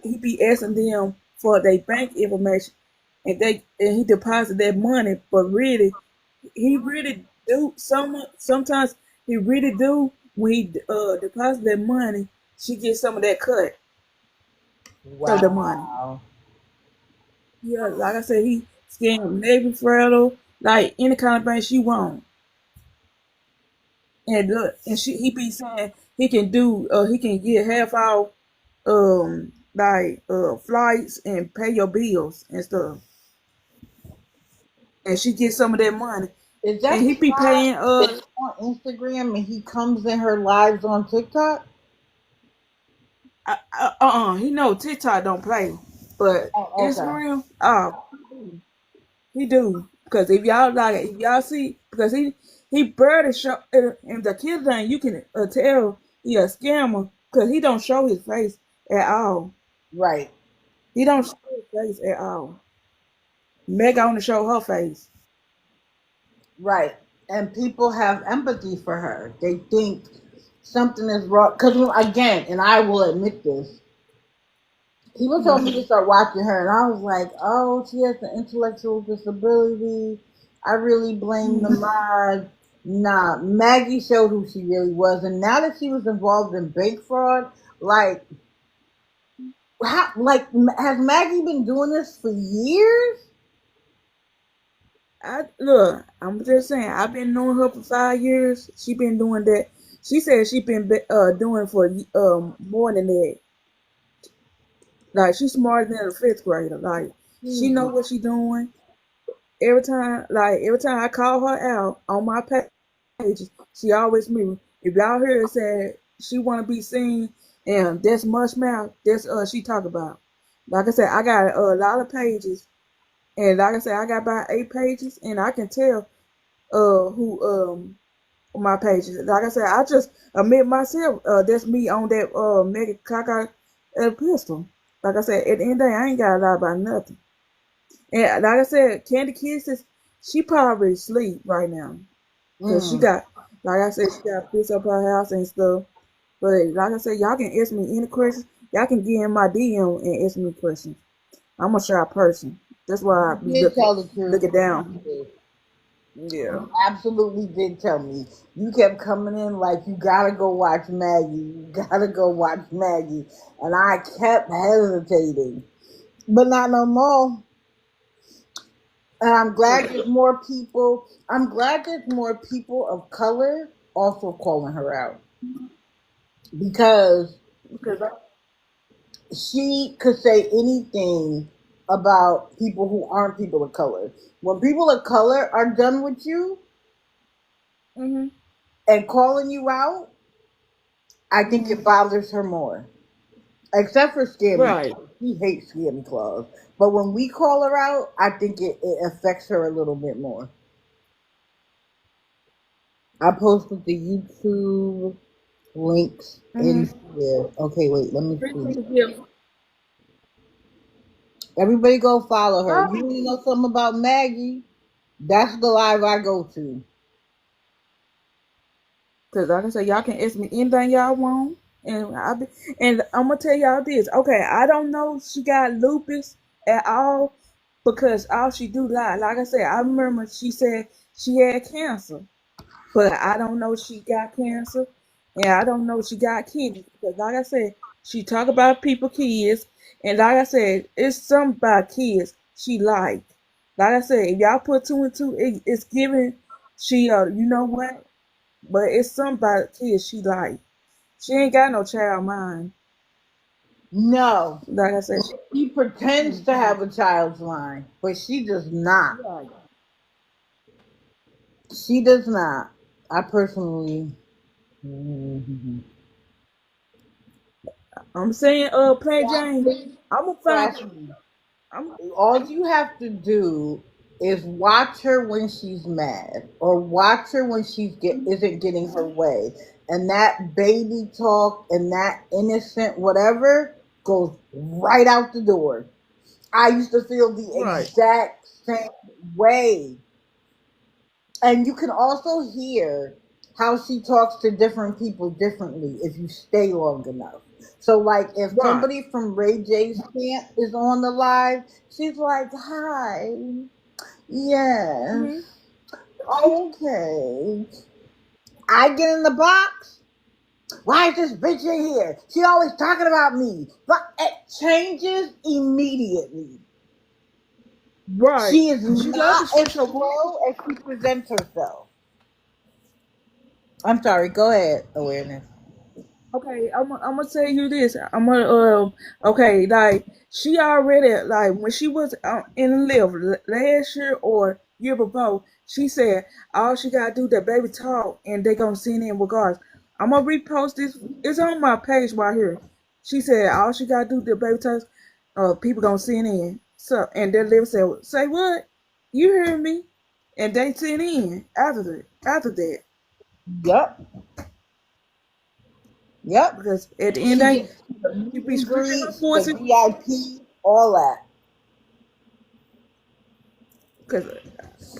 he be asking them for their bank information, and he deposit that money, but really he really do sometimes he really do when he deposit that money, she gets some of that cut of the money. Wow. Yeah, like I said, he scammed Navy Federal, like any kind of bank she want. And look, and he be saying he can get half off like flights and pay your bills and stuff. And she gets some of that money. Is And that he the be guy paying that's on Instagram and he comes in her lives on TikTok? he know TikTok don't play. But Oh, okay. Instagram, oh, he do. Because if y'all see, because he barely show, and the kid thing, you can tell he a scammer because he don't show his face at all. Right, He don't show his face at all. Meg on to show her face. right. And people have empathy for her. They think something is wrong. Because, again, and I will admit this, people told me to start watching her, and I was like, oh, she has an intellectual disability. I really blame the mod. Nah, Maggie showed who she really was. And now that she was involved in bank fraud, like, has Maggie been doing this for years? I look. I'm just saying. I've been knowing her for 5 years. She been doing that. She said she been doing for more than that. Like she's smarter than a fifth grader. Like she know Jesus. what she doing. Every time I call her out on my pages, she always me. If y'all hear her say she want to be seen, and that's much mouth. That's she talk about. Like I said, I got a lot of pages, and like I said, I got about 8 pages, and I can tell who my pages. Like I said, I just admit myself. That's me on that mega caca pistol. Like I said, at the end of the day, I ain't got to lie about nothing. And like I said, Candy Kisses, she probably asleep right now. Cause she Mm. got, like I said, she got fix up her house and stuff. But like I said, y'all can ask me any questions. Y'all can get in my DM and ask me questions. I'm a shy person. That's why I You be did tell the truth. looking down. You Yeah. absolutely did tell me. You kept coming in like you gotta go watch Maggie. You gotta go watch Maggie, and I kept hesitating, but not no more. And I'm glad there's more people. I'm glad there's more people of color also calling her out because Because she could say anything about people who aren't people of color. When people of color are done with you hmm and calling you out, I think hmm it bothers her more. Except for Scammy right. Claus. He hates Scammy Claus. But when we call her out, I think it affects her a little bit more. I posted the YouTube links hmm in here. Okay, wait, let me see. Yeah. Everybody go follow her. You Oh, want to know something about Maggie? That's the live I go to. because like I said, y'all can ask me anything y'all want, and and I'm gonna tell y'all this. Okay, I don't know if she got lupus at all because all she do lie. Like I said, I remember she said she had cancer, but I don't know she got cancer, and I don't know she got kidneys because, like I said, she talk about people kids, and like I said, it's something about kids she like. Like I said, if y'all put two and two, it's giving she you know what? But it's something about kids she like. She ain't got no child mind. No. Like I said, She pretends to have a child's mind, but she does not. right. She does not. I personally. Mhm. I'm saying, Play Trust Jane, me. I'm gonna find. Trust me. I'm All you have to do is watch her when she's mad or watch her when isn't getting her way, and that baby talk and that innocent whatever goes right out the door. I used to feel the right. exact same way. And you can also hear how she talks to different people differently if you stay long enough. So, like, if Right. somebody from Ray J's camp is on the live, she's like, "Hi, yes, hmm okay." I get in the box. Why is this bitch in here? She always talking about me. But it changes immediately. Right. She is She love to not as switch her voice. slow as she presents herself. I'm sorry. Go ahead, awareness. Okay, I'm gonna tell you this. I'm gonna okay, like she already like when she was in the lift last year or year before, she said all she gotta do that baby talk and they gonna send in regardless. I'm gonna repost this. It's on my page right here. She said all she gotta do the baby talk, people gonna send in. So and then lift said, say what? You hear me? And they sent in after that Yep. Yep. because at the end She they gets the she meet be and switching her greets, the voices. VIP, all that. Cause,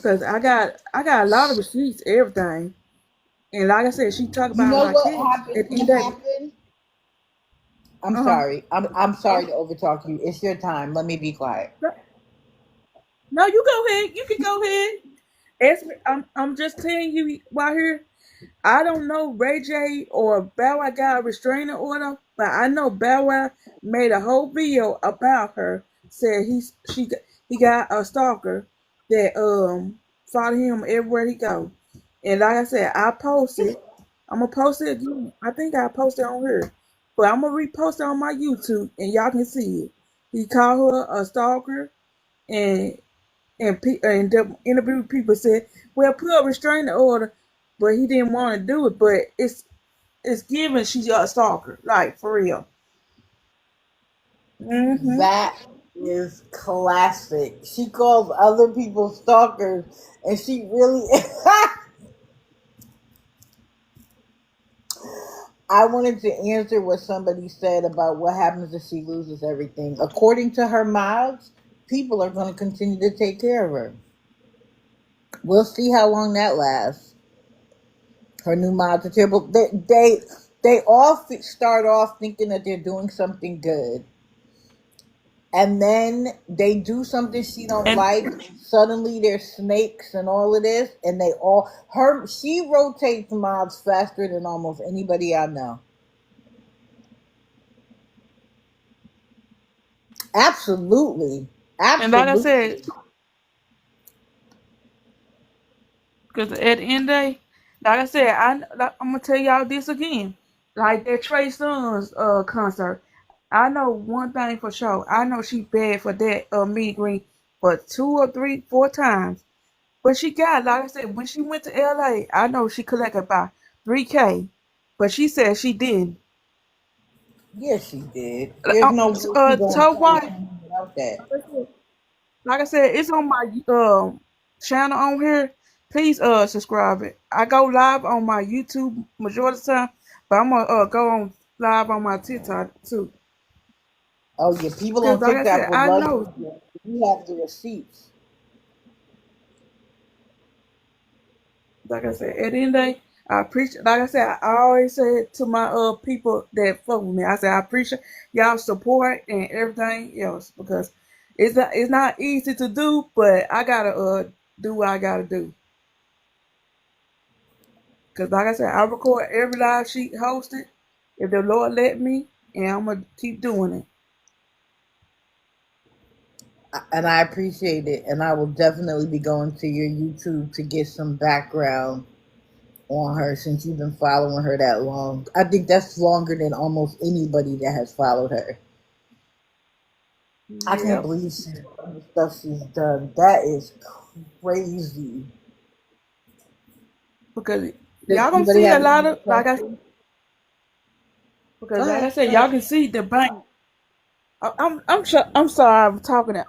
cause I got a lot of receipts, everything, and like I said, she talk You about know my what kids happened? at the end What of the day. happened? I'm Uh huh. sorry. I'm sorry to overtalk you. It's your time. Let me be quiet. No, you go ahead. You can go ahead. Ask me. I'm just telling you right here. I don't know Ray J or Bow Wow got a restraining order, but I know Bow Wow made a whole video about her. Said he got a stalker that follow him everywhere he go. And like I said, I posted. I'm gonna post it again. I think I posted on here, but I'm gonna repost it on my YouTube and y'all can see it. He called her a stalker, and and the interview people said, "Well, put a restraining order," but he didn't want to do it. But it's given she's a stalker, like for real. hmm That is classic. She calls other people stalkers, and she really. I wanted to answer what somebody said about what happens if she loses everything. According to her mouths, people are going to continue to take care of her. We'll see how long that lasts. Her new mods are terrible. They They all start off thinking that they're doing something good, and then they do something she don't And like. Suddenly there's snakes and all of this, and they all her she rotates mobs faster than almost anybody I know. Absolutely, and like I absolutely. said, because at the end of the day, like I said, I'm gonna tell y'all this again. Like that Trey Songz concert, I know one thing for sure. I know she bad for that meet and greet for 2 or 3, 4 times. But she got, like I said, when she went to LA, I know she collected about 3K. But she said she didn't. Yes, she did. There's no way she gonna Toe play White, something without that. like I said, it's on my channel on here. Please subscribe it. I go live on my YouTube majority of the time, but I'm gonna go on live on my TikTok too. Oh yeah, people Cause on like I TikTok said, would I love know you. You have the receipts. like I said, at the end of the day, I appreciate. Like I said, I always say it to my people that fuck with me. I say I appreciate y'all support and everything else because it's not easy to do, but I gotta do what I gotta do. Cause like I said, I record every live she hosted if the Lord let me, and I'm gonna keep doing it. And I appreciate it. And I will definitely be going to your YouTube to get some background on her since you've been following her that long. I think that's longer than almost anybody that has followed her. I can't Yep. believe she's done the stuff she's done. That is crazy. Because Does y'all gonna anybody see a have any lot more of questions? Go because like I ahead. said, y'all can see the bank. I'm sorry I'm talking to,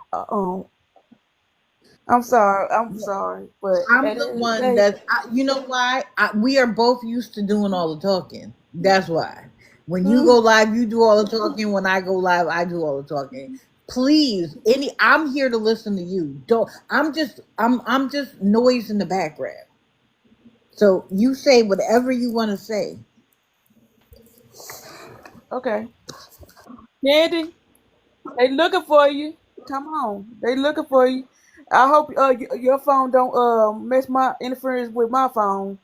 I'm sorry, but I'm at the the end of the one day, that you know why we are both used to doing all the talking. That's why. When you hmm, go live, you do all the talking. When I go live, I do all the talking. Please, I'm here to listen to you. Don't. I'm just noise in the background. So you say whatever you want to say. okay, Candy, they looking for you. Come on, they looking for you. I hope your phone don't mess my interference with my phone.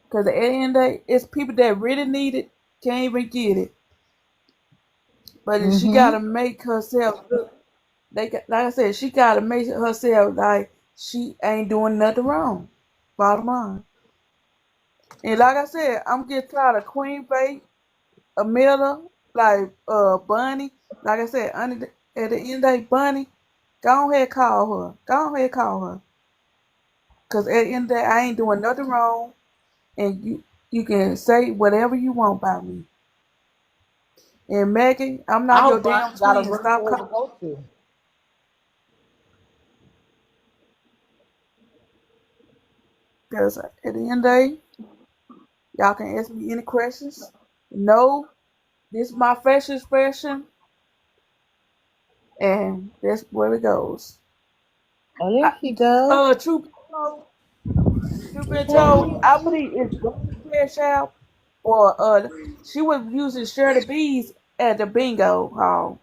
Cause at the end of the day, it's people that really need it can't even get it. But she Mm-hmm. gotta make herself look. Like I said, she gotta make herself like she ain't doing nothing wrong. Bottom line. And like I said, I'm getting tired of Queen Faye, Amilla, like Bunny. Like I said, at the end of the day, Bunny, go ahead call her. Go ahead call her. Cause at the end of the day, I ain't doing nothing wrong, and you can say whatever you want about me. And Maggie, I'm I not your hope damn Bonnie got a twin. room Stop for her to calling. go to. Cause at the end of the day, y'all can ask me any questions. No, this is my facial expression, and that's where it goes. Oh, there I, she goes. True be told, I believe it's going to cash out, or she was using Shirley Bees at the bingo hall.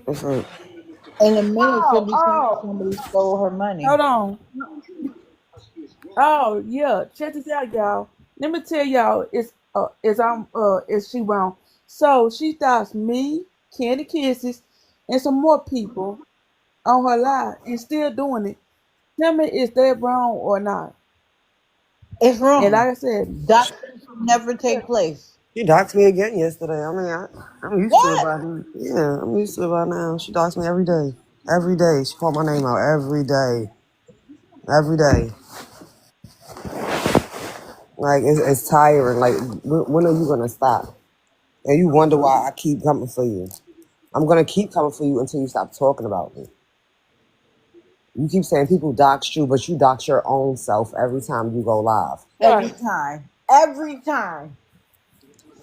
What's up? In a minute, she'll Oh, be saying oh, somebody stole her money. hold on. Oh yeah, check this out, y'all. Let me tell y'all, is she wrong? So she does me, Candy Kisses, and some more people on her live and still doing it. Tell me, is that wrong or not? It's And wrong. like I said, That should never take place. She doxed me again yesterday. I mean, I'm used to it What? by now. Yeah, I'm used to it by now. She doxed me every day. Every day. She called my name out every day. Every day. Like, it's tiring. Like, when are you going to stop? And you wonder why I keep coming for you. I'm going to keep coming for you until you stop talking about me. You keep saying people dox you, but you dox your own self every time you go live. Every right, time. Every time.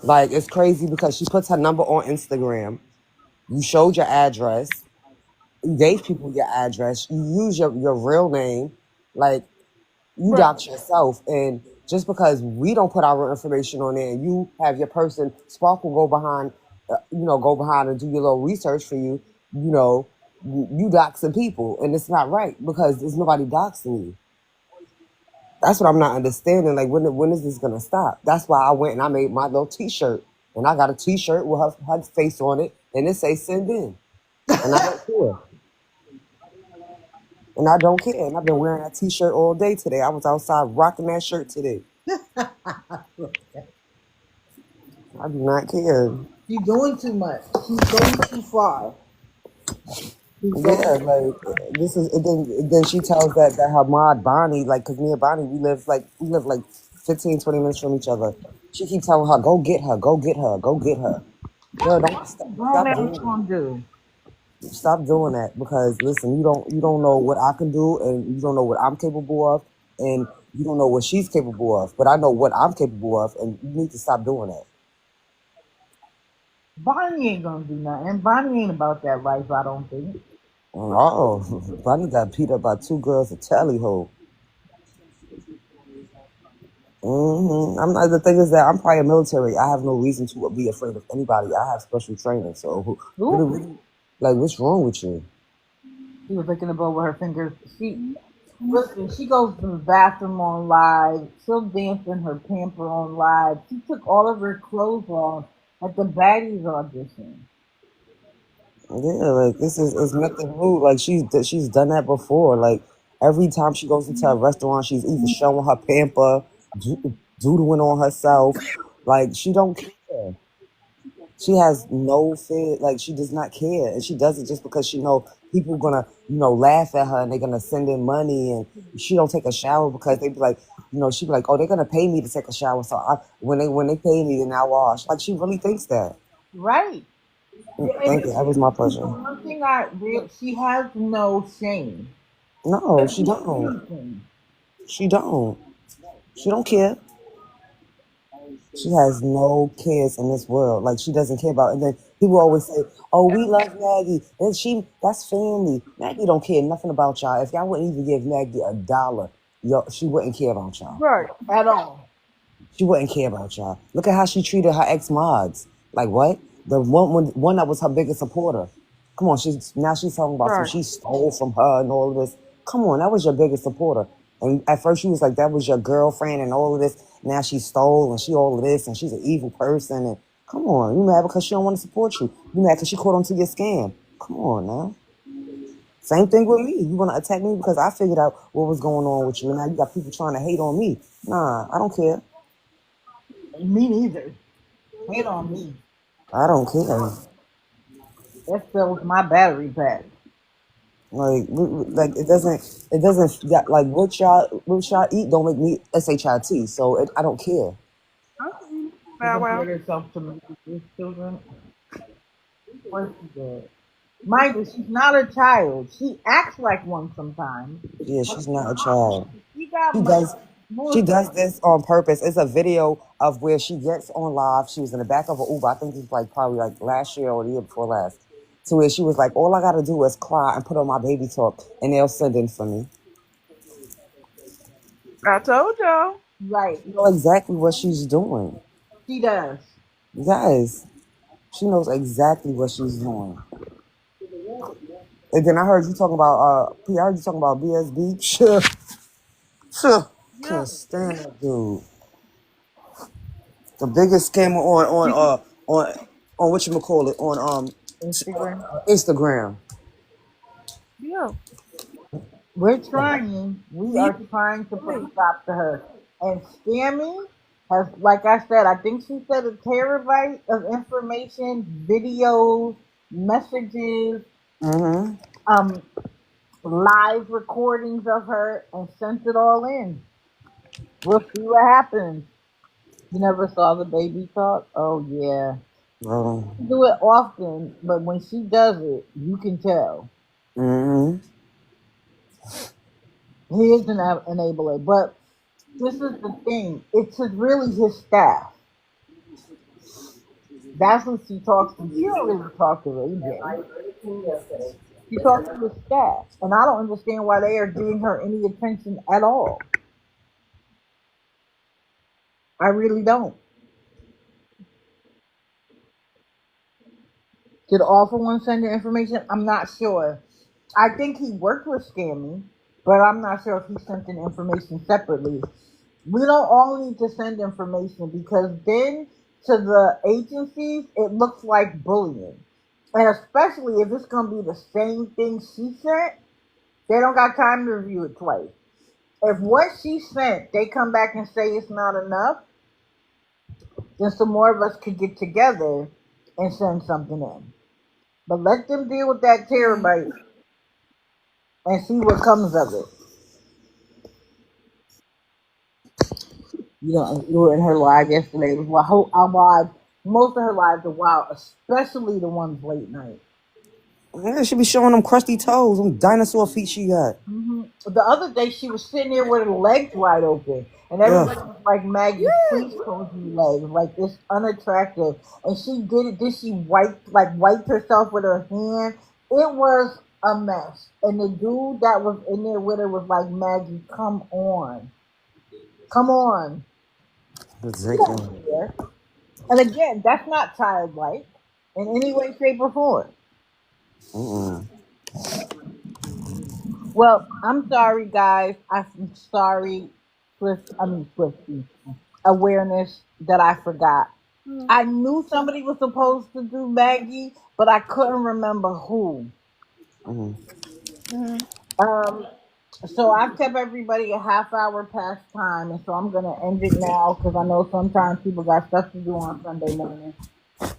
Like, it's crazy because she puts her number on Instagram. You showed your address. You gave people your address. You use your real name. Like, you Right. dox yourself, and just because we don't put our information on there, and you have your person Sparkle go behind, go behind and do your little research for you, you doxing people, and it's not right because there's nobody doxing you. That's what I'm not understanding. Like, when is this gonna stop? That's why I went and I made my little T-shirt, and I got a T-shirt with her face on it, and it say "Send in," and I don't care. And I don't care. And I've been wearing that T-shirt all day today. I was outside rocking that shirt today. I do not care. She's doing too much. She's going too far. She's going. Yeah, like this is. And then she tells that her mod Bonnie, like, cause me and Bonnie, we live like 15, 20 minutes from each other. She keeps telling her, "Go get her, go get her, go get her." Girl, don't Grown stop ass doing gonna that. do. Stop doing that because listen, you don't know what I can do, and you don't know what I'm capable of, and you don't know what she's capable of. But I know what I'm capable of, and you need to stop doing that. Bonnie ain't gonna do nothing. And Bonnie ain't about that life, I don't think. Oh, Bonnie got beat up by two girls at tally ho. I'm not. The thing is that I'm prior military. I have no reason to be afraid of anybody. I have special training. So, Ooh. what's wrong with you? She was licking the bowl with her fingers. Listen, she goes to the bathroom on live. She'll dance in her pamper on live. She took all of her clothes off at the baddies audition. Yeah, like this is nothing new. Like she's done that before. Like every time she goes into a restaurant, she's either showing her pamper, doodling on herself. Like she don't care. She has no fear. Like she does not care, and she does it just because she know people gonna laugh at her and they're gonna send in money, and she don't take a shower because they be like, she be like, oh, they're gonna pay me to take a shower, so when they pay me, then I wash. Like she really thinks that. Right. Thank you. That was my pleasure. One thing she has no shame. No, she don't. Anything. She don't. She don't care. She has no cares in this world. Like she doesn't care about. And then people always say, "Oh, we love Maggie," and that's family. Maggie don't care nothing about y'all. If y'all wouldn't even give Maggie $1, she wouldn't care about y'all. Right. At all. She wouldn't care about y'all. Look at how she treated her ex mods. Like what? The one that was her biggest supporter. Come on, she's talking about some Right. she stole from her and all of this. Come on, that was your biggest supporter. And at first she was like that was your girlfriend and all of this. Now she stole and she all of this and she's an evil person. And come on, you mad because she don't want to support you. You mad because she caught onto your scam. Come on now. Same thing with me. You want to attack me because I figured out what was going on with you. And now you got people trying to hate on me. Nah, I don't care. Me neither. Hate on me. I don't care. That fills my battery pack. Like it doesn't like what y'all eat don't make me shit. So I don't care. Okay. She Bow Wow. compared herself to these children. What she did. Mind you, she's not a child. She acts like one sometimes. Yeah, she's not a child. She got She much does more. she does this on purpose. It's a video of where she gets on live. She was in the back of an Uber. I think it's like probably like last year or the year before last. To where she was like, all I gotta do is cry and put on my baby talk and they'll send in for me. I told y'all. Right. You know exactly what she's doing. She does. Guys, she knows exactly what she's doing. And then I heard you talking about I heard you talking about BSB. Sure. Can't stand that dude. The biggest scammer on what you call it on Instagram. Instagram. Yeah. We're trying. We are trying to put a stop to her. And Scammy has, like I said, I think she said a terabyte of information, videos, messages, Mm-hmm. live recordings of her, and sent it all in. We'll see what happens. You never saw the baby talk? Oh yeah. She do it often, but when she does it, you can tell. Mm-hmm. He is an enabler, but this is the thing. It's really his staff. That's what she talks to. She don't really talk to AJ. She talks to the staff, and I don't understand why they are giving her any attention at all. I really don't. Did Awful One send her information? I'm not sure. I think he worked with Scammy, but I'm not sure if he sent in information separately. We don't all need to send information because then to the agencies it looks like bullying. And especially if it's gonna be the same thing she sent, they don't got time to review it twice. If what she sent, they come back and say it's not enough, then some more of us could get together and send something in. But let them deal with that terabyte and see what comes of it. You know, you were in her live yesterday. It was our live. Most of her lives are wild, especially the ones late night. Yeah, she be showing them crusty toes, them dinosaur feet she got. The other day, she was sitting there with her legs wide open, and everybody Ugh. was like, "Maggie, please close your legs. Like it's unattractive." And she did it. Then she wiped herself with her hand. It was a mess. And the dude that was in there with her was like, "Maggie, come on, come on." You Ridiculous. don't care. And again, that's not childlike in any way, shape, or form. Mm-mm. Well, I'm sorry, guys. I'm sorry, Swifty. Awareness that I forgot. I knew somebody was supposed to do Maggie, but I couldn't remember who. Mm. Um, so I've kept everybody a half hour past time, and so I'm gonna end it now because I know sometimes people got stuff to do on Sunday morning.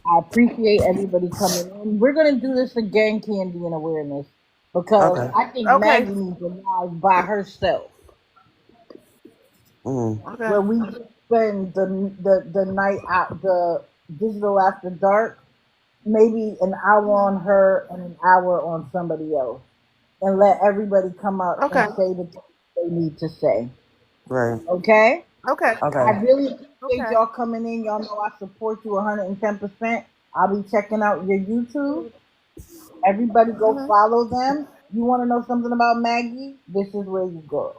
I appreciate everybody coming in. We're gonna do this again, Candy and Awareness, because Okay. I think Maggie needs a live by herself Mm. where we spend the night out the digital after dark, maybe an hour on her and an hour on somebody else, and let everybody come up and say the things they need to say. Right. Okay? I Okay. really appreciate y'all coming in. Y'all know I support you 110%. I'll be checking out your YouTube. Everybody go follow them. You want to know something about Maggie? This is where you go.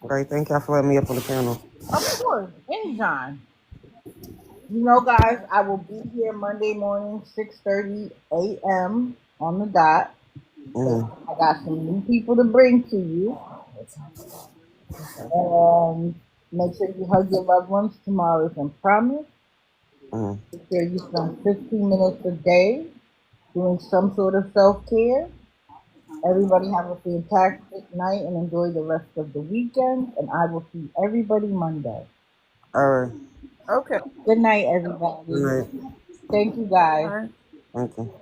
Great. Thank y'all for letting me up on the panel. Of course, anytime. You know, guys, I will be here Monday morning, 6:30 a.m. on the dot. Mm. I got some new people to bring to you. And make sure you hug your loved ones. Tomorrow is promise. Mm. Make sure you spend 15 minutes a day doing some sort of self-care. Everybody have a fantastic night and enjoy the rest of the weekend. And I will see everybody Monday. All right. Good night, Good everybody. night. Thank you, guys. Thank you.